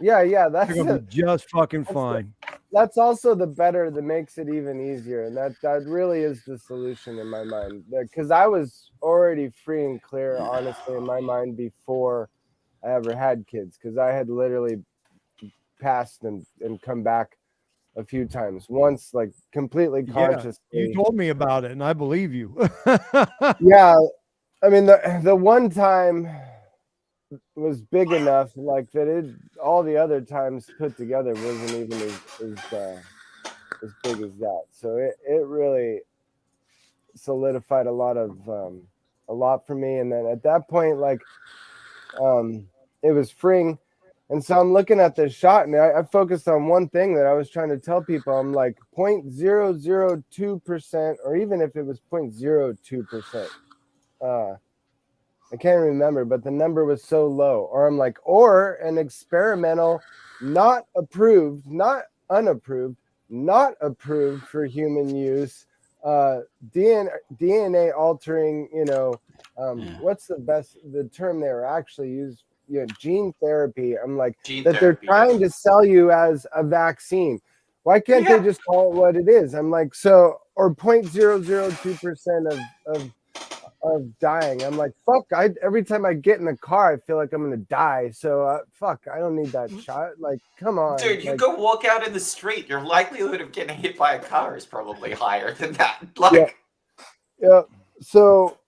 yeah, that's They're going to be just fucking fine. That's also the better that makes it even easier, and that really is the solution in my mind, because I was already free and clear, honestly, in my mind before I ever had kids, because I had literally passed and come back a few times. Once, like completely consciously. You told me about it, and I believe you. Yeah, I mean the one time was big enough, like that. All the other times put together wasn't even as big as that. So it really solidified a lot for me. And then at that point, like it was freeing. And so I'm looking at this shot, and I focused on one thing that I was trying to tell people. I'm like 0.002%, or even if it was 0.02%. I can't remember, but the number was so low. Or I'm like, or an experimental, not approved, not unapproved, not approved for human use, DNA altering, what's the term they were actually used? Gene therapy. I'm like, they're trying to sell you as a vaccine. Why can't they just call it what it is? I'm like, so, or 0.002% of dying. I'm like, fuck, every time I get in the car, I feel like I'm gonna die. So fuck, I don't need that shot. Like, come on. Dude, you like, go walk out in the street, your likelihood of getting hit by a car is probably higher than that. Like, yeah. So,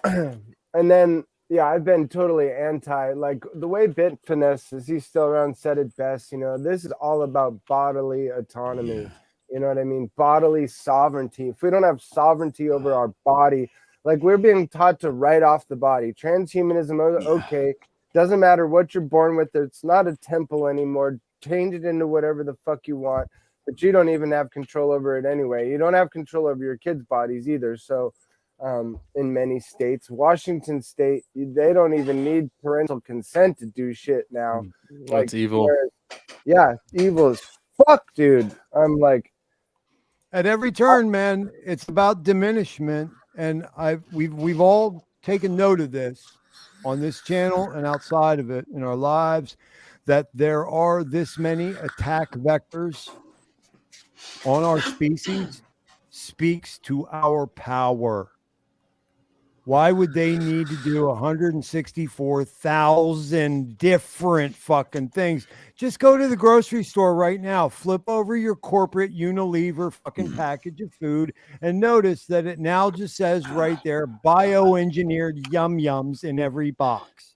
and then, I've been totally anti, like the way Bit Finesse, is he's still around, said it best, this is all about bodily autonomy. You know what I mean? Bodily sovereignty. If we don't have sovereignty over our body, like we're being taught to write off the body. Transhumanism, okay, doesn't matter what you're born with. It's not a temple anymore. Change it into whatever the fuck you want, but you don't even have control over it anyway. You don't have control over your kids' bodies either. So in many states, Washington State, they don't even need parental consent to do shit now. That's evil. Evil as fuck, dude. I'm like, at every turn, man, it's about diminishment, and we've all taken note of this on this channel and outside of it in our lives, that there are this many attack vectors on our species, speaks to our power. Why would they need to do 164,000 different fucking things? Just go to the grocery store right now, flip over your corporate Unilever fucking package of food, and notice that it now just says right there, bioengineered yum-yums in every box.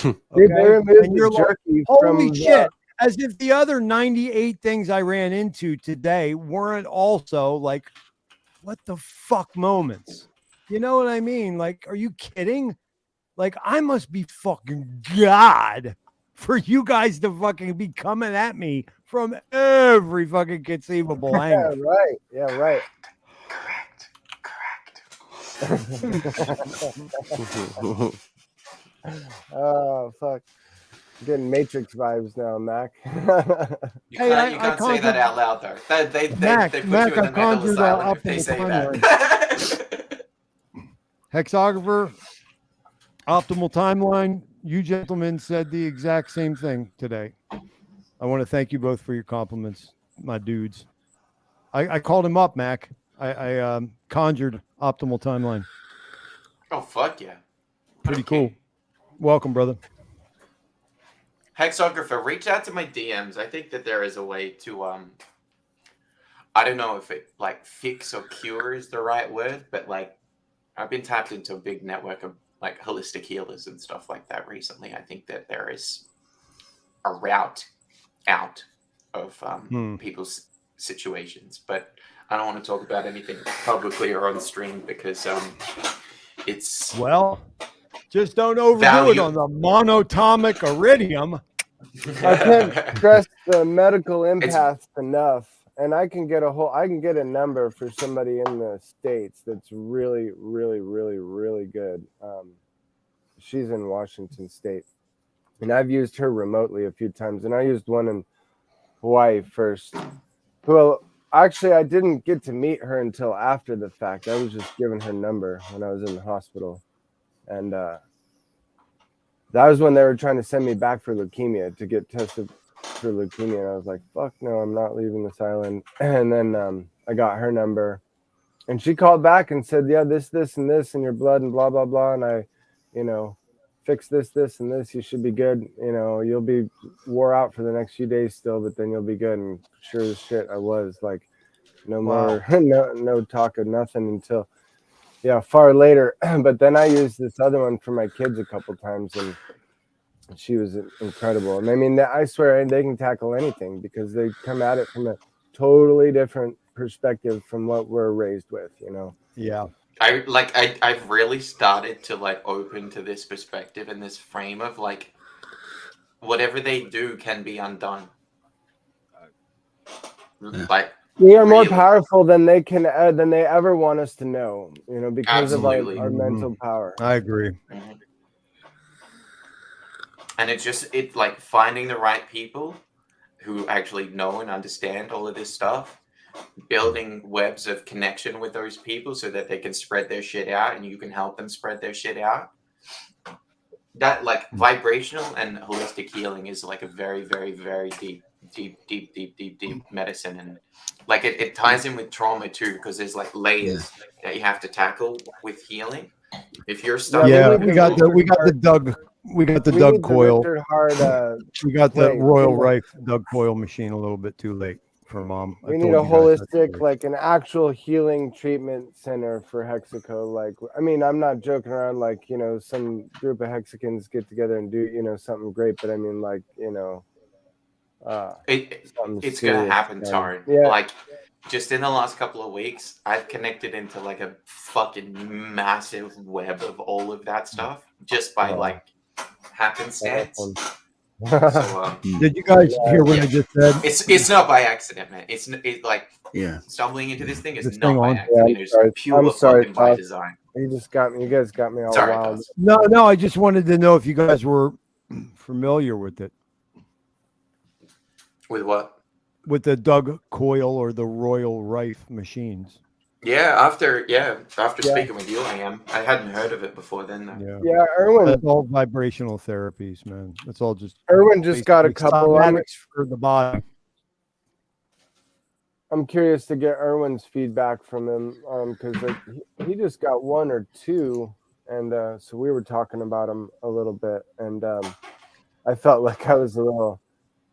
Okay? And you're like, holy shit. As if the other 98 things I ran into today weren't also like, what the fuck moments? You know what I mean? Like, are you kidding? Like, I must be fucking God for you guys to fucking be coming at me from every fucking conceivable angle. Yeah, right. Yeah, right. Oh, fuck. I'm getting Matrix vibes now, Mac. You can't say that out loud, though. They put you in the mental asylum if they say that. Hexographer, optimal timeline. You gentlemen said the exact same thing today. I want to thank you both for your compliments, my dudes. I called him up, Mac. I conjured optimal timeline. Oh, fuck yeah. Pretty cool. Welcome, brother. Hexographer, reach out to my DMs. I think that there is a way to, I don't know if it, like, fix or cure is the right word, but, like, I've been tapped into a big network of, like, holistic healers and stuff like that recently. I think that there is a route out of people's situations, but I don't want to talk about anything publicly or on stream because it's... Well, just don't overdo it on the monatomic iridium. I can't stress the medical empaths enough, and I can get a number for somebody in the States that's really, really, really, really good. She's in Washington State, and I've used her remotely a few times, and I used one in Hawaii first. Well, actually, I didn't get to meet her until after the fact. I was just given her number when I was in the hospital, and that was when they were trying to send me back for leukemia to get tested for leukemia. And I was like, fuck no, I'm not leaving this island. And then I got her number, and she called back and said, yeah, this, and this in your blood and blah, blah, blah. And I, fix this, and this, you should be good. You'll be wore out for the next few days still, but then you'll be good. And sure as shit, I was like, no more, no talk of nothing until, far later. But then I used this other one for my kids a couple times, and she was incredible. And I mean, I swear they can tackle anything because they come at it from a totally different perspective from what we're raised with, Yeah. I've really started to like open to this perspective and this frame of like whatever they do can be undone. Like we are more powerful than they ever want us to know, because Absolutely. of our mental power. I agree. And it's like finding the right people who actually know and understand all of this stuff, building webs of connection with those people so that they can spread their shit out and you can help them spread their shit out. That like vibrational and holistic healing is like a very, very, very deep medicine. And like it ties in with trauma too, because there's like layers that you have to tackle with healing. If you're stuck, we got the Doug Coyle. We got the Royal Rife Doug Coyle machine a little bit too late for Mom. We need a holistic, like an actual healing treatment center for Hexaco. Like, I mean, I'm not joking around. Like, some group of Hexicans get together and do, something great. But I mean, like, it's gonna happen, Taryn. Yeah. Like, just in the last couple of weeks, I've connected into like a fucking massive web of all of that stuff just by like happenstance. So, did you guys hear what I just said? It's not by accident, man. It's like stumbling into this thing is not by accident. It's pure fucking by design. You guys got me all wild. No, I just wanted to know if you guys were familiar with it. With what? With the Doug Coyle or the Royal Rife machines. Yeah, after speaking with you, I hadn't heard of it before then. Though. Yeah, Erwin. That's all vibrational therapies, man. That's all just. Erwin just got a couple. For the body. I'm curious to get Erwin's feedback from him because like, he just got 1 or 2, and so we were talking about him a little bit, and I felt like I was a little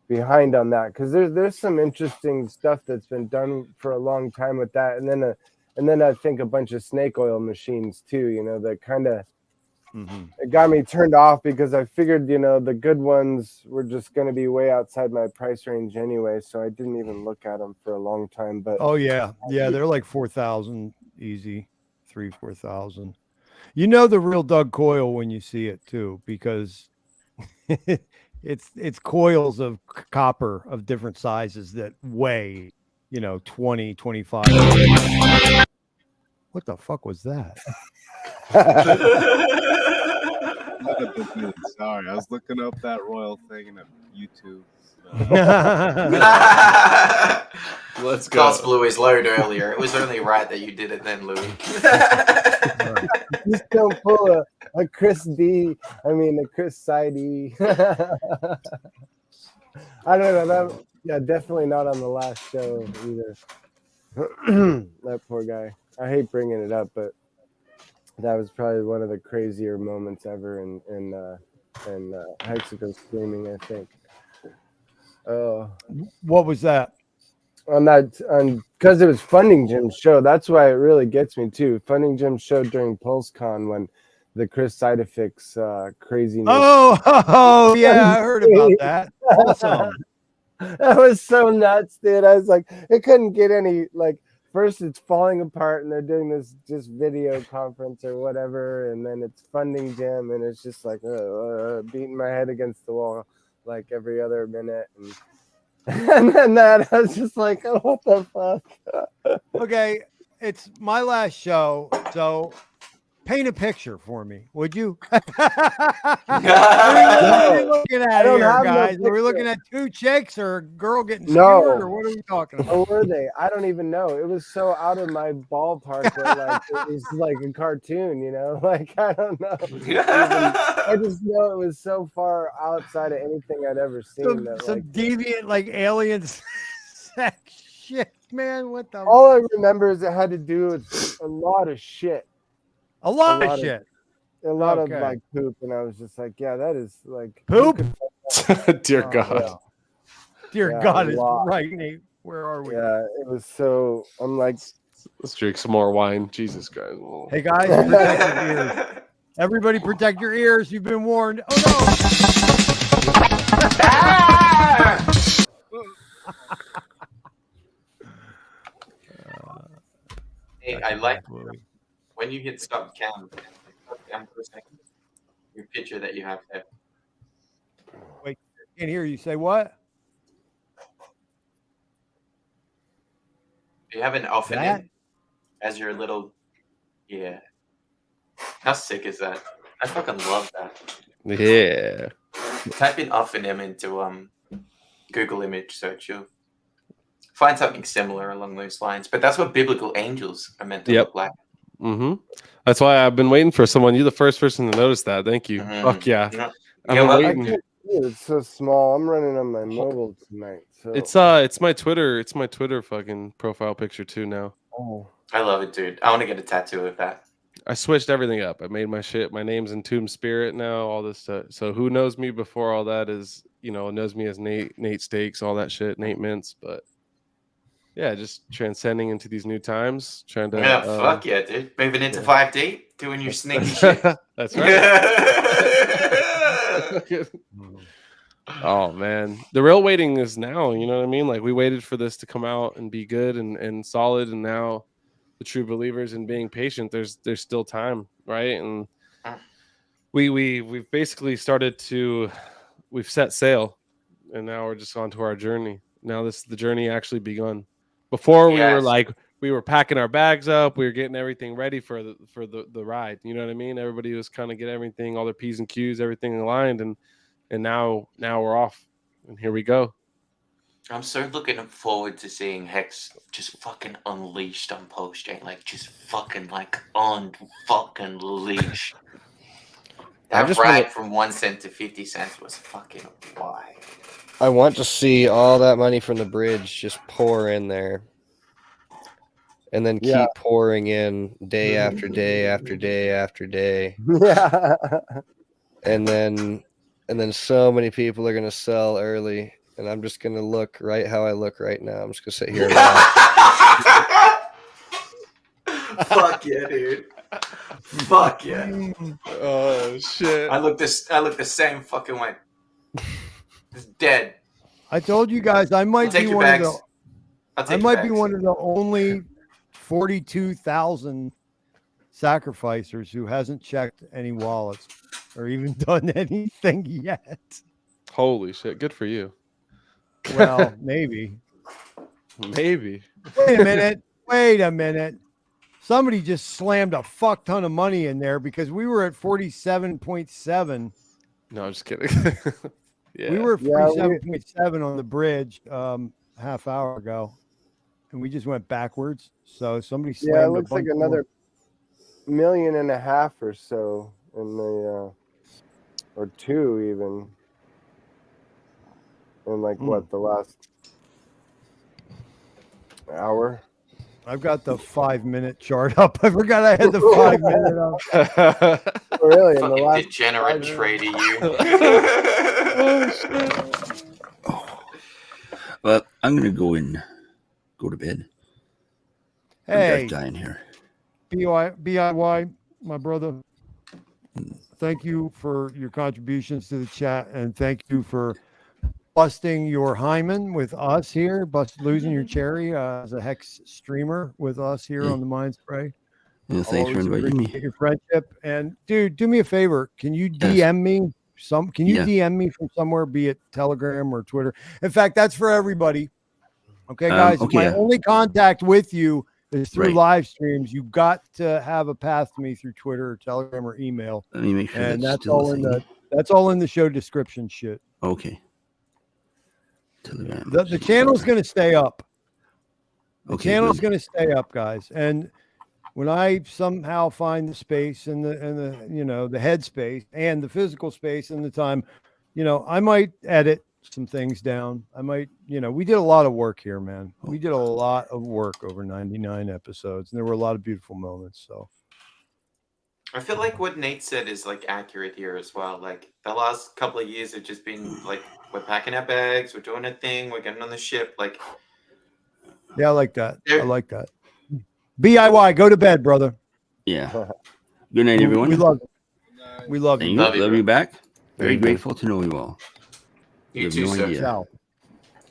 behind on that because there's some interesting stuff that's been done for a long time with that, and then I think a bunch of snake oil machines too. You know, that kind of. It got me turned off because I figured, you know, the good ones were just going to be way outside my price range anyway. So I didn't even look at them for a long time. But oh yeah, they're like 4,000 easy, 4,000. You know the real Doug coil when you see it too, because it's coils of copper of different sizes that weigh, 20, 25. What the fuck was that? Sorry, I was looking up that royal thing in YouTube. Let's go. Klaus blew his load earlier. It was only right that you did it then, Louis. Just don't pull a Chris D. I mean, a Chris Side E. I don't know. Definitely not on the last show either. That poor guy. I hate bringing it up, but that was probably one of the crazier moments ever in Hexaco streaming, I think. Oh, what was that? Because it was Funding Jim's show. That's why it really gets me too. Funding Jim's show during PulseCon when the Chris Sidefix craziness. Oh yeah, I heard about that. Awesome. That was so nuts, dude. I was like, it couldn't get any like. First, it's falling apart, and they're doing this just video conference or whatever, and then it's Funding Jim, and it's just like beating my head against the wall like every other minute, and then that I was just like, oh, what the fuck? Okay, it's my last show, so paint a picture for me, would you? What are we looking at here, guys? Are we looking at two chicks or a girl getting skewered, or what are we talking about? What were they? I don't even know. It was so out of my ballpark that like it was like a cartoon, Like I don't know. I just know it was so far outside of anything I'd ever seen. Some deviant like aliens sex shit, man. What the? All I remember is it had to do with a lot of shit. A lot of shit. A lot of like poop, and I was just like, yeah, that is like poop. Dear God. Yeah. Dear God, is right, Nate. Where are we? Yeah, it was so. I'm like, let's drink some more wine. Jesus Christ. Hey guys, protect your ears. Everybody, protect your ears. You've been warned. Oh no. Hey, I like. When you hit stop cam for a second, your picture that you have there. Wait, I can't hear you. Say what? You have an off and in as your little, yeah. How sick is that? I fucking love that. Yeah. Type in off and in into Google image search. You'll find something similar along those lines. But that's what biblical angels are meant to look like. Mm-hmm. That's why I've been waiting for someone. You're the first person to notice that. Thank you. Fuck yeah. I've been waiting. It's so small. I'm running on my mobile tonight. So it's my Twitter. It's my Twitter fucking profile picture too now. Oh, I love it, dude. I want to get a tattoo of that. I switched everything up. I made my shit. My name's Entombed Spirit now. All this stuff. So who knows me before all that is, knows me as Nate Steaks, all that shit, Nate Mintz, but. Yeah, just transcending into these new times, trying to. Yeah, fuck yeah, dude! Moving into 5D, doing your sneaky shit. That's right. Oh man, the real waiting is now. You know what I mean? Like we waited for this to come out and be good and solid, and now the true believers in being patient. There's still time, right? And we've basically started to we've set sail, and now we're just on to our journey. Now the journey actually begun. Before we were packing our bags up, we were getting everything ready for the ride. You know what I mean? Everybody was kind of getting everything, all their P's and Q's, everything aligned, and now we're off, and here we go. I'm so looking forward to seeing Hex just fucking unleashed on post chain, like just fucking like on fucking leash. That ride from 1 cent to 50 cents was fucking wild. I want to see all that money from the bridge just pour in there. And then keep pouring in day after day after day after day. Yeah. And then so many people are gonna sell early, and I'm just gonna look right how I look right now. I'm just gonna sit here and laugh. Fuck yeah, dude. Fuck yeah. Oh shit. I look the same fucking way. Just dead. I told you guys I might be one of the. I might be one of the only 42,000 sacrificers who hasn't checked any wallets or even done anything yet. Holy shit! Good for you. Well, maybe. Maybe. Wait a minute. Wait a minute. Somebody just slammed a fuck ton of money in there because we were at 47.7. No, I'm just kidding. Yeah. We were at 47.7 on the bridge half hour ago, and we just went backwards. So somebody slammed it looks like another 1.5 million or so in the or 2 even in like what, the last hour. I've got the 5-minute chart up. I forgot I had the 5-minute up. Oh, really? In the Fucking last degenerate trader, you. Oh shit. Well, I'm gonna go to bed. Hey, I'm dying here. BIY, my brother. Thank you for your contributions to the chat, and thank you for busting your hymen with us here, losing your cherry as a Hex streamer with us here on the Mindspray. Yeah, thanks for inviting me. Your friendship, and dude, do me a favor. Can you DM me Can you DM me from somewhere, be it Telegram or Twitter? In fact, that's for everybody. Okay, guys. My only contact with you is through live streams. You got to have a path to me through Twitter or Telegram or email. Let me make sure and that's all in the show description shit. Okay. Telegram. The channel's going to stay up. The channel's going to stay up, guys. And when I somehow find the space and the head space and the physical space and the time, I might edit some things down. I might, we did a lot of work here, man. We did a lot of work over 99 episodes, and there were a lot of beautiful moments. So I feel like what Nate said is like accurate here as well. Like the last couple of years have just been like, we're packing our bags, we're doing a thing, we're getting on the ship. Like, yeah, I like that. I like that. BIY, go to bed, brother. Yeah. Good night, everyone. We love you. We love you. Love you back. Very grateful to know you all. You too, sir. Ciao.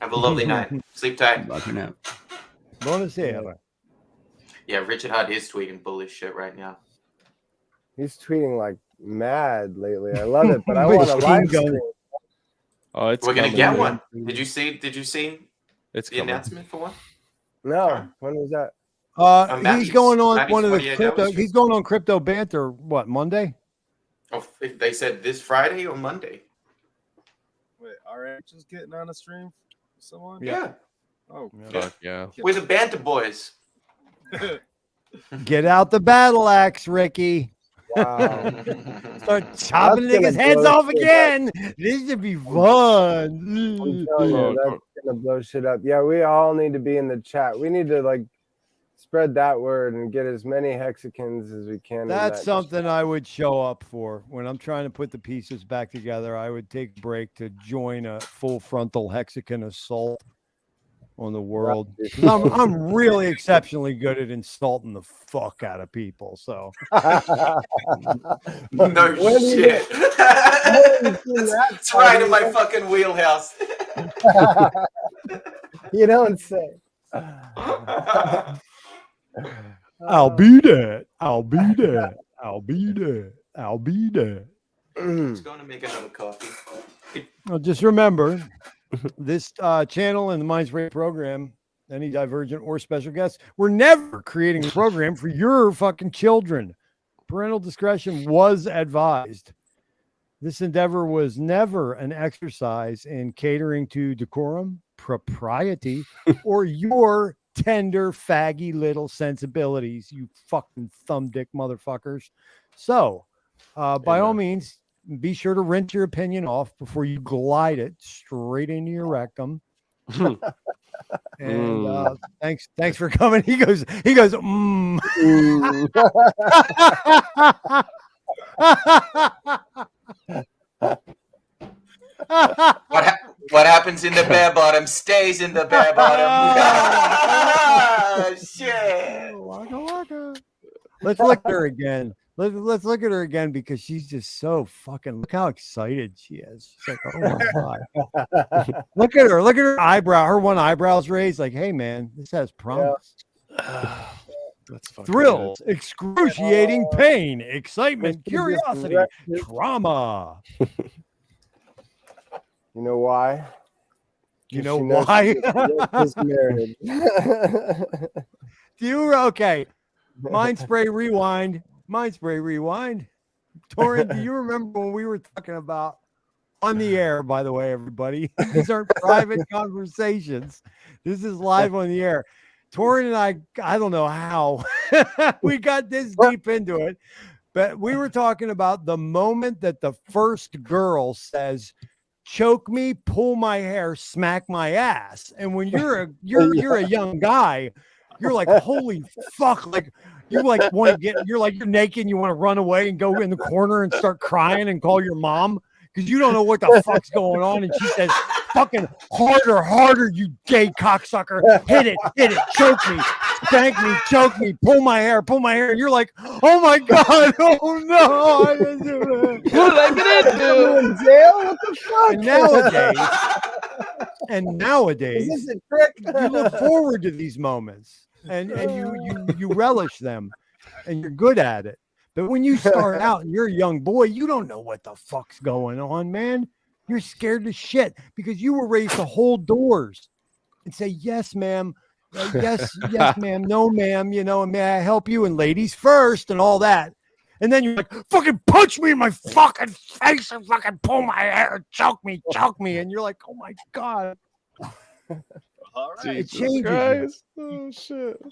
Have a lovely night. Sleep tight. Bye for now. Buonasera. Yeah, Richard Hart is tweeting bullish shit right now. He's tweeting like mad lately. I love it, but I want a live stream. Oh, it's We're gonna coming. get one. Did you see it's the announcement for one? No, when was that? He's going on one of the crypto. He's going on crypto banter. What, Monday? Oh, they said this Friday or Monday. Wait, RH is getting on a stream? Someone? Yeah. Oh, fuck yeah. We're the Banter Boys. Get out the battle axe, Ricky. Wow. Start chopping niggas' heads off again. This should be fun. That's gonna blow shit up. Yeah, we all need to be in the chat. We need to like spread that word and get as many hexagons as we can. That's something I would show up for when I'm trying to put the pieces back together. I would take a break to join a full frontal hexagon assault on the world. I'm really exceptionally good at insulting the fuck out of people. So no shit. It's right in my fucking wheelhouse. You don't say. I'll be there. I'll be there. I'll be there. I'll be there. I'm just going to make another coffee. Well, just remember, this channel and the Mindspray program, any divergent or special guests, we're never creating a program for your fucking children. Parental discretion was advised. This endeavor was never an exercise in catering to decorum, propriety or your tender, faggy little sensibilities, you fucking thumb dick motherfuckers. So, by all means, be sure to rinse your opinion off before you glide it straight into your rectum. And thanks for coming. He goes, What happens in the bare bottom stays in the bare bottom. Shit. Let's look at her again. Let's look at her again because she's just so fucking. Look how excited she is. She's like, oh my god. Look at her. Look at her eyebrow. Her one eyebrow's raised. Like, hey man, this has promise. That's Thrills, excruciating pain, excitement, curiosity, trauma. You know why? You know why? Married. Okay. Mindspray rewind. Mindspray rewind. Torin, do you remember when we were talking about on the air, by the way, everybody? These aren't private conversations. This is live on the air. Torin and I don't know how we got this deep into it, but we were talking about the moment that the first girl says, choke me, pull my hair, smack my ass. And when you're a young guy, you're like, holy fuck, like you like want to get, you're naked and you want to run away and go in the corner and start crying and call your mom because you don't know what the fuck's going on. And she says, fucking harder, you gay cocksucker. Hit it, choke me, spank me, choke me, pull my hair. And you're like, oh my God, oh no, I didn't do that. What did I get into? In jail? What the fuck? And nowadays, Is this a trick? you look forward to these moments and you relish them and you're good at it. But when you start out and you're a young boy, you don't know what the fuck's going on, man. You're scared to shit because you were raised to hold doors and say, yes, ma'am. Yes, ma'am. No, ma'am. You know, may I help you? And ladies first and all that. And then you're like, fucking punch me in my fucking face and fucking pull my hair, choke me. And you're like, oh my God. All right. It changes you. Oh, shit.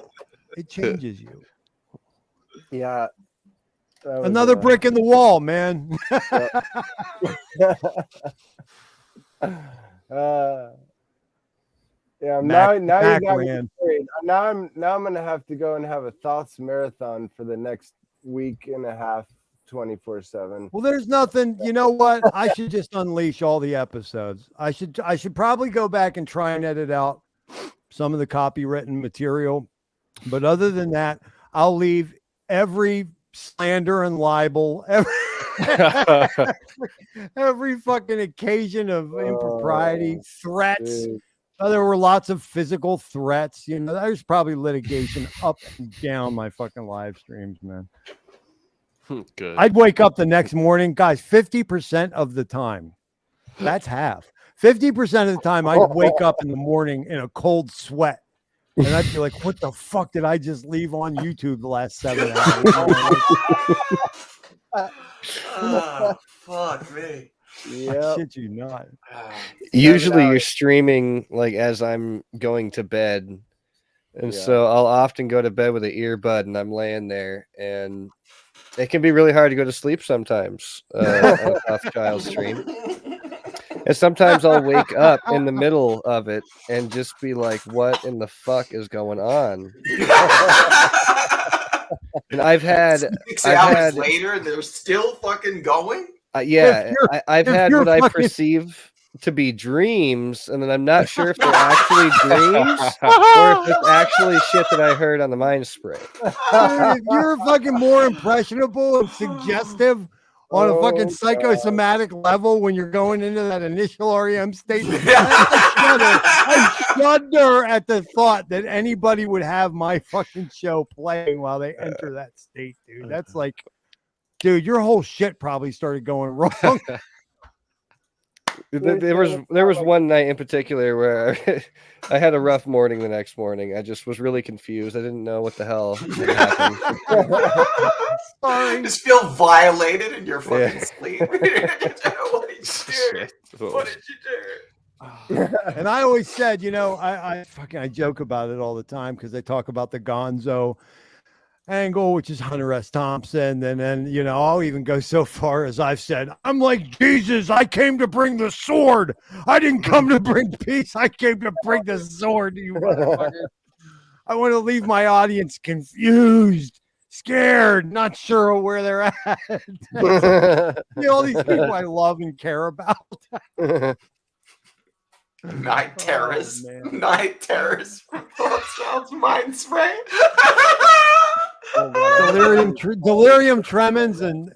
It changes you. Yeah. Another brick in the wall, man. Yeah, now you got me worried. Now I'm gonna have to go and have a thoughts marathon for the next week and a half, 24/7. Well, there's nothing. You know what? I should just unleash all the episodes. I should probably go back and try and edit out some of the copywritten material. But other than that, I'll leave every slander and libel, every fucking occasion of impropriety, threats. There were lots of physical threats. You know, there's probably litigation up and down my fucking live streams, man. Good. I'd wake up the next morning, guys, 50% of the time. That's half. 50% of the time, I'd wake up in the morning in a cold sweat. And I'd be like, what the fuck did I just leave on YouTube the last 7 hours? Oh, fuck me. Yeah, shit you not. Usually you're streaming like as I'm going to bed. And so I'll often go to bed with an earbud and I'm laying there and it can be really hard to go to sleep sometimes on a Tough Child stream. And sometimes I'll wake up in the middle of it and just be like, what in the fuck is going on? And I've had 6 hours later, they're still fucking going. I've had what I perceive to be dreams, and then I'm not sure if they're actually dreams or if it's actually shit that I heard on the Mindspray. If you're fucking more impressionable and suggestive on a fucking psychosomatic level when you're going into that initial REM state, I shudder at the thought that anybody would have my fucking show playing while they enter that state, dude. That's like, dude, your whole shit probably started going wrong. There was one night in particular where I had a rough morning the next morning. I just was really confused. I didn't know what the hell had happened. Sorry. Just feel violated in your fucking sleep. What did you do? What did you do? And I always said, I joke about it all the time because they talk about the Gonzo angle, which is Hunter S. Thompson. And then, I'll even go so far as I've said, I'm like Jesus. I came to bring the sword. I didn't come to bring peace. I came to bring the sword, you motherfucker. I want to leave my audience confused, scared, not sure where they're at. All these people I love and care about. Night terrors. Night terrors from Child's Mindspray. Delirium tremens and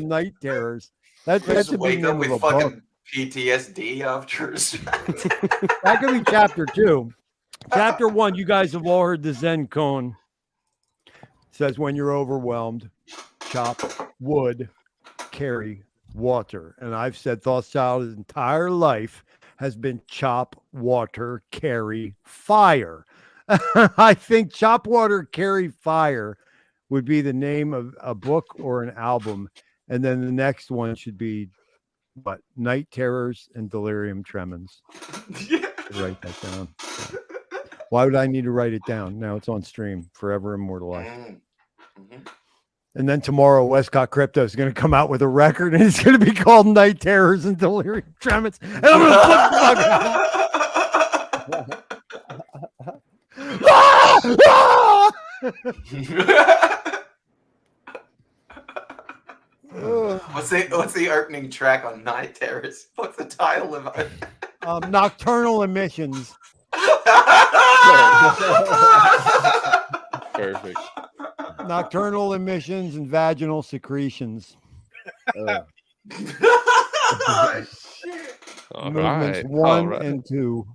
night terrors. That Just should be wake the up name of with a book. fucking PTSD after. That could be chapter 2. Chapter 1, you guys have all heard the Zen koan. It says, when you're overwhelmed, chop wood, carry water. And I've said Rothschild's entire life has been chop water, carry fire. I think chop water, carry fire would be the name of a book or an album. And then the next one should be what? Night Terrors and Delirium Tremens. Write that down. Why would I need to write it down? Now it's on stream, forever immortalized. And then tomorrow, Westcott Crypto is going to come out with a record, and it's going to be called Night Terrors and Delirium Tremens. And I'm going to flip the fuck out. What's the opening track on Night Terrors? What's the title of it? Nocturnal Emissions. Perfect. Nocturnal emissions and vaginal secretions. Oh, shit. Movements 1 and 2.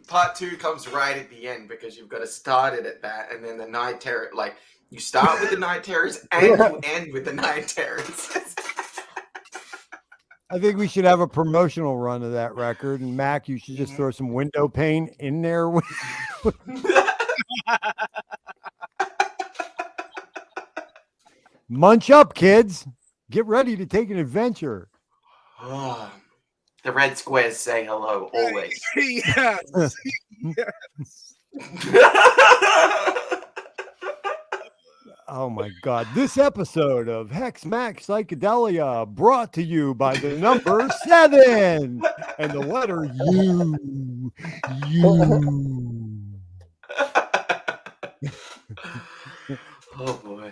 Part 2 comes right at the end because you've got to start it at that, and then the Night Terror. Like you start with the Night Terrors and you end with the Night Terrors. I think we should have a promotional run of that record. And Mac, you should just throw some window pane in there. Munch up, kids. Get ready to take an adventure. The red squares say hello always. Yes. Yes. Oh my God. This episode of Hex Max Psychedelia brought to you by the number 7 and the letter U. Oh boy.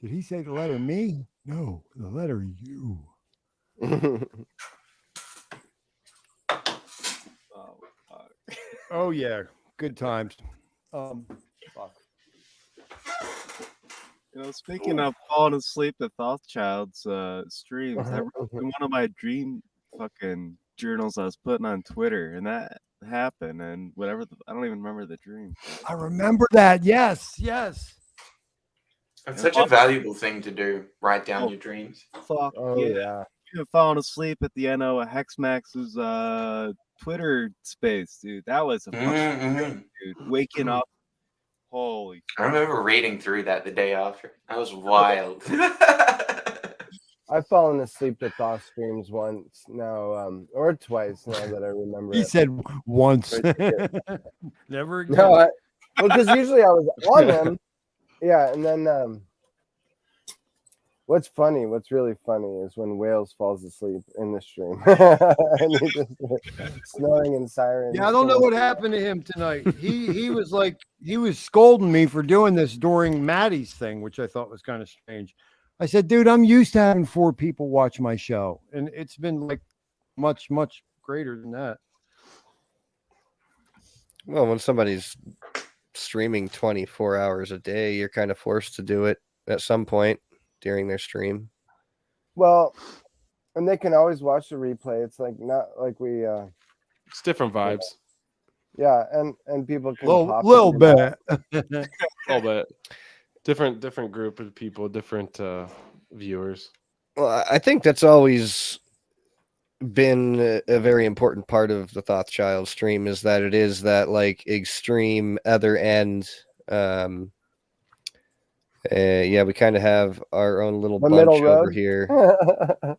Did he say the letter me? No, the letter U. Oh yeah, good times. Fuck. Speaking of falling asleep at Rothschild's streams, I wrote in one of my dream fucking journals I was putting on Twitter, and that happened. And whatever, I don't even remember the dream. I remember that. Yes. It's such a valuable thing to do. Write down your dreams. Fuck yeah. You're falling asleep at the end of Hexmax's Twitter space, dude. That was a fucking dream, dude. Waking up. Holy. I remember reading through that the day after. That was wild. I've fallen asleep to Thoth streams once now, or twice now that I remember. He said once. Never again. No, because usually I was on them. Yeah, and then what's really funny is when Wales falls asleep in the stream. And he just snoring and sirens. Yeah, I don't know what happened to him tonight. He was scolding me for doing this during Maddie's thing, which I thought was kind of strange. I said, dude, I'm used to having 4 people watch my show, and it's been like much, much greater than that. Well, when somebody's streaming 24 hours a day, you're kind of forced to do it at some point during their stream. Well, and they can always watch the replay. It's like not like we it's different vibes. Yeah, and people can little bit. Little bit. Different group of people, different viewers. Well, I think that's always been a very important part of the Rothschild stream, is that it is that like extreme other end Yeah, we kind of have our own little The bunch middle over road. here. A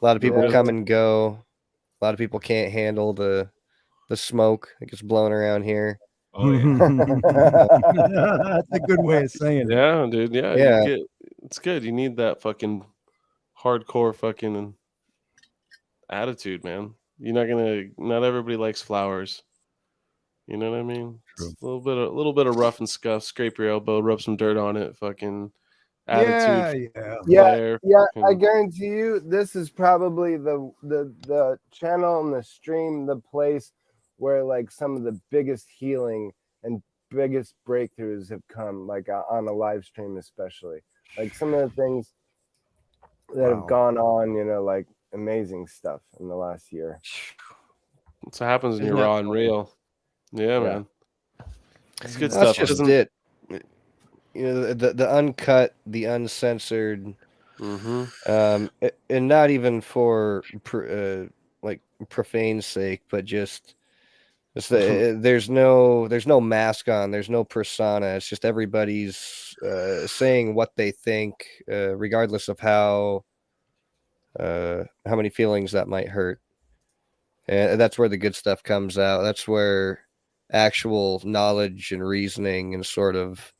lot of people Yeah. come and go. A lot of people can't handle the smoke that gets blown around here. Oh yeah. That's a good way of saying it. Yeah, dude. Yeah, Yeah. it's good. You need that fucking hardcore fucking attitude, man. Not everybody likes flowers. You know what I mean? It's a little bit of rough and scuff. Scrape your elbow, rub some dirt on it. Fucking attitude. Yeah, I fucking- guarantee you, this is probably the channel and the stream, the place where like some of the biggest healing and biggest breakthroughs have come, like on a live stream, especially. Like some of the things that have gone on, you know, like amazing stuff in the last year. That's what happens when Isn't you're that raw and real. Yeah, man. It's good That's stuff. just it. You know, the uncut, the uncensored, and not even for like profane sake, but just there's no mask on, there's no persona. It's just everybody's saying what they think, regardless of how many feelings that might hurt. And that's where the good stuff comes out. That's where actual knowledge and reasoning and sort of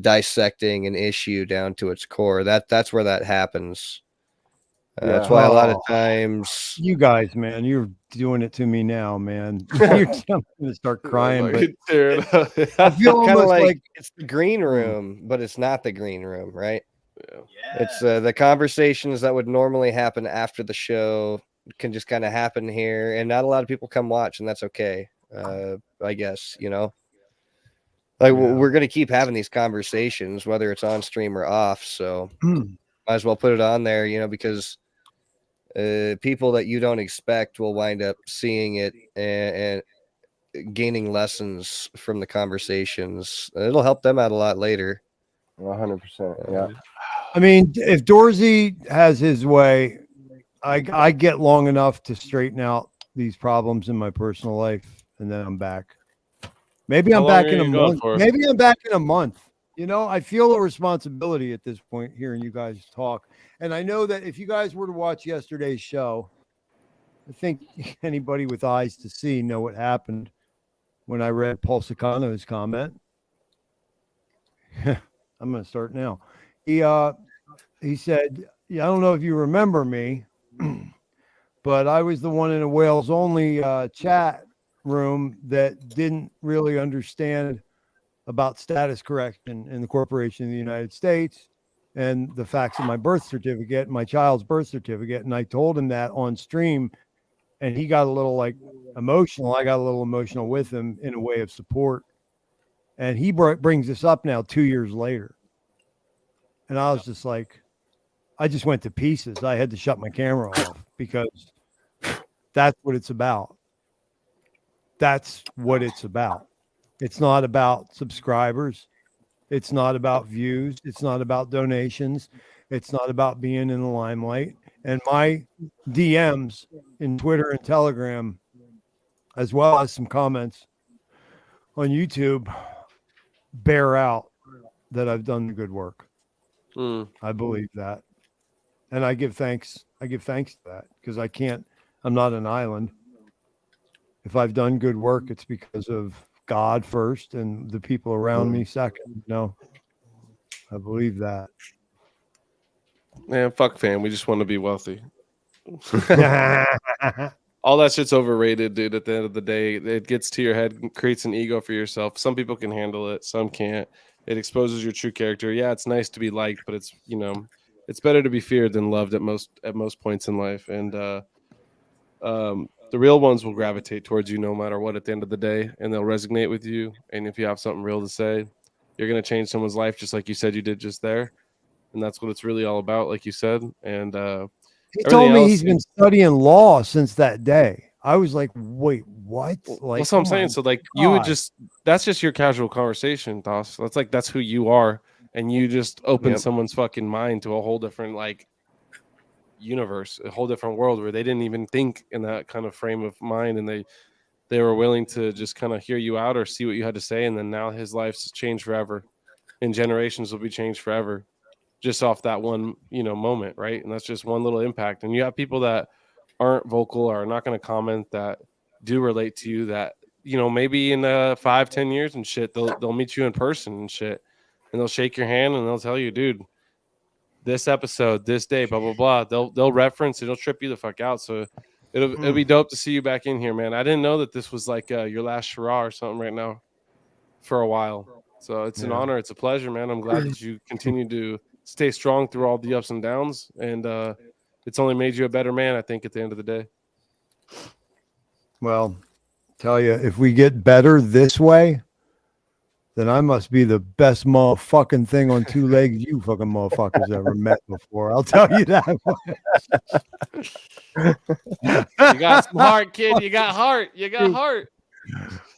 dissecting an issue down to its core, that's where that happens. That's why a lot of times you guys, man, you're doing it to me now, man. I'm gonna start crying, but I feel kind of almost like, like it's the green room, but it's not the green room, right? It's the conversations that would normally happen after the show can just kind of happen here, and not a lot of people come watch, and that's okay. I guess, you know, like we're gonna keep having these conversations whether it's on stream or off, so might as well put it on there, you know, because people that you don't expect will wind up seeing it and gaining lessons from the conversations. It'll help them out a lot later. 100%. Yeah. I mean, if Dorsey has his way, I get long enough to straighten out these problems in my personal life, and then I'm back. Maybe How I'm long back are in a you going month. for? Maybe I'm back in a month. You know, I feel a responsibility at this point hearing you guys talk. And I know that if you guys were to watch yesterday's show, I think anybody with eyes to see know what happened when I read Paul Sicano's comment. I'm going to start now. He said, yeah, I don't know if you remember me, but I was the one in a Wales only chat room that didn't really understand about status correction in the corporation of the United States and the facts of my birth certificate, my child's birth certificate. And I told him that on stream, and he got a little like emotional. I got a little emotional with him in a way of support. And he brings this up now 2 years later. And I was just like, I just went to pieces. I had to shut my camera off because that's what it's about. That's what it's about. It's not about subscribers. It's not about views. It's not about donations. It's not about being in the limelight. And my DMs in Twitter and Telegram, as well as some comments on YouTube, bear out that I've done the good work. I believe that. And I give thanks. I give thanks to that because I'm not an island. If I've done good work, it's because of God first and the people around me second. No, I believe that. Man, fuck fam. We just want to be wealthy. All that shit's overrated, dude. At the end of the day, it gets to your head, creates an ego for yourself. Some people can handle it, some can't. It exposes your true character. Yeah, it's nice to be liked, but it's, you know, it's better to be feared than loved at most points in life. And the real ones will gravitate towards you no matter what at the end of the day, and they'll resonate with you. And if you have something real to say, you're going to change someone's life just like you said you did just there. And that's what it's really all about, like you said. And he told me he's been studying law since that day. I was like, wait, what? Like, that's what I'm saying. So like you would just, that's just your casual conversation, Doss. That's who you are. And you just open someone's fucking mind to a whole different like universe, a whole different world where they didn't even think in that kind of frame of mind, and they were willing to just kind of hear you out or see what you had to say, and then now his life's changed forever. and generations will be changed forever just off that one, moment, right? And that's just one little impact. And you have people that aren't vocal or are not going to comment that do relate to you, that maybe in 5-10 years and shit, they'll meet you in person and shit, and they'll shake your hand and they'll tell you, dude, this episode, this day, blah blah blah. They'll reference, it'll trip you the fuck out. So it'll be dope to see you back in here, man. I didn't know that this was like your last hurrah or something right now for a while. So it's an honor, it's a pleasure, man. I'm glad that you continue to stay strong through all the ups and downs, and it's only made you a better man, I think, at the end of the day. Well, tell you, if we get better this way, then I must be the best motherfucking thing on two legs you fucking motherfuckers ever met before. I'll tell you that. You got some heart, kid. You got heart. You got heart.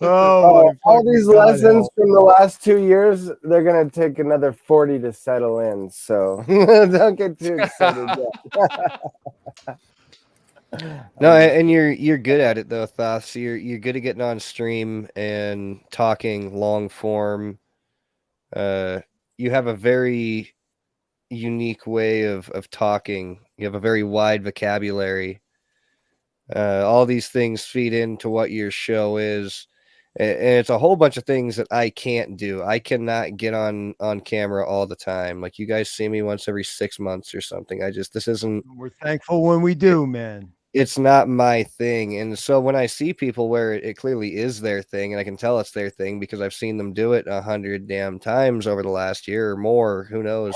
Oh, all these lessons from the last 2 years, they're gonna take another 40 to settle in. So don't get too excited yet. No, and you're good at it though, Thoth. You're good at getting on stream and talking long form. You have a very unique way of talking. You have a very wide vocabulary. All these things feed into what your show is, and it's a whole bunch of things that I can't do. I cannot get on camera all the time. Like, you guys see me once every 6 months or something. This isn't. We're thankful when we do, man. It's not my thing. And so when I see people where it clearly is their thing, and I can tell it's their thing because I've seen them do it 100 damn times over the last year or more, who knows?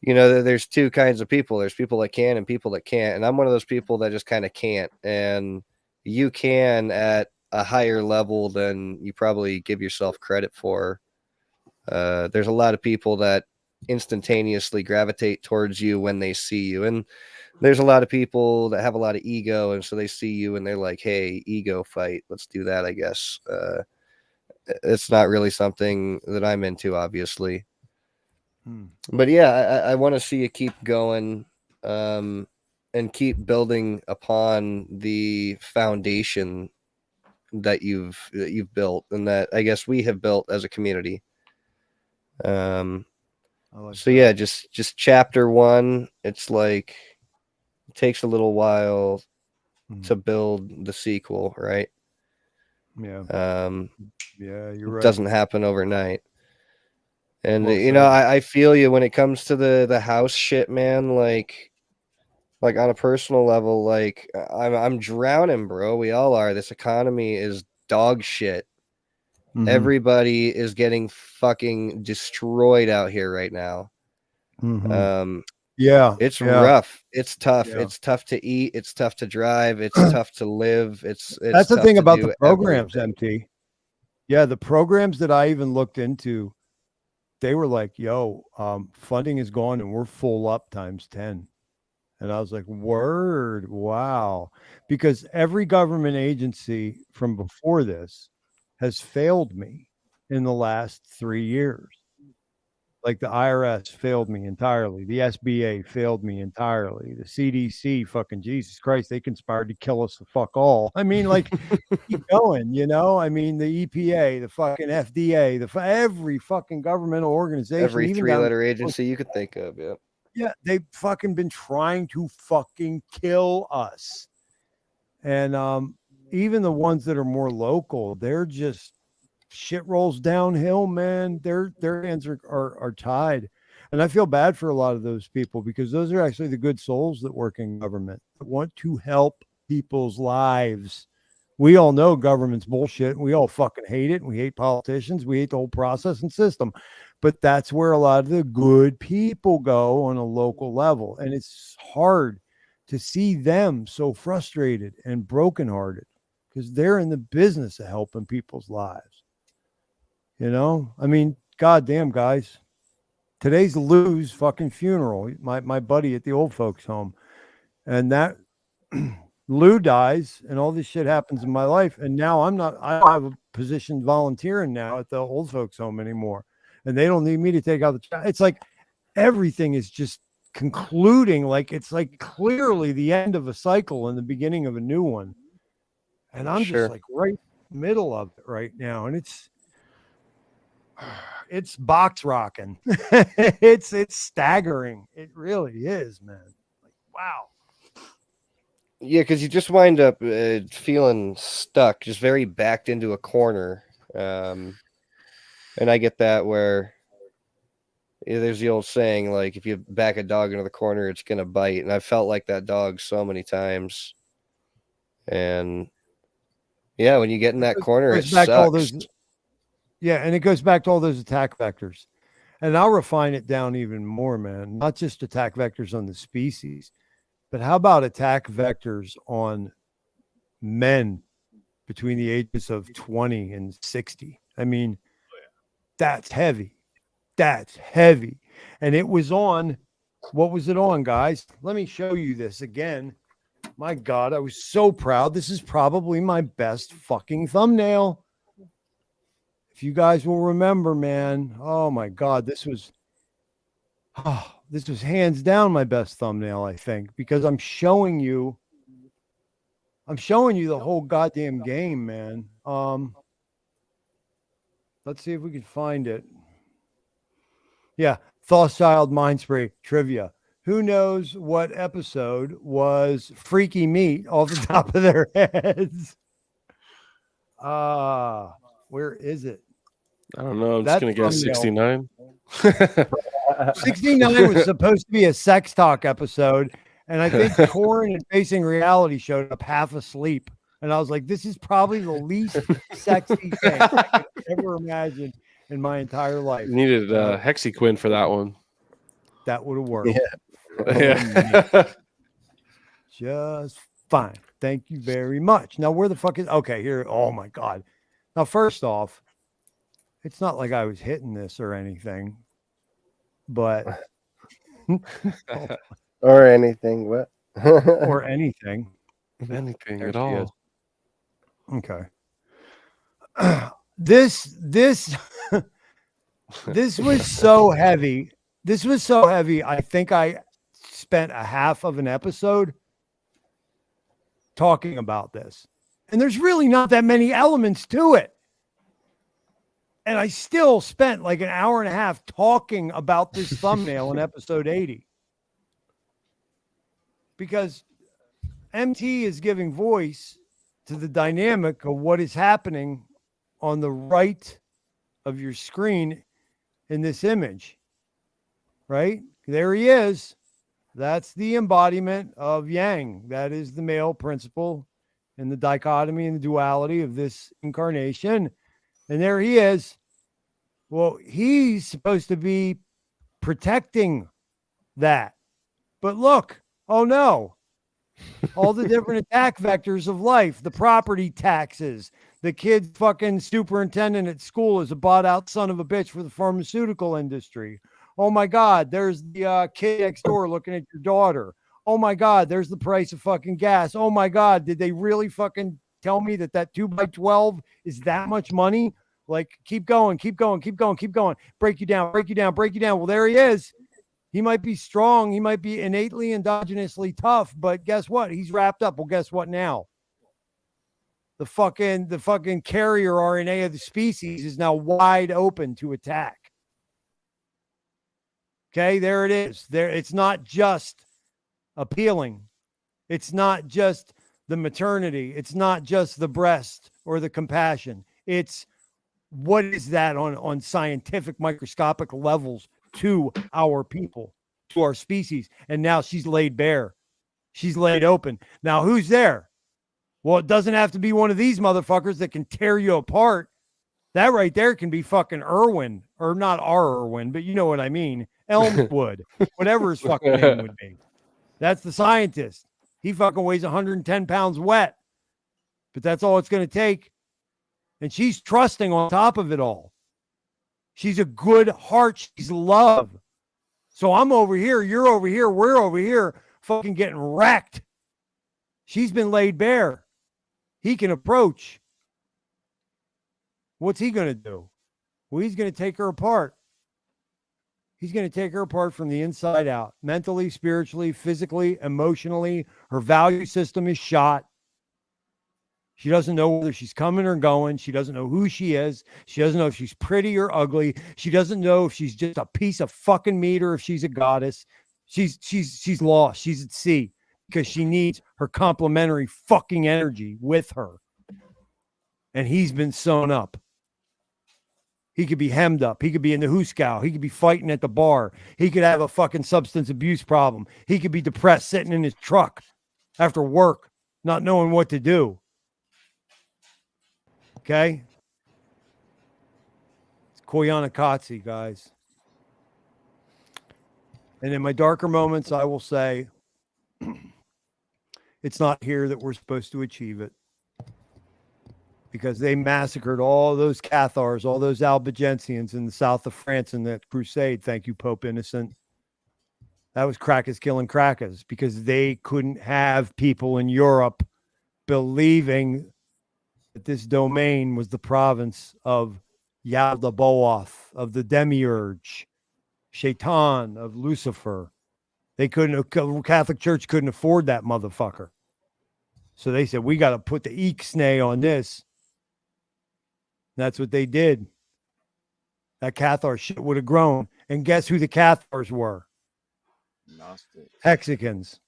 There's two kinds of people. There's people that can and people that can't. And I'm one of those people that just kind of can't. And you can at a higher level than you probably give yourself credit for. There's a lot of people that instantaneously gravitate towards you when they see you. And there's a lot of people that have a lot of ego, and so they see you and they're like, hey, ego fight, let's do that, I guess. It's not really something that I'm into, obviously. But yeah, I want to see you keep going, and keep building upon the foundation that you've built, and that I guess we have built as a community. So yeah, just chapter 1. It's like, it takes a little while to build the sequel, right? Yeah. Yeah, you're right. It doesn't happen overnight. And Well, I feel you when it comes to the house shit, man. Like on a personal level, like I'm drowning, bro. We all are. This economy is dog shit. Mhm. Everybody is getting fucking destroyed out here right now. Mhm. Yeah, it's yeah. rough. It's tough. Yeah. It's tough to eat. It's tough to drive. It's tough to live. It's That's the tough thing to about do the programs, everything. MT. Yeah, the programs that I even looked into, they were like, yo, funding is gone and we're full up times 10. And I was like, word, wow. Because every government agency from before this has failed me in the last 3 years. Like the IRS failed me entirely. The SBA failed me entirely. The CDC, fucking Jesus Christ, they conspired to kill us the fuck all. I mean, like, keep going, I mean, the EPA, the fucking FDA, every fucking governmental organization. Every even 3-letter agency you could think of, yeah. Yeah, they've fucking been trying to fucking kill us. And even the ones that are more local, they're just shit rolls downhill, man. Their hands are tied. And I feel bad for a lot of those people, because those are actually the good souls that work in government, that want to help people's lives. We all know government's bullshit. We all fucking hate it. We hate politicians. We hate the whole process and system. But that's where a lot of the good people go on a local level. And it's hard to see them so frustrated and brokenhearted, because they're in the business of helping people's lives. I mean, goddamn, guys. Today's Lou's fucking funeral, my buddy at the old folks home. And that Lou dies and all this shit happens in my life. And now I don't have a position volunteering now at the old folks home anymore. And they don't need me to take out the child. It's like everything is just concluding. Like, it's like clearly the end of a cycle and the beginning of a new one. And I'm just like right middle of it right now. And it's box rocking. it's staggering. It really is, man. Like, wow. Yeah, because you just wind up feeling stuck, just very backed into a corner. And I get that where there's the old saying, like, if you back a dog into the corner, it's going to bite. And I felt like that dog so many times. And yeah, when you get in that corner, it sucks. Yeah, and it goes back to all those attack vectors. And I'll refine it down even more, man. Not just attack vectors on the species, but how about attack vectors on men between the ages of 20 and 60? I mean, that's heavy. That's heavy. And it was on, what was it on, guys? Let me show you this again. My God, I was so proud. This is probably my best fucking thumbnail. If you guys will remember, man. Oh my God, this was hands down my best thumbnail, I think, because I'm showing you the whole goddamn game, man. Let's see if we can find it. Yeah, 𝕄₂ Mindspray trivia. Who knows what episode was freaky meat off the top of their heads? Where is it? I don't know. I'm just going to guess 69. 69 was supposed to be a sex talk episode. And I think Corin and Facing Reality showed up half asleep. And I was like, this is probably the least sexy thing I could ever imagine in my entire life. Needed Hexaquin for that one. That would have worked. Yeah. Just fine. Thank you very much. Now, where the fuck is... Okay, here. Oh, my God. Now, first off, it's not like I was hitting this or anything, but... or anything. What? or anything. Anything There at she all. is. Okay. This was so heavy. This was so heavy. I think I spent a half of an episode talking about this. And there's really not that many elements to it. And I still spent like an hour and a half talking about this thumbnail in episode 80. Because MT is giving voice to the dynamic of what is happening on the right of your screen in this image, right? There he is. That's the embodiment of Yang. That is the male principle in the dichotomy and the duality of this incarnation. And there he is. Well, he's supposed to be protecting that. But look, oh no. All the different attack vectors of life, the property taxes, the kid fucking superintendent at school is a bought out son of a bitch for the pharmaceutical industry. Oh my God, there's the kid next door looking at your daughter. Oh my God, there's the price of fucking gas. Oh my God, did they really fucking tell me that 2x12 is that much money? Like, keep going, keep going, keep going, keep going. Break you down, break you down, break you down. Well, there he is. He might be strong. He might be innately endogenously tough, but guess what? He's wrapped up. Well, guess what now? The fucking carrier RNA of the species is now wide open to attack. Okay, there it is. There, it's not just appealing. It's not just the maternity. It's not just the breast or the compassion. It's what is that on scientific microscopic levels to our people, to our species. And now she's laid bare. She's laid open. Now who's there? Well, it doesn't have to be one of these motherfuckers that can tear you apart. That right there can be fucking Irwin, or not our Irwin, but you know what I mean. Elmwood, whatever his fucking name would be. That's the scientist. He fucking weighs 110 pounds wet, but that's all it's going to take. And she's trusting on top of it all. She's a good heart. She's love. So I'm over here. You're over here. We're over here fucking getting wrecked. She's been laid bare. He can approach. What's he going to do? Well, he's going to take her apart. He's going to take her apart from the inside out, mentally, spiritually, physically, emotionally. Her value system is shot. She doesn't know whether she's coming or going. She doesn't know who she is. She doesn't know if she's pretty or ugly. She doesn't know if she's just a piece of fucking meat or if she's a goddess. She's lost. She's at sea because she needs her complementary fucking energy with her. And he's been sewn up. He could be hemmed up. He could be in the 𝕉𝕗𝑚. He could be fighting at the bar. He could have a fucking substance abuse problem. He could be depressed sitting in his truck after work, not knowing what to do. Okay? It's 𝕄ᴜʟ𝕱ᴇ, guys. And in my darker moments, I will say, it's not here that we're supposed to achieve it. Because they massacred all those Cathars, all those Albigensians in the south of France in that crusade. Thank you, Pope Innocent. That was crackers killing crackers because they couldn't have people in Europe believing that this domain was the province of Yaldabaoth, of the demiurge, Shaitan, of Lucifer. They couldn't, the Catholic Church couldn't afford that motherfucker. So they said, we got to put the 𝕋𝕟 on this. That's what they did. That Cathar shit would have grown. And guess who the Cathars were? Gnostics. Hexicans.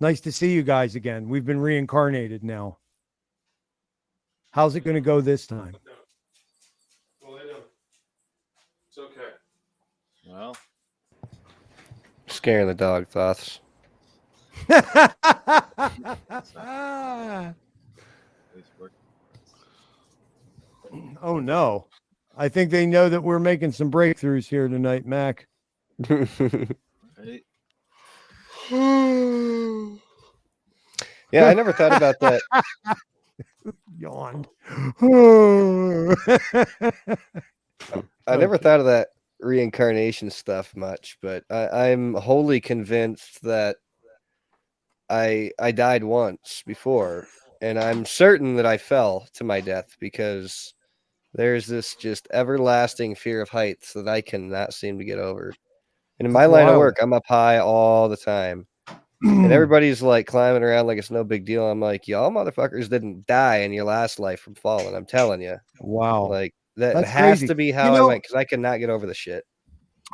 Nice to see you guys again. We've been reincarnated now. How's it going to go this time? It's okay. Well, Scaring the dog, thoughts. Oh no. I think they know that we're making some breakthroughs here tonight, Mac. Right. Yeah, I never thought about that. Yawned. I never thought of that reincarnation stuff much, but I'm wholly convinced that I died once before, and I'm certain that I fell to my death because there's this just everlasting fear of heights that I cannot seem to get over. And in my line of work, I'm up high all the time. And everybody's like climbing around like it's no big deal. I'm like, y'all motherfuckers didn't die in your last life from falling. I'm telling you. Wow. Like that That's has crazy. to be how I went because I cannot get over the shit.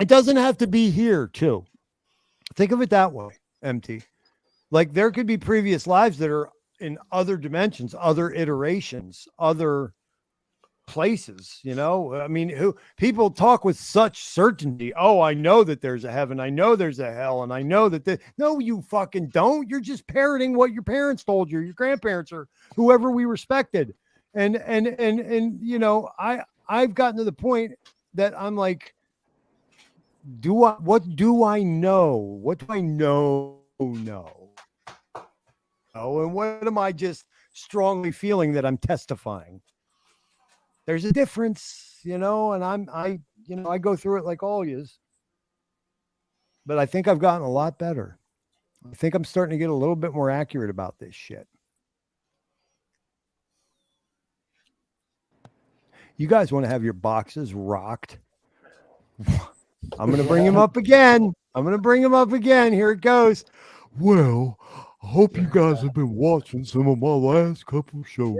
It doesn't have to be here, too. Think of it that way, MT. Like there could be previous lives that are in other dimensions, other iterations, other places, you know. I mean, people talk with such certainty. Oh, I know that there's a heaven. I know there's a hell. And I know that no, you fucking don't. You're just parroting what your parents told you, your grandparents or whoever we respected. And you know, I've gotten to the point that I'm like, what do I know? What do I know? Oh, and what am I just strongly feeling that I'm testifying? There's a difference, you know, and I go through it like all yous. But I think I've gotten a lot better. I think I'm starting to get a little bit more accurate about this shit. You guys want to have your boxes rocked? I'm going to bring him up again. Here it goes. Well, I hope you guys have been watching some of my last couple of shows.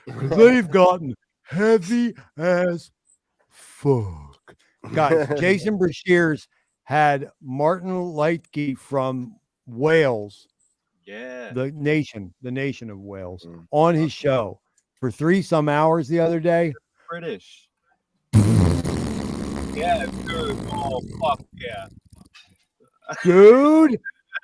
Because they've gotten heavy as fuck. Guys, Jason Brashears had Martin Lightke from Wales. Yeah. The nation of Wales on his show for 3-some hours the other day. British. Yeah, dude. Oh, fuck yeah. Dude,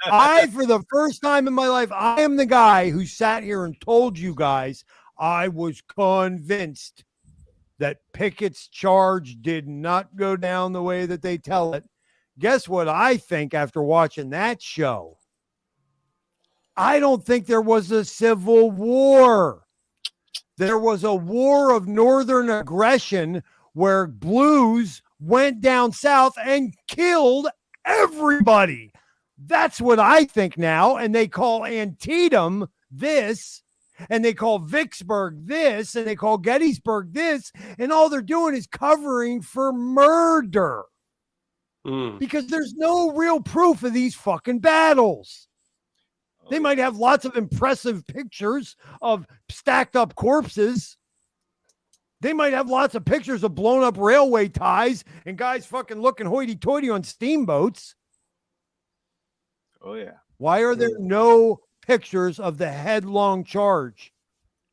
for the first time in my life, I am the guy who sat here and told you guys I was convinced that Pickett's charge did not go down the way that they tell it. Guess what I think after watching that show? I don't think there was a civil war. There was a war of northern aggression where blues went down south and killed everybody. That's what I think now. And they call Antietam this, and they call Vicksburg this, and they call Gettysburg this, and all they're doing is covering for murder. Because there's no real proof of these fucking battles. They might have lots of impressive pictures of stacked up corpses. They might have lots of pictures of blown up railway ties and guys fucking looking hoity-toity on steamboats. Oh, yeah. Why are there no pictures of the headlong charge?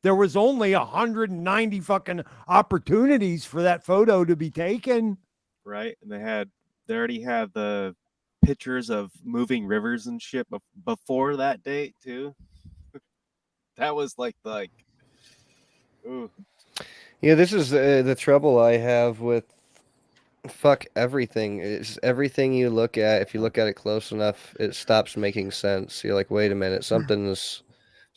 There was only 190 fucking opportunities for that photo to be taken. Right? And they already have the pictures of moving rivers and shit before that date too. That was like ooh. Yeah, this is the trouble I have with fuck everything. It's everything you look at. If you look at it close enough, it stops making sense. You're like, wait a minute, something's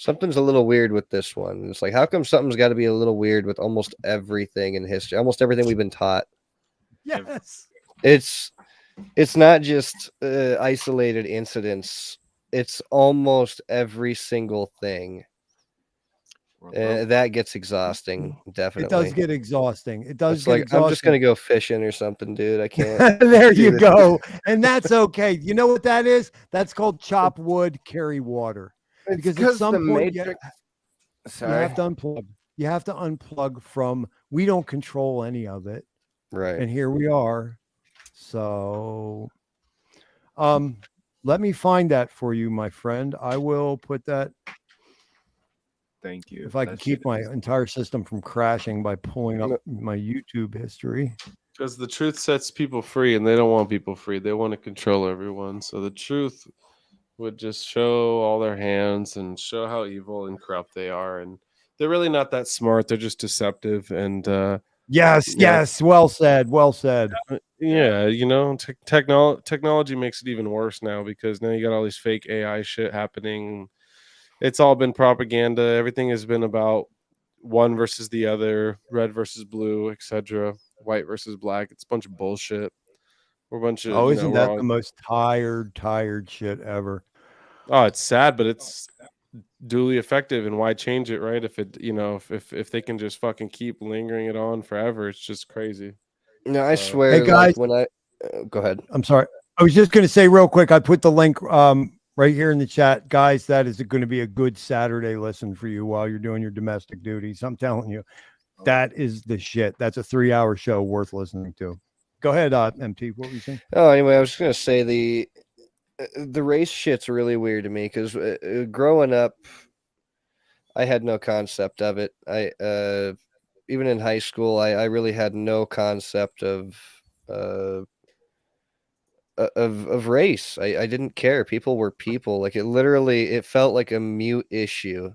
a little weird with this one. And it's like, how come something's got to be a little weird with almost everything in history, almost everything we've been taught? Yes. It's not just isolated incidents. It's almost every single thing. That gets exhausting, definitely. It does get exhausting. It does it's get like, exhausting. I'm just going to go fishing or something, dude. I can't. There you go. And that's okay. You know what that is? That's called chop wood, carry water. Because at some point, you have to unplug. You have to unplug from, we don't control any of it. Right. And here we are. So let me find that for you, my friend. I will put that. Thank you. If I can keep my entire system from crashing by pulling up my YouTube history. Because the truth sets people free, and they don't want people free. They want to control everyone. So the truth would just show all their hands and show how evil and corrupt they are. And they're really not that smart. They're just deceptive. And yes. Well said. Well said. Yeah, you know, technology makes it even worse now, because now you got all these fake AI shit happening. It's all been propaganda. Everything has been about one versus the other, red versus blue, etc., white versus black. It's a bunch of bullshit. We're a bunch of isn't that the most tired shit ever? Oh, it's sad, but it's duly effective. And why change it, right? If it, if they can just fucking keep lingering it on forever, it's just crazy. No, I swear. Hey guys, when I go ahead. I'm sorry. I was just going to say real quick. I put the link right here in the chat, guys. That is going to be a good Saturday listen for you while you're doing your domestic duties. I'm telling you, that is the shit. That's a 3-hour show worth listening to. Go ahead, MT. What were you saying? Oh, anyway, I was just gonna say the race shit's really weird to me, because growing up, I had no concept of it. Even in high school, I really had no concept of race. I didn't care. People were people. Like, it felt like a mute issue.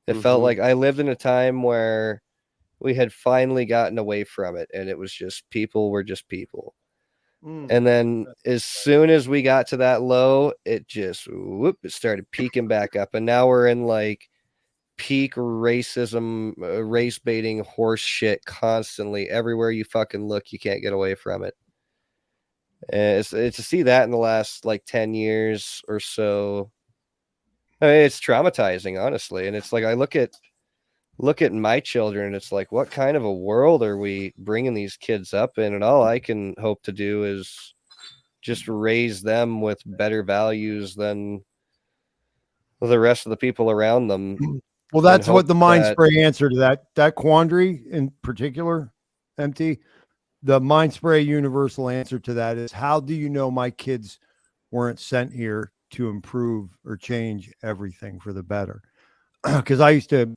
It felt like I lived in a time where we had finally gotten away from it, and it was just people were just people. And then as soon as we got to that low, it just it started peaking back up, and now we're in like peak racism, race baiting, horse shit constantly. Everywhere you fucking look, you can't get away from it. It's to see that in the last like 10 years or so. I mean, it's traumatizing, honestly. And it's like, I look at my children, and it's like, what kind of a world are we bringing these kids up in? And all I can hope to do is just raise them with better values than the rest of the people around them. Well, that's what the Mindspray answer to that quandary in particular, MT. The Mindspray universal answer to that is, how do you know my kids weren't sent here to improve or change everything for the better? Because I used to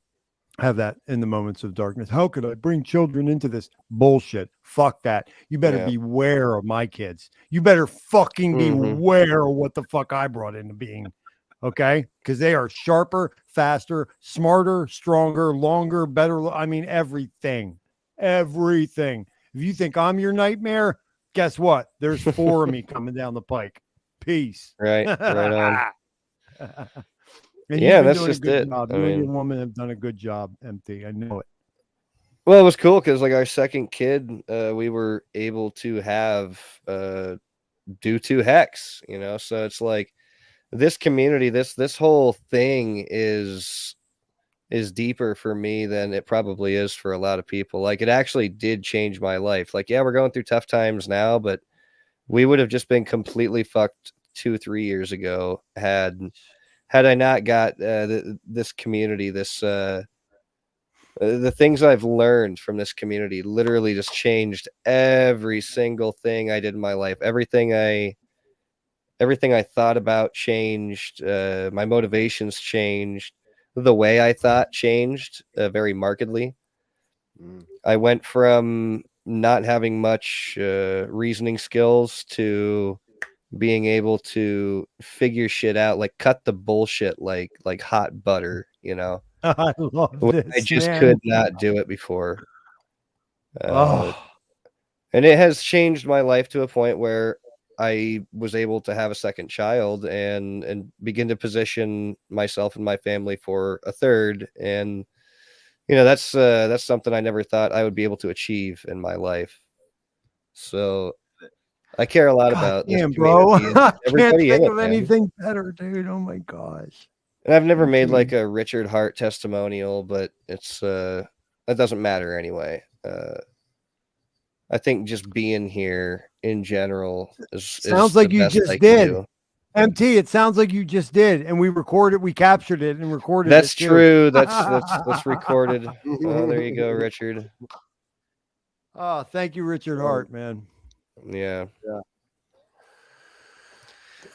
have that in the moments of darkness. How could I bring children into this bullshit? Fuck that. You better beware of my kids. You better fucking beware of what the fuck I brought into being. Okay? Because they are sharper, faster, smarter, stronger, longer, better. I mean, everything. Everything. If you think I'm your nightmare, guess what? There's 4 of me coming down the pike. Peace. Right on. And yeah, that's just it. Job. You and your woman have done a good job, MT. I know it. Well, it was cool because like our second kid, we were able to have due to Hex, so it's like this community, this whole thing is deeper for me than it probably is for a lot of people. Like, it actually did change my life. Like, yeah, we're going through tough times now, but we would have just been completely fucked 2-3 years ago had had I not got this community, the things I've learned from this community literally just changed every single thing I did in my life. Everything I thought about changed. My motivations changed. The way I thought changed very markedly. I went from not having much reasoning skills to being able to figure shit out, like cut the bullshit like hot butter, you know. I love this. I just man. could not do it before. Oh. And it has changed my life to a point where I was able to have a second child and begin to position myself and my family for a third. And you know, that's something I never thought I would be able to achieve in my life. So I care a lot about Damn, this bro. community and I can't everybody in think it, of man. anything better, dude. Oh my gosh. And I've never made like a Richard Hart testimonial, but it's that doesn't matter anyway. I think just being here in general Sounds is like the you best I just can did. do. MT, it sounds like you just did, and we captured it and recorded That's it. Too. true. That's recorded. Oh, there you go, Richard. Oh, thank you, Richard Hart, man. Yeah.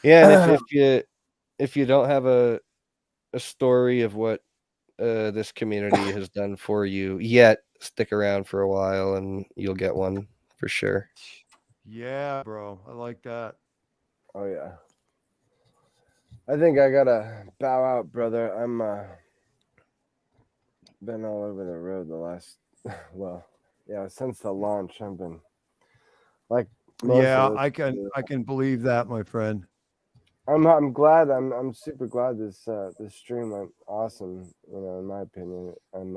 Yeah, and if you don't have a story of what this community has done for you yet, stick around for a while and you'll get one for sure. Yeah, bro. I like that. Oh yeah. I think I gotta bow out, brother. I'm been all over the road the last since the launch. I've been like I can believe that, my friend. I'm glad. I'm super glad this stream went awesome. You know, in my opinion, and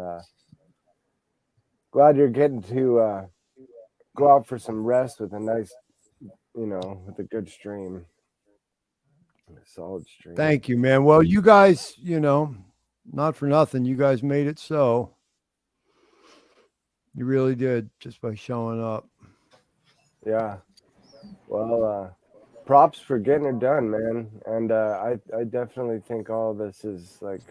glad you're getting to go out for some rest with a nice, with a good stream, a solid stream. Thank you, man. Well, you guys, not for nothing, you guys made it so. You really did, just by showing up. Yeah. Well, props for getting it done, man. And I definitely think all this is like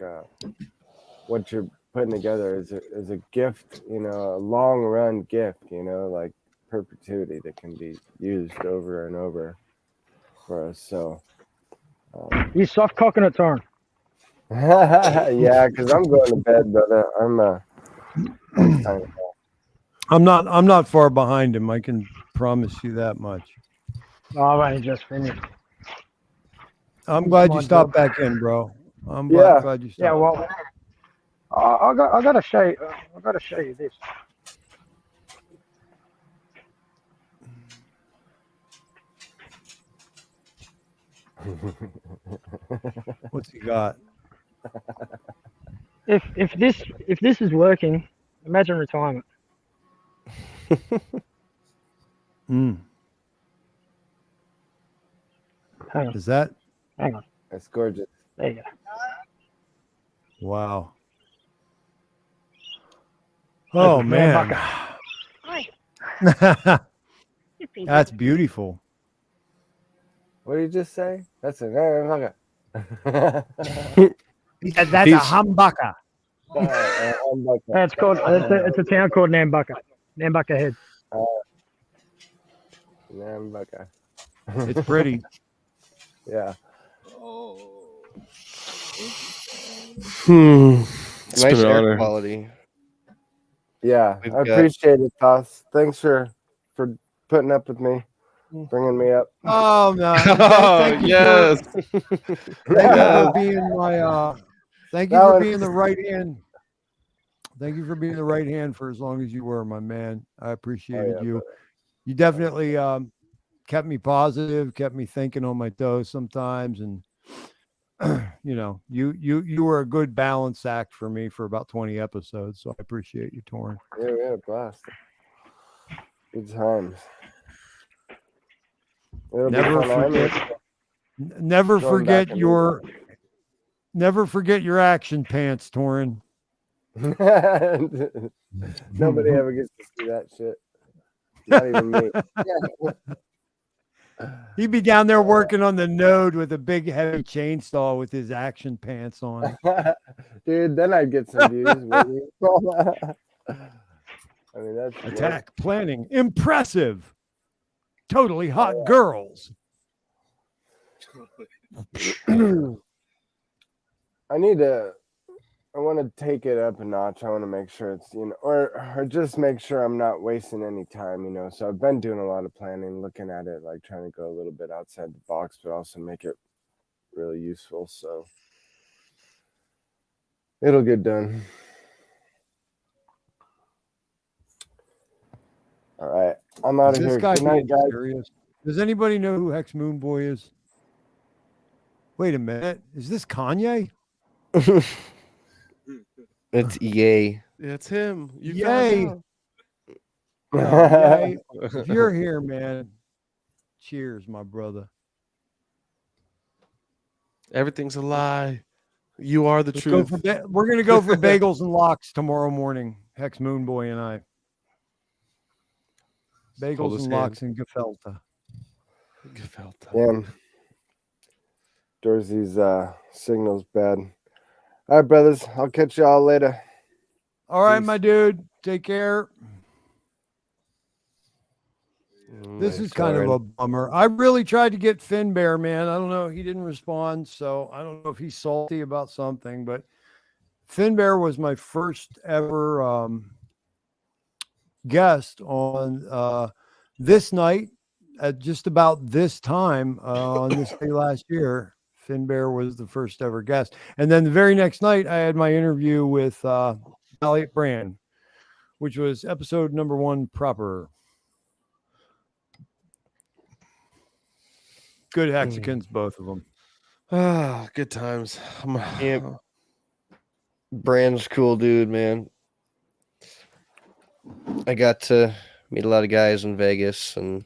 what you're putting together is a gift, a long run gift, like perpetuity that can be used over and over for us. So you soft coconut turn. Yeah, because I'm going to bed, brother. I'm not far behind him. I can promise you that much. Oh, I've only just finished. I'm glad you stopped back in, bro. I'm Yeah. glad you stopped. Yeah, well, I gotta show you. I gotta show you this. What's he got? If this is working, imagine retirement. Mm. Hang on. Is that? Hang on. That's gorgeous. There you go. Wow. Oh man. That's beautiful. What did you just say? That's a That's a humbucker. That's called. It's a town called 𝕄𝕀ℕ𝔻𝕻. 𝕄𝕀ℕ𝔻𝕻 Head. 𝕄𝕀ℕ𝔻𝕻. It's pretty. Yeah. It's Nice been an air honor. quality. Yeah, We've I got- appreciate it, Toss. Thanks for putting up with me, bringing me up. Oh no! Oh, yes. Thank you for being my. Thank you for being the right hand. Thank you for being the right hand for as long as you were, my man. I appreciated you. Brother. You definitely kept me positive, kept me thinking on my toes sometimes, and you were a good balance act for me for about 20 episodes. So I appreciate you, Torn. Yeah, we had a blast. Good times. It'll be Never fun. forget. Never Going forget back and your. Never forget your action pants, Torrin. Nobody ever gets to see that shit. Not even me. He'd be down there working on the node with a big heavy chainsaw with his action pants on. Dude, then I'd get some views. Maybe. I mean, that's attack planning. Impressive. Totally hot girls. I want to take it up a notch. I want to make sure it's, or just make sure I'm not wasting any time, So I've been doing a lot of planning, looking at it, like trying to go a little bit outside the box, but also make it really useful. So it'll get done. All right. I'm out of here. Good night, guys. Serious? Does anybody know who 𝕋𝕙𝕚𝕚𝕚 is? Wait a minute. Is this Kanye? It's yay. It's him. You Yay. found Yay. If you're here, man, cheers, my brother. Everything's a lie. You are the truth. We're going to go for bagels and lox tomorrow morning. 𝕋𝕙𝕚𝕚𝕚 and I. Bagels and lox and gefilte. Damn. Dorothy's signal's bad. All right, brothers. I'll catch y'all later. All right, my dude. Take care. This is kind of a bummer. I really tried to get 𝕋𝕚𝕚, man. I don't know. He didn't respond, so I don't know if he's salty about something, but 𝕋𝕚𝕚 was my first ever guest on this night at just about this time on this day last year. 𝕋𝕚𝕚 was the first ever guest. And then the very next night, I had my interview with Elliot Brand, which was episode number 1 proper. Good Hexicans, both of them. Ah, good times. Yep. Brand's cool dude, man. I got to meet a lot of guys in Vegas, and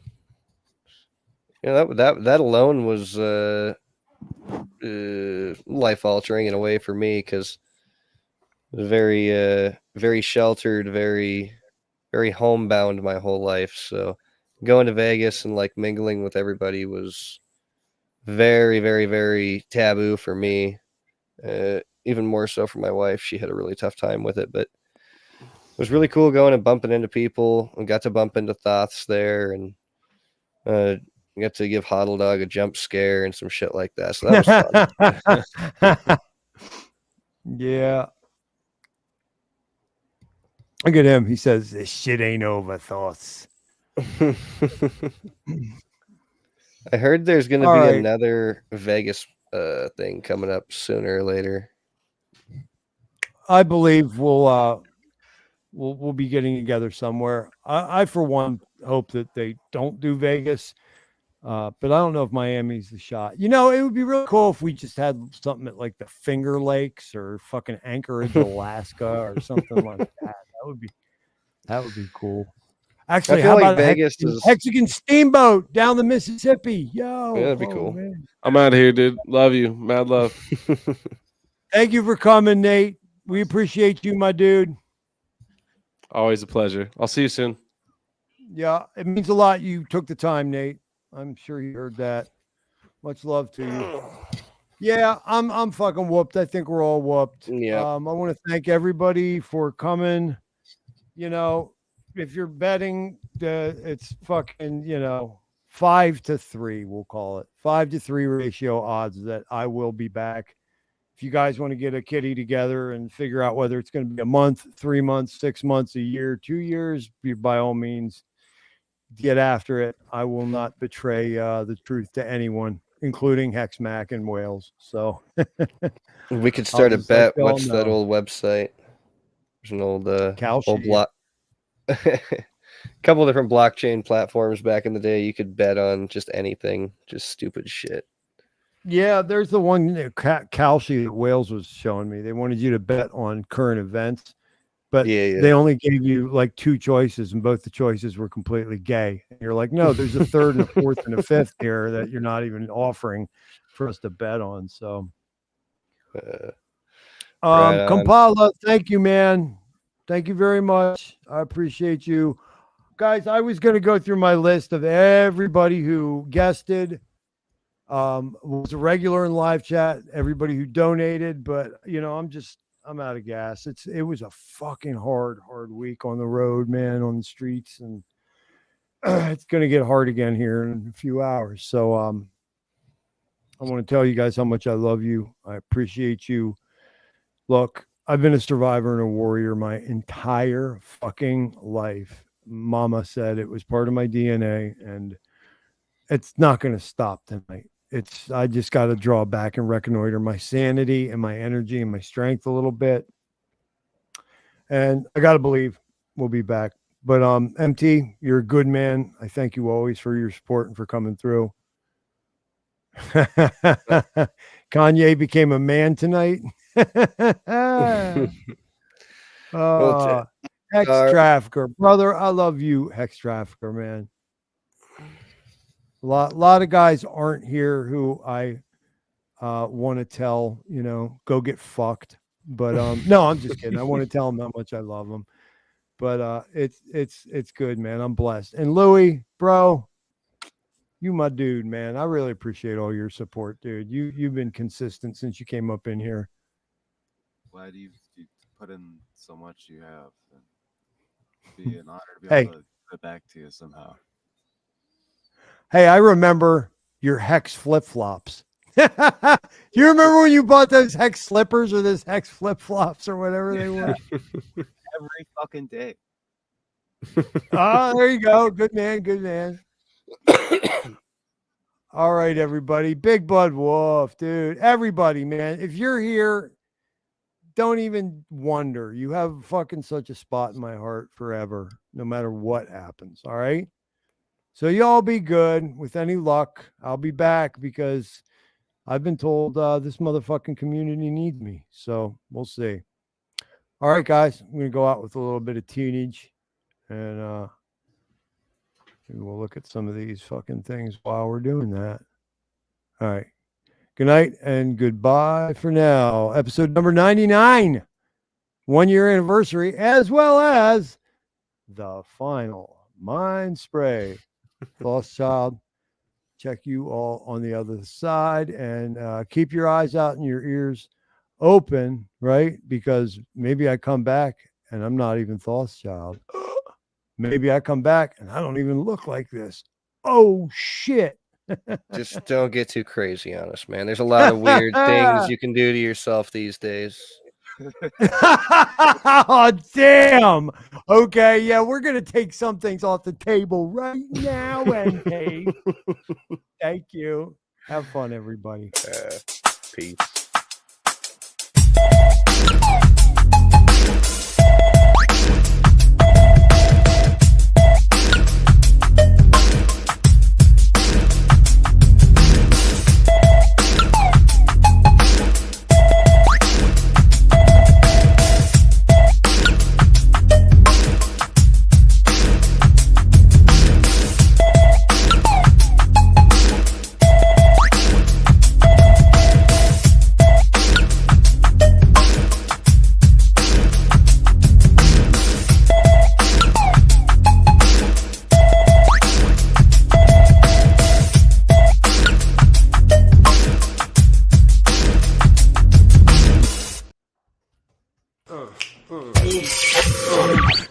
that alone was life altering in a way for me, because it was very sheltered, very homebound my whole life. So going to Vegas and like mingling with everybody was very, very, very taboo for me. Even more so for my wife. She had a really tough time with it, but it was really cool going and bumping into people. We got to bump into Thoths there, and got to give Hodl Dog a jump scare and some shit like that. So that was fun. Yeah. Look at him. He says, this shit ain't over, Thoths. I heard there's going to be another Vegas thing coming up sooner or later. I believe we'll be getting together somewhere. I for one hope that they don't do Vegas, but I don't know if Miami's the shot. It would be really cool if we just had something at like the Finger Lakes or fucking Anchorage, Alaska, or something like that. That would be cool. Actually, how about Vegas Mexican steamboat down the Mississippi? Yo, yeah, that'd be cool. Man. I'm out of here, dude. Love you. Mad love. Thank you for coming, Nate. We appreciate you, my dude. Always a pleasure. I'll see you soon. Yeah, it means a lot you took the time, Nate. I'm sure you heard that. Much love to you. Yeah, I'm fucking whooped. I think we're all whooped. Yeah. I want to thank everybody for coming. If you're betting, it's fucking 5-3. We'll call it 5-3 ratio odds that I will be back. If you guys want to get a kitty together and figure out whether it's going to be a month, 3 months, 6 months, a year, 2 years, by all means, get after it. I will not betray the truth to anyone, including Hexmac and Wales. So we could start a bet. What's that old website? There's an old block. Couple different blockchain platforms back in the day. You could bet on just anything, just stupid shit. Yeah, there's the one Kalshi that Wales was showing me. They wanted you to bet on current events, but they only gave you like 2 choices, and both the choices were completely gay. And you're like, no, there's a third and a fourth and a fifth here that you're not even offering for us to bet on. So, Kampala, thank you, man. Thank you very much. I appreciate you. guys, I was going to go through my list of everybody who guested, was a regular in live chat, everybody who donated, but I'm out of gas. It was a fucking hard week on the road, man, on the streets, and it's going to get hard again here in a few hours. So I want to tell you guys how much I love you. I appreciate you. Look, I've been a survivor and a warrior my entire fucking life. Mama said it was part of my DNA, and it's not going to stop tonight. I just got to draw back and reconnoiter my sanity and my energy and my strength a little bit. And I got to believe we'll be back. But MT, you're a good man. I thank you always for your support and for coming through. Kanye became a man tonight. Hex Trafficker, brother, I love you, Hex Trafficker, man. A lot of guys aren't here who I want to tell, go get fucked. But no, I'm just kidding. I want to tell them how much I love them. But it's good, man. I'm blessed. And Louis, bro, you my dude, man. I really appreciate all your support, dude. You've been consistent since you came up in here. Glad you put in so much you have. It'd be an honor to be able to get back to you somehow. Hey, I remember your Hex flip-flops. Do you remember when you bought those Hex slippers or those Hex flip-flops or whatever they were? Every fucking day. There you go. Good man. Good man. All right, everybody. Big Bud Wolf, dude. Everybody, man. If you're here, don't even wonder. You have fucking such a spot in my heart forever, no matter what happens. All right. So y'all be good. With any luck, I'll be back because I've been told this motherfucking community needs me. So we'll see. All right, guys. I'm going to go out with a little bit of tunage and maybe we'll look at some of these fucking things while we're doing that. All right. Good night and goodbye for now. Episode number 99, 1 year anniversary, as well as the final Mindspray. Lost Child. Check you all on the other side and keep your eyes out and your ears open, right? Because maybe I come back and I'm not even Thoth's child. Maybe I come back and I don't even look like this. Oh, shit. Just don't get too crazy on us, man. There's a lot of weird things you can do to yourself these days. Oh, damn. Okay, yeah, we're going to take some things off the table right now, NK. Thank you. Have fun, everybody. Peace.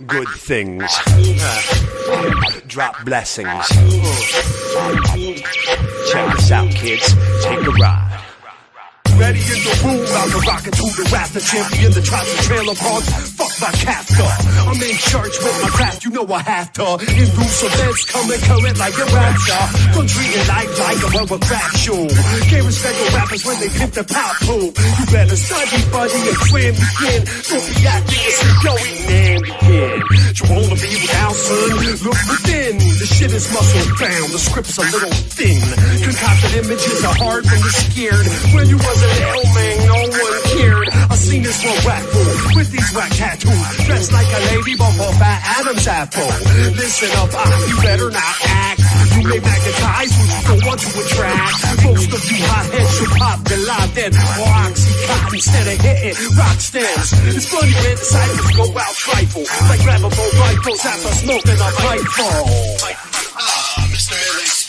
Good things drop blessings. Check this out, kids. Take a ride. Ready in the room, I'm the rocket to the rap, the champion, the tribes and trailer parks. Fuck my captor. I'm in church with my craft, you know I have to. Induce events coming current like a rapture. Country and life like a rubber crack show. Can't respect the rappers when they pimp the pop pool. You better study, buddy, and cram begin. Don't be acting as if you ain't name begin. You wanna be without, son? Look within. The shit is muscle bound, the script's a little thin. Concocted images are hard when you're scared. When you was hell, man, no one cared. I seen this one whack fool with these whack tattoos, dressed like a lady, but for fat Adam's apple. Listen up, you better not act. You may magnetize what you don't want to attract. Most of you hotheads should pop the lot then, or oxycontin instead of hitting rock stems. It's funny when the cycles go out trifle, like grabbable rifles after smoking a pipe full.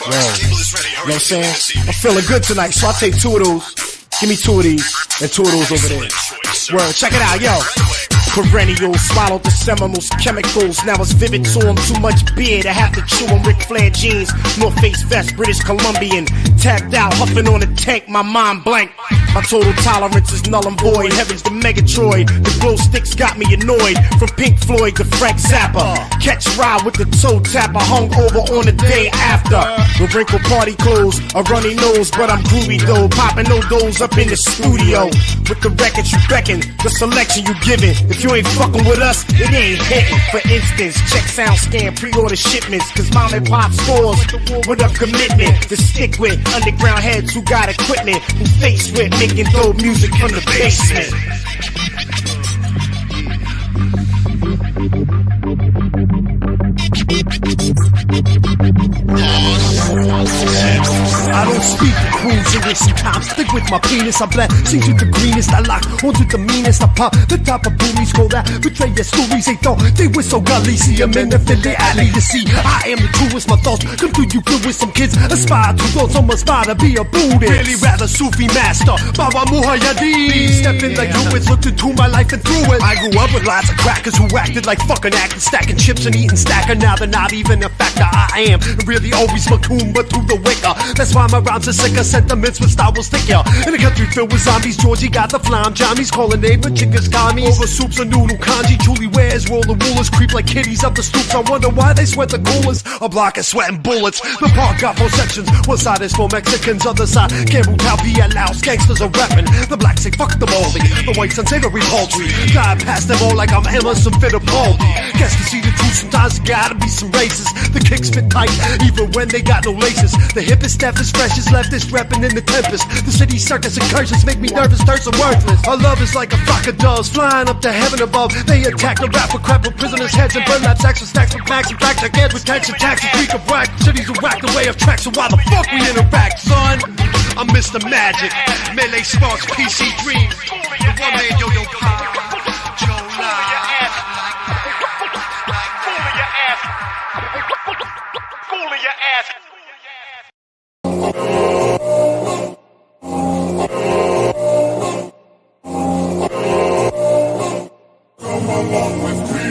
Yo, you know what I'm saying? I'm feeling good tonight, so I'll take 2 of those. Give me 2 of these and 2 of those over there. Word, check it out, yo. Perennials, swallowed the Seminoles chemicals. Now it's vivid to them. Too much beer to have to chew them. Ric Flair jeans, North Face vest, British Columbian. Tapped out, huffing on the tank, my mind blank. My total tolerance is null and void. Heavens to Megatroid. The glow sticks got me annoyed. From Pink Floyd to Frank Zappa. Catch ride with the toe tapper. Hung over on the day after. The wrinkle party clothes, a runny nose, but I'm groovy though. Popping no doors up in the studio. With the records you beckon, the selection you giving. If you ain't fucking with us, it ain't hitting. For instance, check sound scan, pre-order shipments. Cause mom and pop stores with a commitment to stick with underground heads who got equipment. Who face with making dope music from the basement. I don't speak to crews English sometimes. Stick with my penis, I blend. Sings with the greenest, I lock onto the meanest. I pop the top of boomies, go that betray your stories. They thought they were so Galician in the Philly alley to see. I am the truest, my thoughts come through you good with some kids. Aspire to thoughts, some aspire to be a Buddhist. Really rather Sufi master, Baba Muhayyadeen. Stepping like Lewis, looked into my life and through it. I grew up with lots of crackers who acted like fucking actors, stacking chips and eating stacker. Now they're not even a factor. I am really always Macumba through the wicker. That's why my rhymes are sicker. Sentiments with style will stick ya. In a country filled with zombies, Georgie got the flam. Johnny's calling neighbor chickas commies. Over soups and noodle kanji. Julie wears roll the rulers. Creep like kitties up the stoops. I wonder why they sweat the coolers. A block is sweating bullets. The park got 4 sections. One side is for Mexicans, other side 𝕄𝕚ₚ Laos. Gangsters are reppin'. The blacks say fuck the moldy. The whites unsavory poultry. Drive past them all like I'm Emerson Fittipaldi. Guess to see the truth sometimes gotta be some races. The kicks fit tight even when they got no laces. The hippest, deafest, freshest, leftist reppin' in the tempest. The city circus incursions make me nervous, thirst and worthless. Our love is like a flock of doves flying up to heaven above. They attack the rap with crap with prisoners' heads and burn that sacks with stacks with packs and packs again with tax and taxes. We can whack cities who whack the way of tracks. So why the fuck we interact, son? I'm Mr. Magic, Melee Sparks, PC Dreams, the one man yo-yo pop. Come along with me.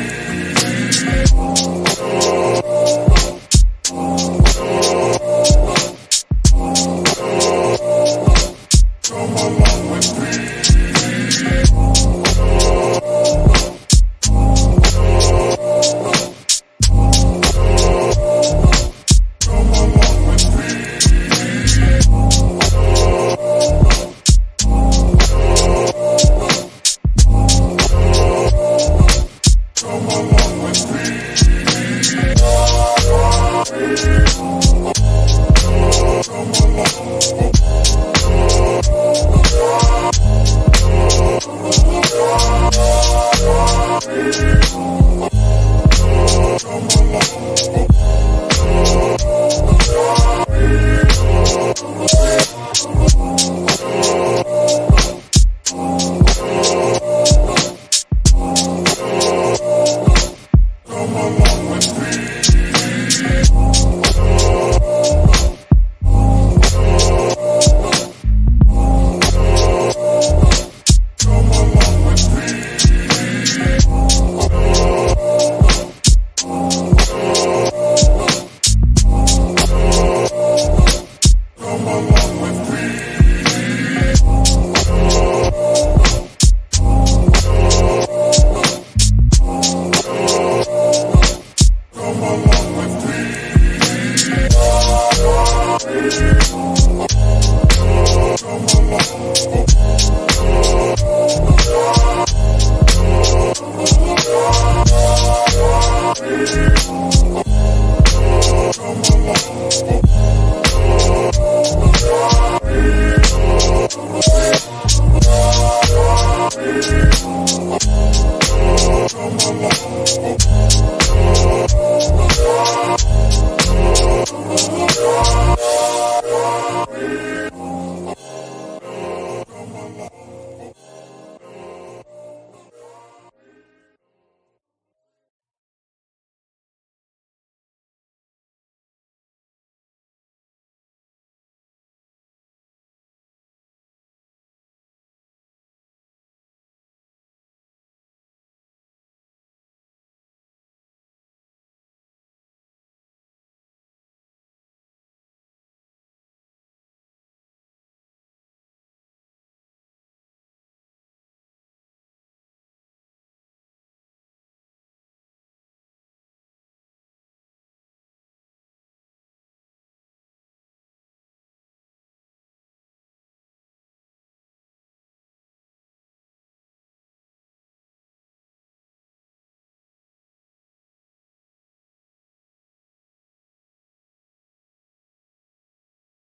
Come along with me. Come along.